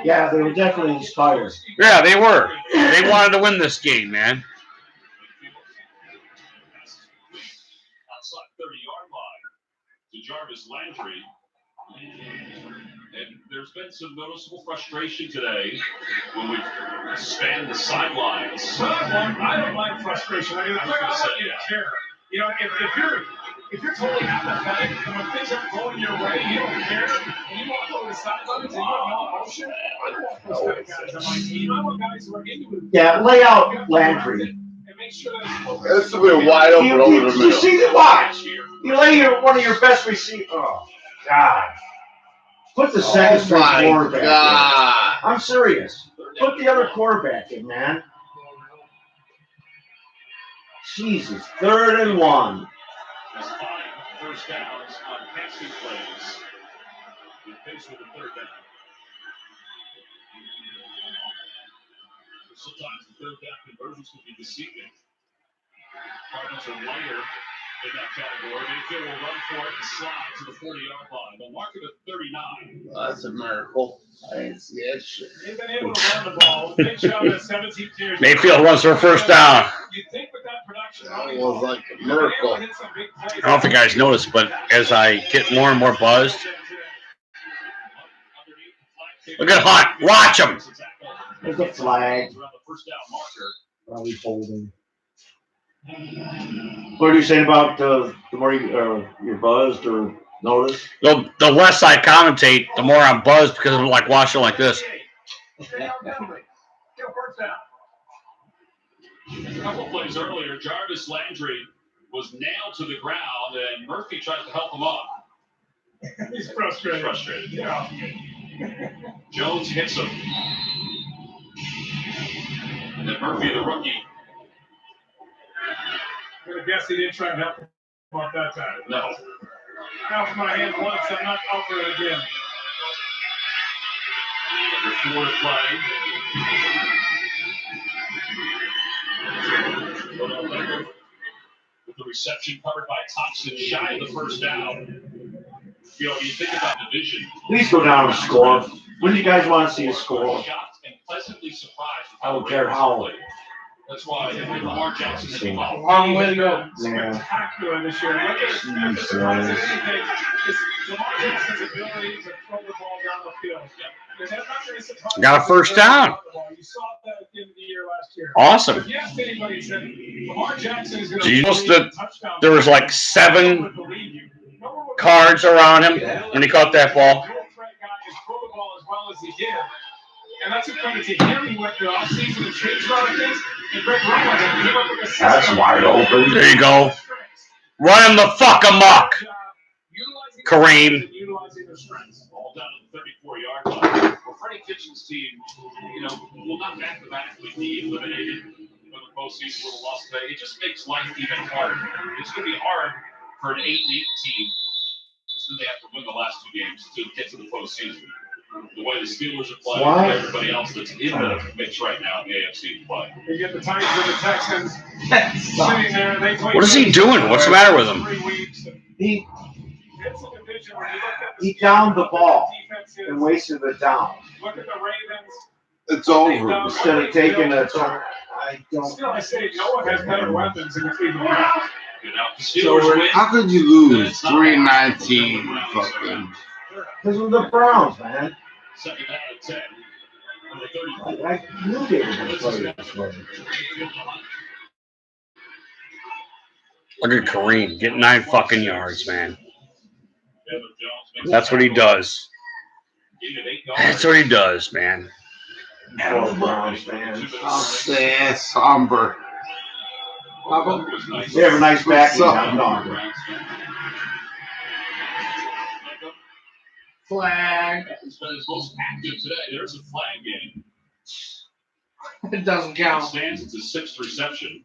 S6: Yeah, they were definitely inspired.
S2: Yeah, they were. They wanted to win this game, man.
S10: Outside 30-yard line to Jarvis Landry. And there's been some noticeable frustration today when we've spanned the sidelines.
S5: I don't like frustration. I don't care. If you're totally apathetic and when things aren't going your way, you don't care, and you walk over the sidelines and you have no emotion, I don't want those kind of guys on my team. I want guys who are into it.
S6: Yeah, lay out Landry.
S5: And make sure that
S4: It's a bit wide open over the
S6: You
S4: middle.
S6: see the watch. You lay one of your best receivers. Oh, God. Put the second string quarterback in. I'm serious. Put the other quarterback in, man. Jesus. 3rd and 1.
S10: There's 5 first downs on passing plays. We finish with the 3rd down. Sometimes the 3rd down conversions can be deceiving. Cardinals are lighter in that category. Mayfield will run for it and slide to the 40-yard line. They'll mark it at 39.
S4: That's a miracle. I didn't see that shit.
S5: they've been able to run the ball. Big shot at 17 carries.
S2: Mayfield runs for a first down.
S5: You'd think with that production,
S4: That was like a miracle.
S2: I don't know if you guys noticed, but as I get more and more buzzed, look at Hunt. Watch him.
S6: There's a flag. Probably holding. What are you saying about the more you're buzzed or noticed?
S2: The less I commentate, the more I'm buzzed because I'm like watching like this.
S10: A couple plays earlier, Jarvis Landry was nailed to the ground, and Murphy tried to help him up.
S5: He's frustrated. Yeah.
S10: Jones hits him. And then Murphy, the rookie.
S5: I'm going to guess he didn't try and help him out that time.
S10: No.
S5: Out my hand once, I'm not out for it again.
S10: Number 4 to play. With the reception covered by Thompson, shy of the first down. You know, you think about division.
S6: Please go down and score. When do you guys want to see a score?
S10: Shocked and pleasantly surprised with
S6: I don't
S10: the
S6: care
S10: Ravens
S6: how.
S10: played. That's why Lamar Jackson is involved.
S1: Long way to go.
S5: Spectacular this year. Look at the surprise of anything. It's Lamar Jackson's ability to throw the ball down the field.
S2: Got a first down.
S5: You saw that at the end of the year last year.
S2: Awesome.
S5: If you asked anybody, said Lamar Jackson is going
S2: Do you
S5: to
S2: notice that there was like 7 cards around him when he caught that ball?
S5: And that's a credit to him. He went through the offseason and changed a lot of things. And Greg Roman came up with a system.
S6: That's wide open.
S2: There you go. Run him the fuck amok, Kareem.
S10: Utilizing their strengths. All down to the 34-yard line. Well, Freddie Kitchens' team, will not mathematically be eliminated for the postseason with a loss today. It just makes life even harder. It's going to be hard for an 8-8 team. So they have to win the last 2 games to get to the postseason. The way the Steelers are playing, and everybody else that's in the mix right now in the AFC play.
S5: You get the Titans and the Texans sitting there. They play
S2: What is he doing? What's the matter with him?
S6: He downed the ball and wasted it down.
S5: Look at the Ravens.
S4: It's over.
S6: Instead of taking a turn.
S5: Still, I say Noah has better weapons in the Cleveland Browns.
S4: How could you lose 3-19? Fucking.
S6: Because of the Browns, man.
S10: Second down and 10.
S6: I knew they were going to play this way.
S2: Look at Kareem getting 9 fucking yards, man. That's what he does. That's what he does, man.
S6: Poor Browns, man.
S4: Sad, somber.
S6: They have a nice backing down.
S1: Flag.
S10: It's been his most active today. There's a flag game.
S1: It doesn't count.
S10: Stands, it's his 6th reception.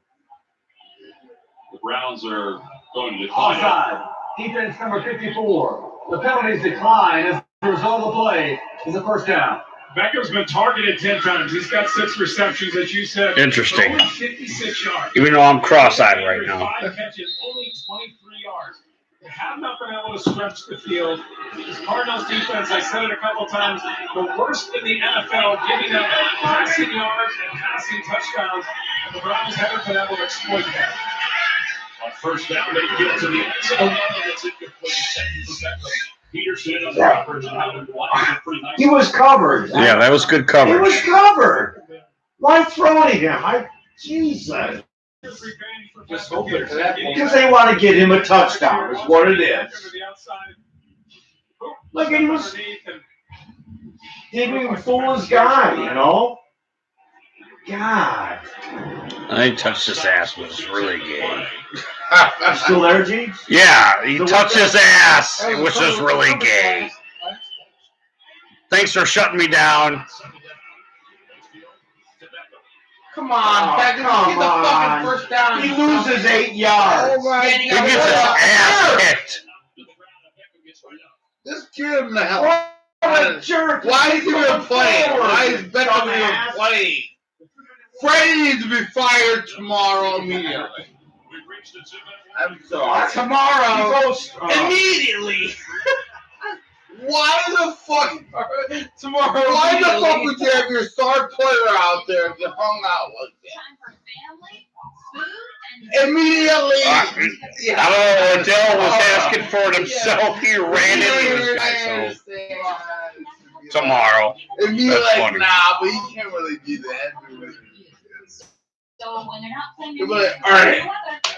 S10: The Browns are going to decline.
S8: Offside. Defense number 54. The penalties decline as the result of the play is a first down.
S5: Beckham's been targeted 10 times. He's got 6 receptions, as you said.
S2: Interesting.
S5: Only 56 yards.
S2: Even though I'm cross-eyed right now.
S5: 5 catches, only 23 yards. They have not been able to stretch the field. This Cardinals defense, I said it a couple times, the worst in the NFL, giving up passing yards and passing touchdowns. And the Browns haven't been able to exploit that.
S10: On first down, they get to the end zone. It's incomplete. Peterson on the coverage and having blocked pretty nice.
S6: He was covered.
S2: Yeah, that was good
S6: He
S2: coverage.
S6: was covered. Why throw at him? Jesus.
S1: Just hoping for that.
S6: Because they want to get him a touchdown, is what it is. Look, he was didn't even fool his guy, God.
S2: I think touched his ass was really gay.
S6: You still there, G?
S2: Yeah, he touched his ass, which is really gay. Thanks for shutting me down.
S1: Come on, Beckham. Get the fucking first down.
S6: He loses 8 yards.
S2: He gets his ass kicked.
S4: Just get him the hell.
S6: What a jerk.
S4: Why is he even playing? Why is Beckham even playing? Freddie needs to be fired tomorrow immediately. I'm sorry.
S1: Tomorrow. Immediately.
S4: Why the fuck? Tomorrow. Why the fuck would you have your star player out there if you hung out like that? Immediately.
S2: I don't know. Odell was asking for it himself. He ran into this guy. So tomorrow.
S4: It'd be
S2: That's
S4: like,
S2: funny.
S4: nah, but you can't really do that.
S7: So when they're not playing
S4: You're
S7: their
S4: like,
S7: games,
S4: all right,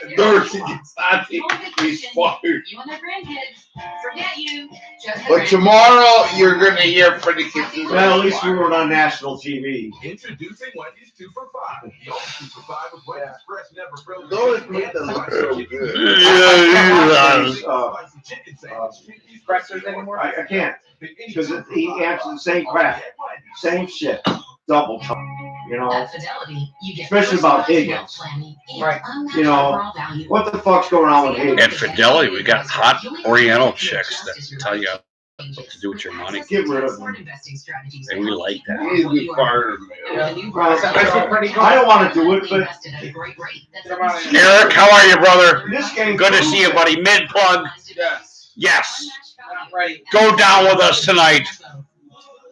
S7: they're
S4: Dorsey gets not taking he's fired.
S7: you and their grandkids, forget you. Just the
S4: But
S7: grandkids.
S4: tomorrow you're gonna hear Freddie Kitchens.
S6: Well, at least we were on national TV.
S9: Introducing Wendy's 2 for $5. The old 2 for $5 with Wendy's fresh, never frozen.
S4: Those make them look so good.
S2: Yeah,
S1: Pressers anymore?
S6: I can't. Because he answers the same crap. Same shit. Double time. You know?
S7: At Fidelity, you get
S6: Especially about Higgins.
S1: Right.
S6: You know, what the fuck's going on with Higgins?
S2: At Fidelity, we got hot Oriental chicks that tell you what to do with your money.
S6: Get rid of him.
S2: And we like that.
S4: He's be fired.
S6: I don't want to do it, but
S2: Eric, how are you, brother?
S6: this game.
S2: Good to see you, buddy. Mid plug.
S4: Yes.
S2: Yes.
S1: Not ready.
S2: Go down with us tonight.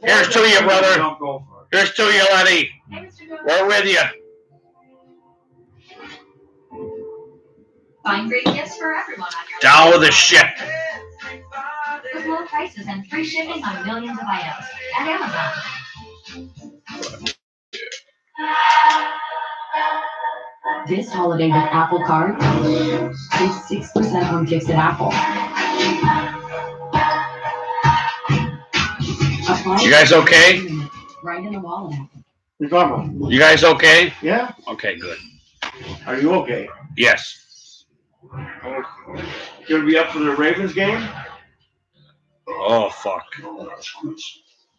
S2: Here's to you, brother.
S6: Don't go for it.
S2: Here's to you, Letty. We're with you.
S7: Find great gifts for everyone on your
S2: Down with the ship.
S7: with low prices and free shipping on millions of items at Amazon. This holiday with Apple Card, save 6% on gifts at Apple. Apply
S2: You guys okay?
S7: right in the wallet app.
S6: You're talking about?
S2: You guys okay?
S6: Yeah?
S2: Okay, good.
S6: Are you okay?
S2: Yes.
S6: You gonna be up for the Ravens game?
S2: Oh, fuck.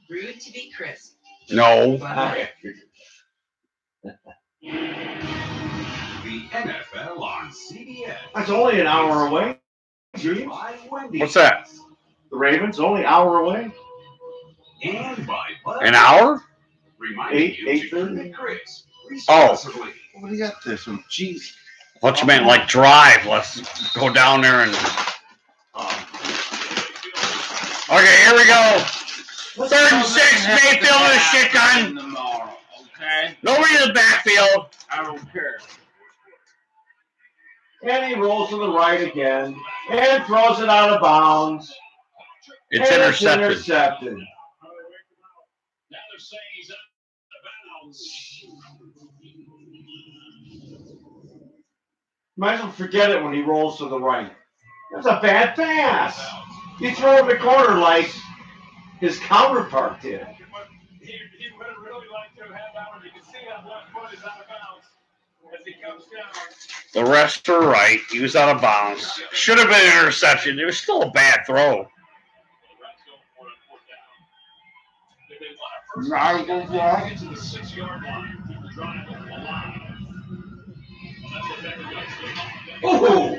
S11: Rude to be crisp.
S2: No.
S6: Okay.
S9: The NFL on CBS.
S6: That's only an hour away.
S2: What's that?
S6: The Ravens, only an hour away.
S9: And by
S2: An hour?
S9: reminding you to
S6: 8:30.
S9: keep Chris
S2: Oh.
S9: responsibly.
S4: What do you got this one? Jeez.
S2: What you meant, like drive? Let's go down there and. Okay, here we go. 3rd and 6, Mayfield with a shit gun.
S4: Tomorrow, okay?
S2: Nobody in the backfield.
S4: I don't care.
S6: And he rolls to the right again. And throws it out of bounds.
S2: It's
S6: And
S2: intercepted.
S6: intercepted.
S10: Now they're saying he's out of bounds.
S6: Might as well forget it when he rolls to the right. That's a bad pass. He threw it in the corner like his counterpart did.
S5: He would have really liked to have had that one. You can see that left foot is out of bounds as he comes down.
S2: The rest were right. He was out of bounds. Should have been an interception. It was still a bad throw.
S4: Not go for
S10: Get to the 6-yard line. Drive alive.
S6: Ooh!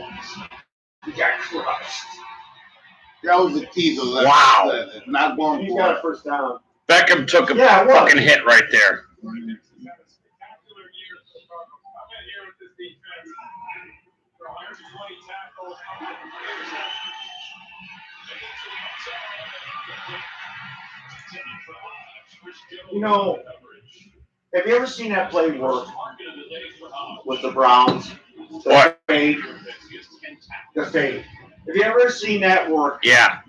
S4: He got crushed. That was the key to that.
S2: Wow.
S4: Not going
S6: He
S4: for
S6: got a
S4: it.
S6: first down.
S2: Beckham took a
S6: Yeah, it was.
S2: fucking hit right there.
S6: You know, have you ever seen that play work with the Browns?
S2: What?
S6: Fade. The fade. Have you ever seen that work?
S2: Yeah.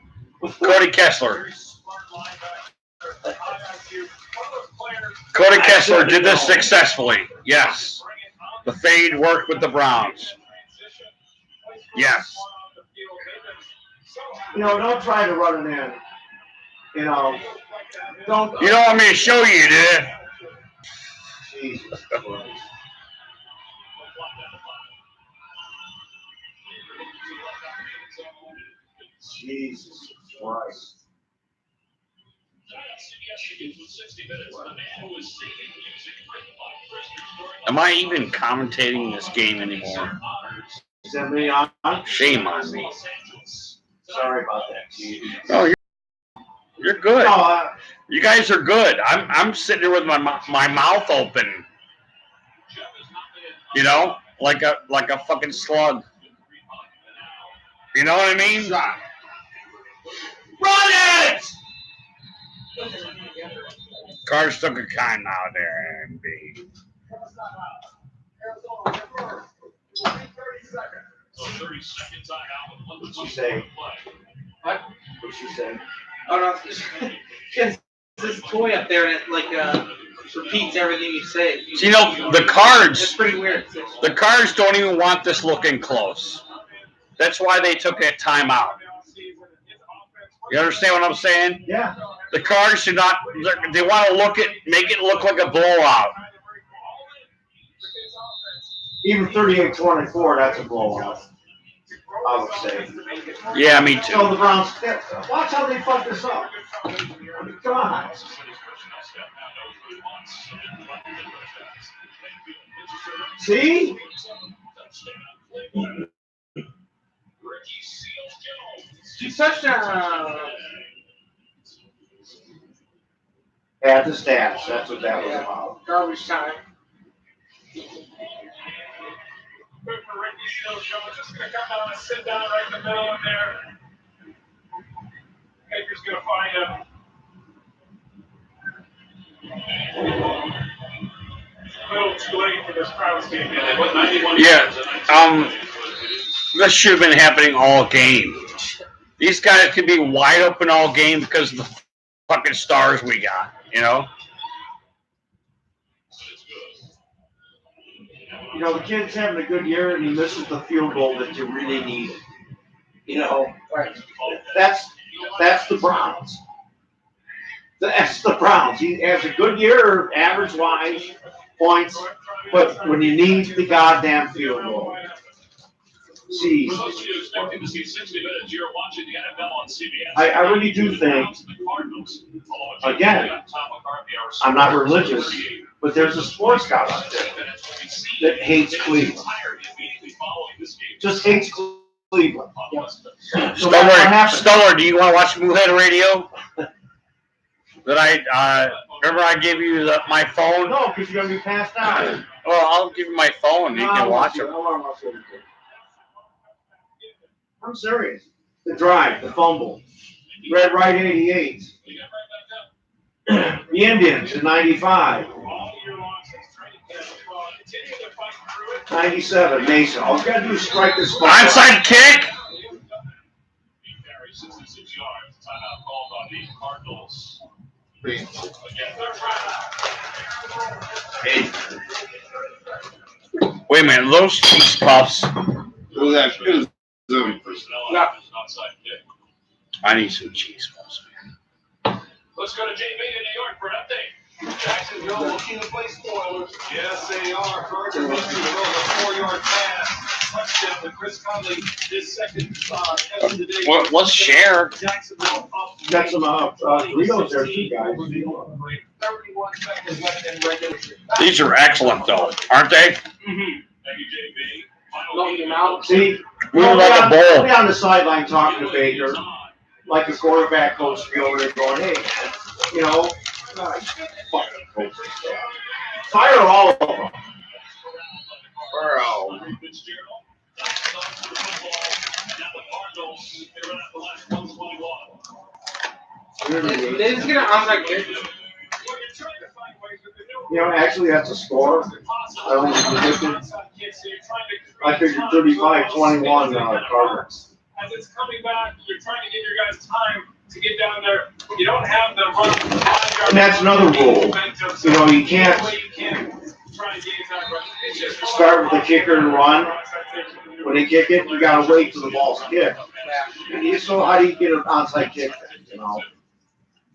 S2: Cody Kessler. Cody Kessler did this successfully. Yes. The fade worked with the Browns. Yes.
S6: You know, don't try to run it in. You know, don't.
S2: You don't want me to show you, do you?
S6: Jesus Christ. Jesus Christ.
S2: Am I even commentating this game anymore?
S6: Is that me on?
S2: Shame on me.
S6: Sorry about that.
S2: Oh, you're good.
S6: No,
S2: You guys are good. I'm sitting here with my mouth open. You know, like a fucking slug. You know what I mean? Run it! Cards took a kind out there, MB.
S6: what'd she say?
S1: What?
S6: What'd she say?
S1: Oh no, it's this toy up there and it like repeats everything you say.
S2: So, you know, the
S1: It's
S2: cards,
S1: pretty weird.
S2: the cards don't even want this looking close. That's why they took that time out. You understand what I'm saying?
S6: Yeah.
S2: The cards do not, they want to make it look like a blowout.
S6: Even 38-24, that's a blowout. I would say.
S2: Yeah, me too.
S6: So the Browns, watch how they fuck this up. Come on. See?
S1: Touchdown.
S6: Add the stats. That's what that was about.
S1: Garbage time.
S5: Good for Ricky Seals Jones. Just going to come down and sit down right in the middle of there. Baker's going to find him. A little too late for this crowd team.
S2: Yeah. This should have been happening all game. These guys could be wide open all game because of the fucking stars we got, you know?
S6: You know, the kid's having a good year and he misses the field goal that you really need. You know, that's the Browns. That's the Browns. He has a good year, average-wise, points, but when you need the goddamn field goal. See, I really do think, again, I'm not religious, but there's a sports guy out there that hates Cleveland. Just hates Cleveland. So
S2: Stoller, do you want to watch Moohead Radio? That I remember I gave you my phone.
S6: No, because you're gonna be passed out.
S2: Well, I'll give you my phone. You can watch it.
S6: I'm serious. The drive, the fumble, Red Right 88, the Indians in 95, 97, Mason. All you gotta do is strike this ball.
S2: Onside kick.
S10: 66 yards. Timeout called on the Cardinals.
S2: Wait a minute, those cheese puffs. I need some cheese puffs, man.
S10: Let's go to JB in New York for an update. Jacksonville looking to play spoilers.
S3: Yes, they are. Carter Winston throws a 4-yard pass. Touchdown to Chris Conley. His second catch of the day.
S2: Let's share.
S3: Jacksonville up.
S6: Got some Doritos there too, guys.
S3: 31 seconds left in regulation.
S2: These are excellent, though, aren't they?
S10: Thank you, JB.
S1: Loan him out.
S6: See,
S2: We'll like a bowl.
S6: we'll be on the sideline talking to Baker, like a quarterback coach be over there going, hey, man, you know, fucking coaches. Fire all of them.
S2: Bro.
S1: They just get an onside kick.
S6: You know, actually, that's a score. I only predicted. I figured 35-21 Cardinals.
S5: As it's coming back, you're trying to give your guys time to get down there. You don't have the run.
S6: And that's another rule. You know, you can't start with the kicker and run. When they kick it, you gotta wait till the ball's kicked. So how do you get an onside kick? You know,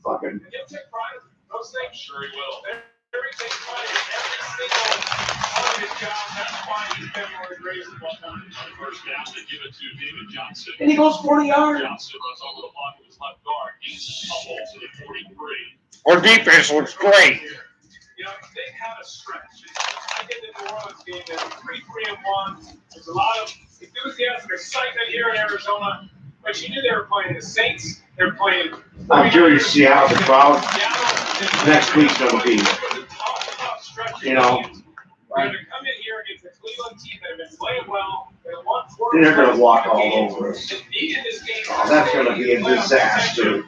S6: fucking.
S5: Those things, sure he will. Everything playing, every single part of his job. That's why he's been more aggressive on
S10: First down, they give it to David Johnson.
S6: And he goes 40 yards.
S10: Johnson runs over the block with his left guard. He's humbled to the 43.
S2: Our defense looks great.
S5: You know, they've had a stretch. I did the New Orleans game. There's 3-3-1. There's a lot of enthusiasm, excitement here in Arizona. But you knew they were playing the Saints. They're playing.
S6: I'm curious to see how the crowd next week's going to be. You know,
S5: We're going to come in here against a Cleveland team that have been playing well.
S6: and they're going to walk all over us. Oh, that's going to be a disaster.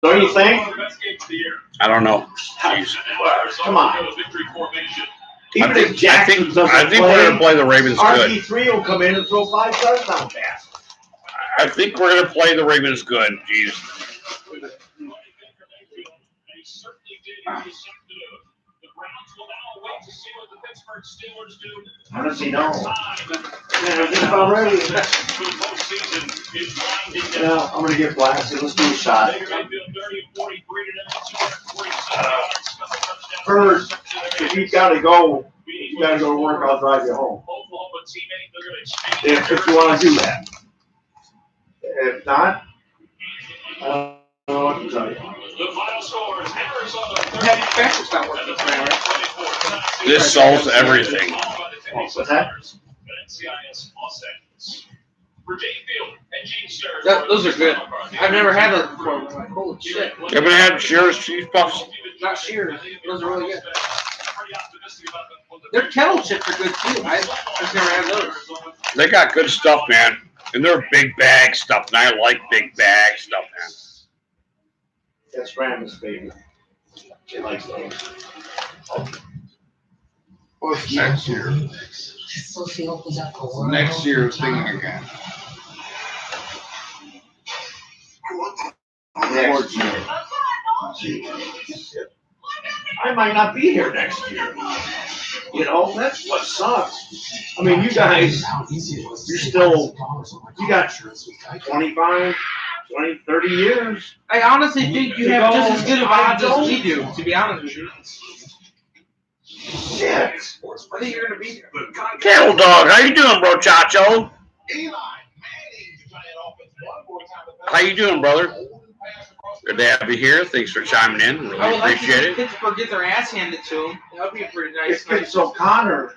S6: Don't you think?
S2: I don't know.
S6: Come on. Even if Jackson doesn't
S2: I think we're going to play the Ravens good.
S6: RG3 will come in and throw 5 touchdown passes.
S2: I think we're going to play the Ravens good. Jeez.
S6: How does he know? Man, just already. Yeah, I'm going to get blasted. Let's do a shot. First, if you've got to go to work, I'll drive you home. if you want to do that. If not, I don't know what to tell you.
S10: The final score is Arizona
S1: Patrick's not working this now, right?
S2: This solves everything.
S6: What's that?
S10: NCIS Los Angeles. For Jay Field and Gene Stern.
S1: Those are good. I've never had those before. I'm like, holy shit.
S2: You ever had Shearer's cheese puffs?
S1: Not Shears. Those are really good. Their kettle chips are good too. I've never had those.
S2: They got good stuff, man. And they're big bag stuff, and I like big bag stuff, man.
S6: That's Grandma's baby. She likes those.
S4: What's next year? Next year's thing again.
S6: Next year. I might not be here next year. You know, that's what sucks. I mean, you guys, you're still, you got 25, 20, 30 years.
S1: I honestly think you have just as good of odds as we do, to be honest with you.
S6: Shit.
S1: I think you're going to be here.
S2: Cattle dog, how you doing, bro, Chacho? How you doing, brother? Good to have you here. Thanks for chiming in. Really
S1: I would like to
S2: appreciate
S1: see
S2: it.
S1: Pittsburgh get their ass handed to them. That would be a pretty nice
S6: It's good. So Connor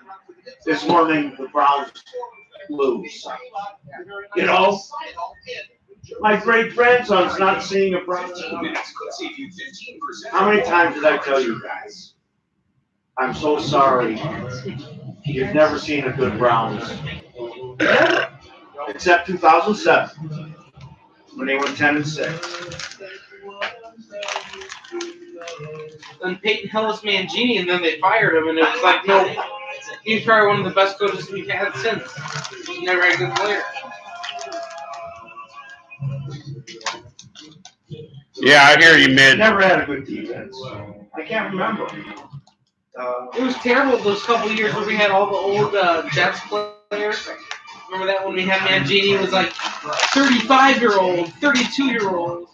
S6: is wanting the Browns lose. You know? My great grandson's not seeing a Browns. How many times did I tell you guys? I'm so sorry. You've never seen a good Browns. Never. Except 2007. When they went 10-6.
S1: And Peyton Hillis Mangini, and then they fired him, and it was like, no, he's probably one of the best coaches we've had since. Never had a good player.
S2: Yeah, I hear you, mid.
S6: Never had a good defense. I can't remember.
S1: It was terrible those couple of years where we had all the old Jets players. Remember that when we had Mangini? It was like 35-year-old, 32-year-old.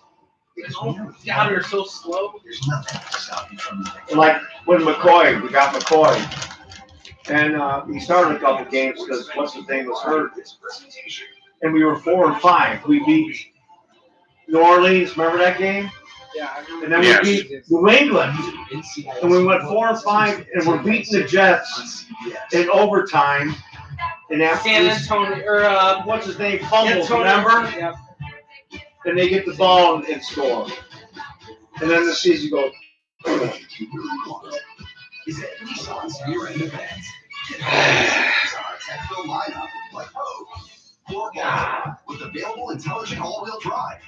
S1: God, we were so slow.
S6: Like with McCoy, we got McCoy. And he started a couple games because what's his name was hurt. And we were 4-5. We beat New Orleans, remember that game?
S1: Yeah, I remember.
S6: And then we beat New England. And we went 4-5, and we're beating the Jets in overtime. And after
S1: San Antonio, or
S6: what's his name? Fumbles,
S1: Antonio,
S6: remember?
S1: Yep.
S6: And they get the ball and score. And then the season goes.
S9: Is that Nissan's year-end event? With available intelligent all-wheel drive.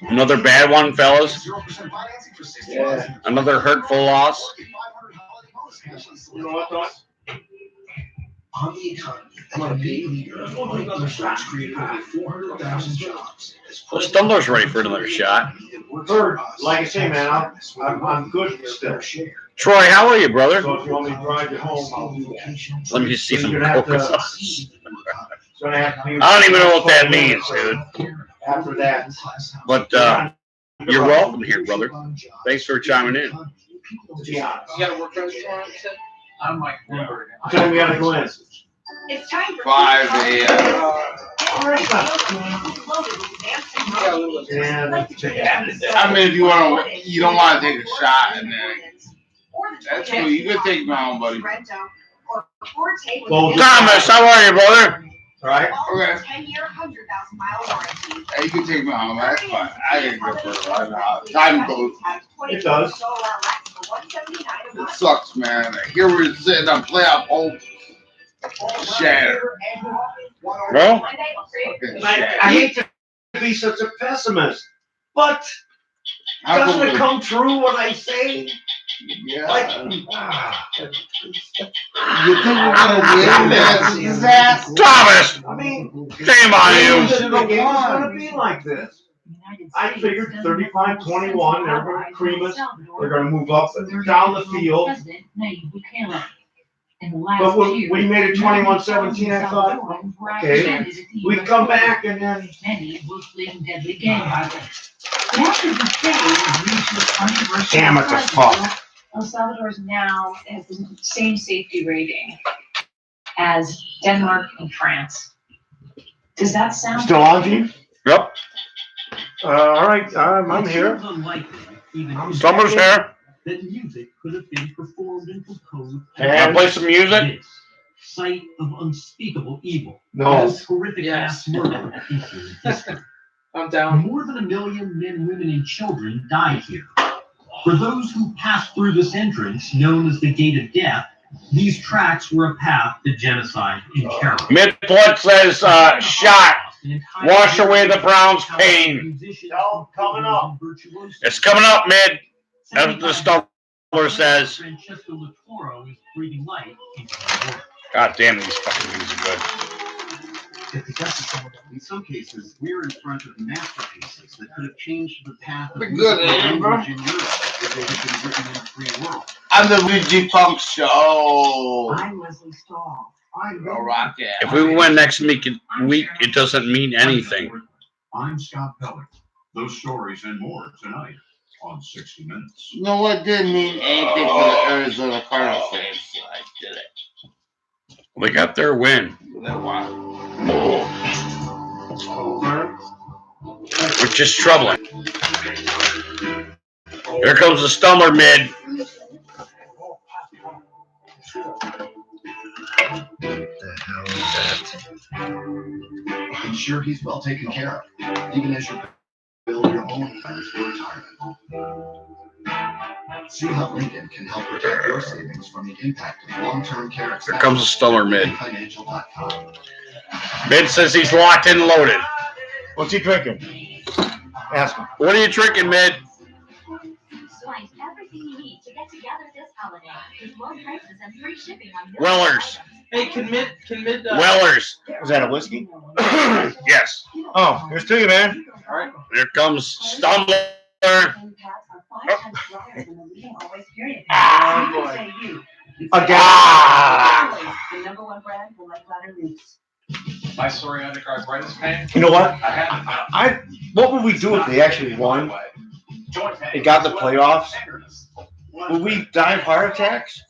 S2: Another bad one, fellas.
S9: 0% financing for 60
S6: Yeah.
S9: months.
S2: Another hurtful loss.
S6: You know what, Doc?
S9: On the economy, a big leader of white search created over 400,000 jobs.
S2: Well, Stumler's ready for another shot.
S6: Third, like I say, man, I'm good still.
S2: Troy, how are you, brother?
S6: So if you want me to drive you home, I'll do that.
S2: Let me just see some
S6: You're gonna have
S2: cocoa
S6: to-
S2: sauce.
S6: It's gonna have to be-
S2: I don't even know what that means, dude.
S6: After that.
S2: But you're welcome here, brother. Thanks for chiming in.
S6: Yeah.
S1: You gotta work on it tomorrow, you said?
S12: I'm like, whatever.
S6: So we gotta go in.
S14: It's time for
S4: 5 a.m.
S6: And
S4: I mean, if you want to, you don't want to take a shot, and then that's cool. You can take me home, buddy.
S6: Well,
S2: Thomas, how are you, brother?
S6: all right.
S4: Okay.
S14: 10-year, 100,000-mile warranty.
S4: Hey, you can take me home. That's fine. I didn't go for it right now. Time goes.
S6: It does.
S4: It sucks, man. Here we're sitting on playoff hope. Shatter.
S2: Well,
S4: Fucking
S6: I
S4: shatter.
S6: hate to be such a pessimist, but
S4: How
S6: doesn't
S4: come
S6: it
S4: we-
S6: come true what I say?
S4: Yeah.
S6: Like,
S4: You think we're gonna win that disaster?
S2: Thomas,
S6: I mean,
S2: shame on you.
S6: the game's gonna be like this. I figured 35-21, they're gonna cream us, they're gonna move up and down the field. But when we made it 21-17, I thought, okay, we'd come back and then. Damn it, that's tough.
S7: El Salvador now has the same safety rating as Denmark and France. Does that sound
S6: Still on, Gene?
S2: Yep.
S6: All right, I'm here.
S2: Summer's here.
S9: That music could have been performed and composed.
S2: Can I play some music?
S9: This sight of unspeakable evil.
S6: No.
S9: This horrific mass murder in human history.
S1: I'm down.
S9: More than 1 million men, women, and children died here. For those who passed through this entrance, known as the Gate of Death, these tracks were a path to genocide and terror.
S2: Midfoot says, shot. Wash away the Browns' pain.
S6: Coming up.
S2: It's coming up, Mid. That's what the Stumbler says. God damn, these fucking things are good.
S9: In some cases, we're in front of masterpieces that could have changed the path of
S4: Good, Amber.
S9: language in Europe if they had been written in the free world.
S4: I'm the Luigi Funk Show.
S7: I'm Leslie Stahl.
S4: Go Rocket.
S2: If we win next week, it doesn't mean anything.
S9: I'm Scott Pellick. Those stories and more tonight on 60 Minutes.
S4: You know what? Didn't mean anything for the Arizona Cardinals fans. So I did it.
S2: They got their win. Which is troubling. Here comes the Stumbler, Mid.
S9: The hell is that? Ensure he's well taken care of, even as you build your own plans for retirement. See how Lincoln can help protect your savings from the impact of long-term care expenses.
S2: Here comes the Stumbler, Mid.
S9: Financial.com.
S2: Mid says he's locked and loaded.
S6: What's he drinking? Ask him.
S2: What are you drinking, Mid?
S7: Find everything you need to get together this holiday with low prices and free shipping on your
S2: Wellers.
S1: Hey, can mid
S2: Wellers.
S6: Is that a whiskey?
S2: Yes.
S6: Oh, here's to you, man.
S1: All right.
S2: Here comes Stumbler.
S6: Again.
S7: The number one brand for light ladder leaks.
S13: My psoriatic arthritis pain.
S6: You know what?
S13: I
S6: What would we do if they actually won? They got the playoffs. Would we die of heart attacks?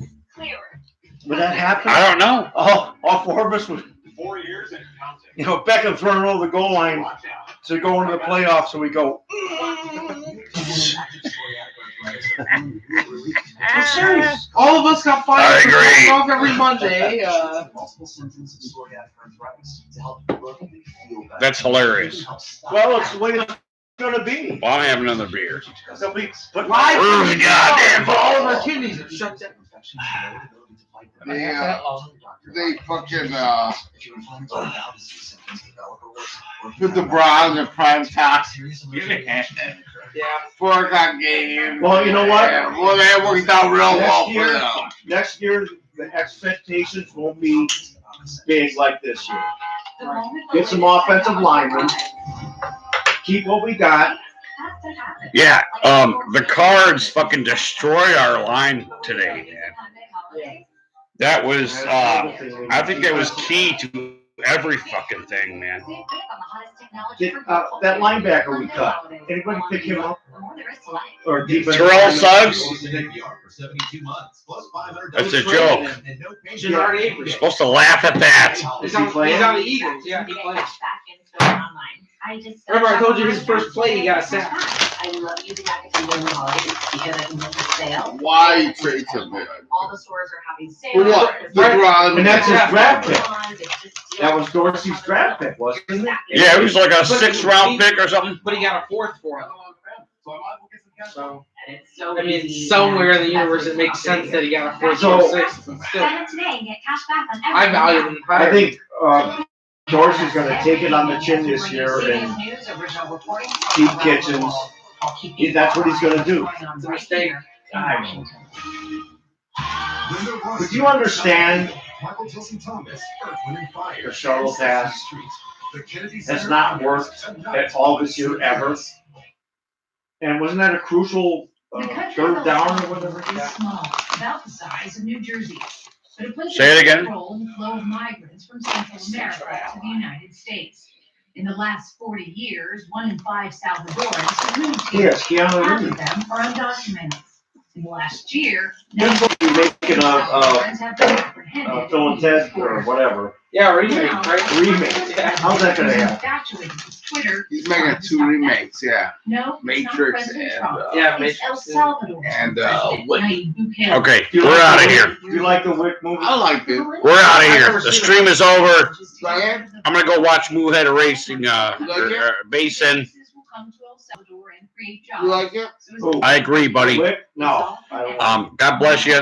S6: Would that happen?
S2: I don't know.
S6: Oh, all four of us would.
S13: 4 years and counting.
S6: You know, Beckham's running over the goal line to go into the playoffs, so we go.
S1: I'm serious. All of us got
S2: I
S1: fired
S2: agree.
S1: off every Monday.
S9: Multiple symptoms of psoriatic arthritis to help you look and feel better.
S2: That's hilarious.
S6: Well, it's the way it's gonna be.
S2: Well, I have another beer.
S6: They'll be put
S1: Live
S2: Where's the goddamn
S1: all of
S2: ball?
S1: our kidneys are shut down.
S4: They fucking put the Browns in prime time.
S1: Yeah.
S4: 4 o'clock game.
S6: Well, you know what?
S4: Yeah, well, that worked out real well for them.
S6: Next year, the expectations won't be big like this year. Get some offensive linemen. Keep what we got.
S2: Yeah, the Cards fucking destroyed our line today, man. That was, I think that was key to every fucking thing, man.
S6: That linebacker we cut. Anybody pick him up? Or
S2: Terrell Suggs? That's a joke. You're supposed to laugh at that.
S1: He's on the Eagles. Yeah, he plays. Remember, I told you his first play, he got a sack.
S4: Why trade him, man?
S7: All the stores are having
S4: For
S7: sales.
S4: what? The Browns.
S6: And that's his draft pick. That was Dorsey's draft pick, wasn't it?
S2: Yeah, it was like a 6th-round pick or something.
S1: But he got a 4th for him. So,
S7: So
S1: I mean, somewhere in the universe it makes sense that he got a 4th or 6th. And still,
S14: Sign up today and get cash back on
S1: I
S14: everything.
S1: value him
S6: I
S1: higher.
S6: think Dorsey's going to take it on the chin this year and keep Kitchens. That's what he's going to do.
S1: It's a mistake.
S6: Would you understand
S9: Michael Tilson Thomas, Earth, Wind and Fire.
S6: the shuttle pass has not worked at all this year ever? And wasn't that a crucial third down or whatever?
S7: Is small, about the size of New Jersey. But it plays
S2: Say it again.
S7: a role in the flow of migrants from Central America to the United States. In the last 40 years, 1 in 5 Salvadorans have moved here.
S6: Yes, Keanu
S7: Half
S6: Reeves.
S7: of them are undocumented. In the last year,
S6: This will be making
S7: friends have been apprehended.
S6: a film test or whatever.
S1: Yeah, remake, right?
S6: Remake. How's that gonna happen?
S7: Infatuated with Twitter.
S4: He's making 2 remakes, yeah.
S7: No,
S4: Matrix and
S1: Yeah,
S7: it's El Salvador.
S4: Wick.
S2: Okay, we're out of here.
S6: You like the Wick movie?
S4: I liked it.
S2: We're out of here. The stream is over.
S4: Diane,
S2: I'm gonna go watch Moohead Racing Basin.
S4: you like it?
S6: Who?
S2: I agree, buddy.
S6: Wick? No. I don't.
S2: God bless you.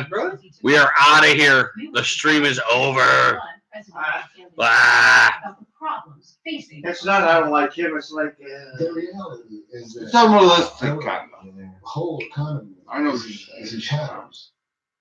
S2: We are out of here. The stream is over. Ah.
S6: It's not I don't like him. It's like
S9: The reality is that
S4: It's unrealistic,
S9: the
S4: kind of.
S9: whole economy
S4: I know.
S9: is in shadows.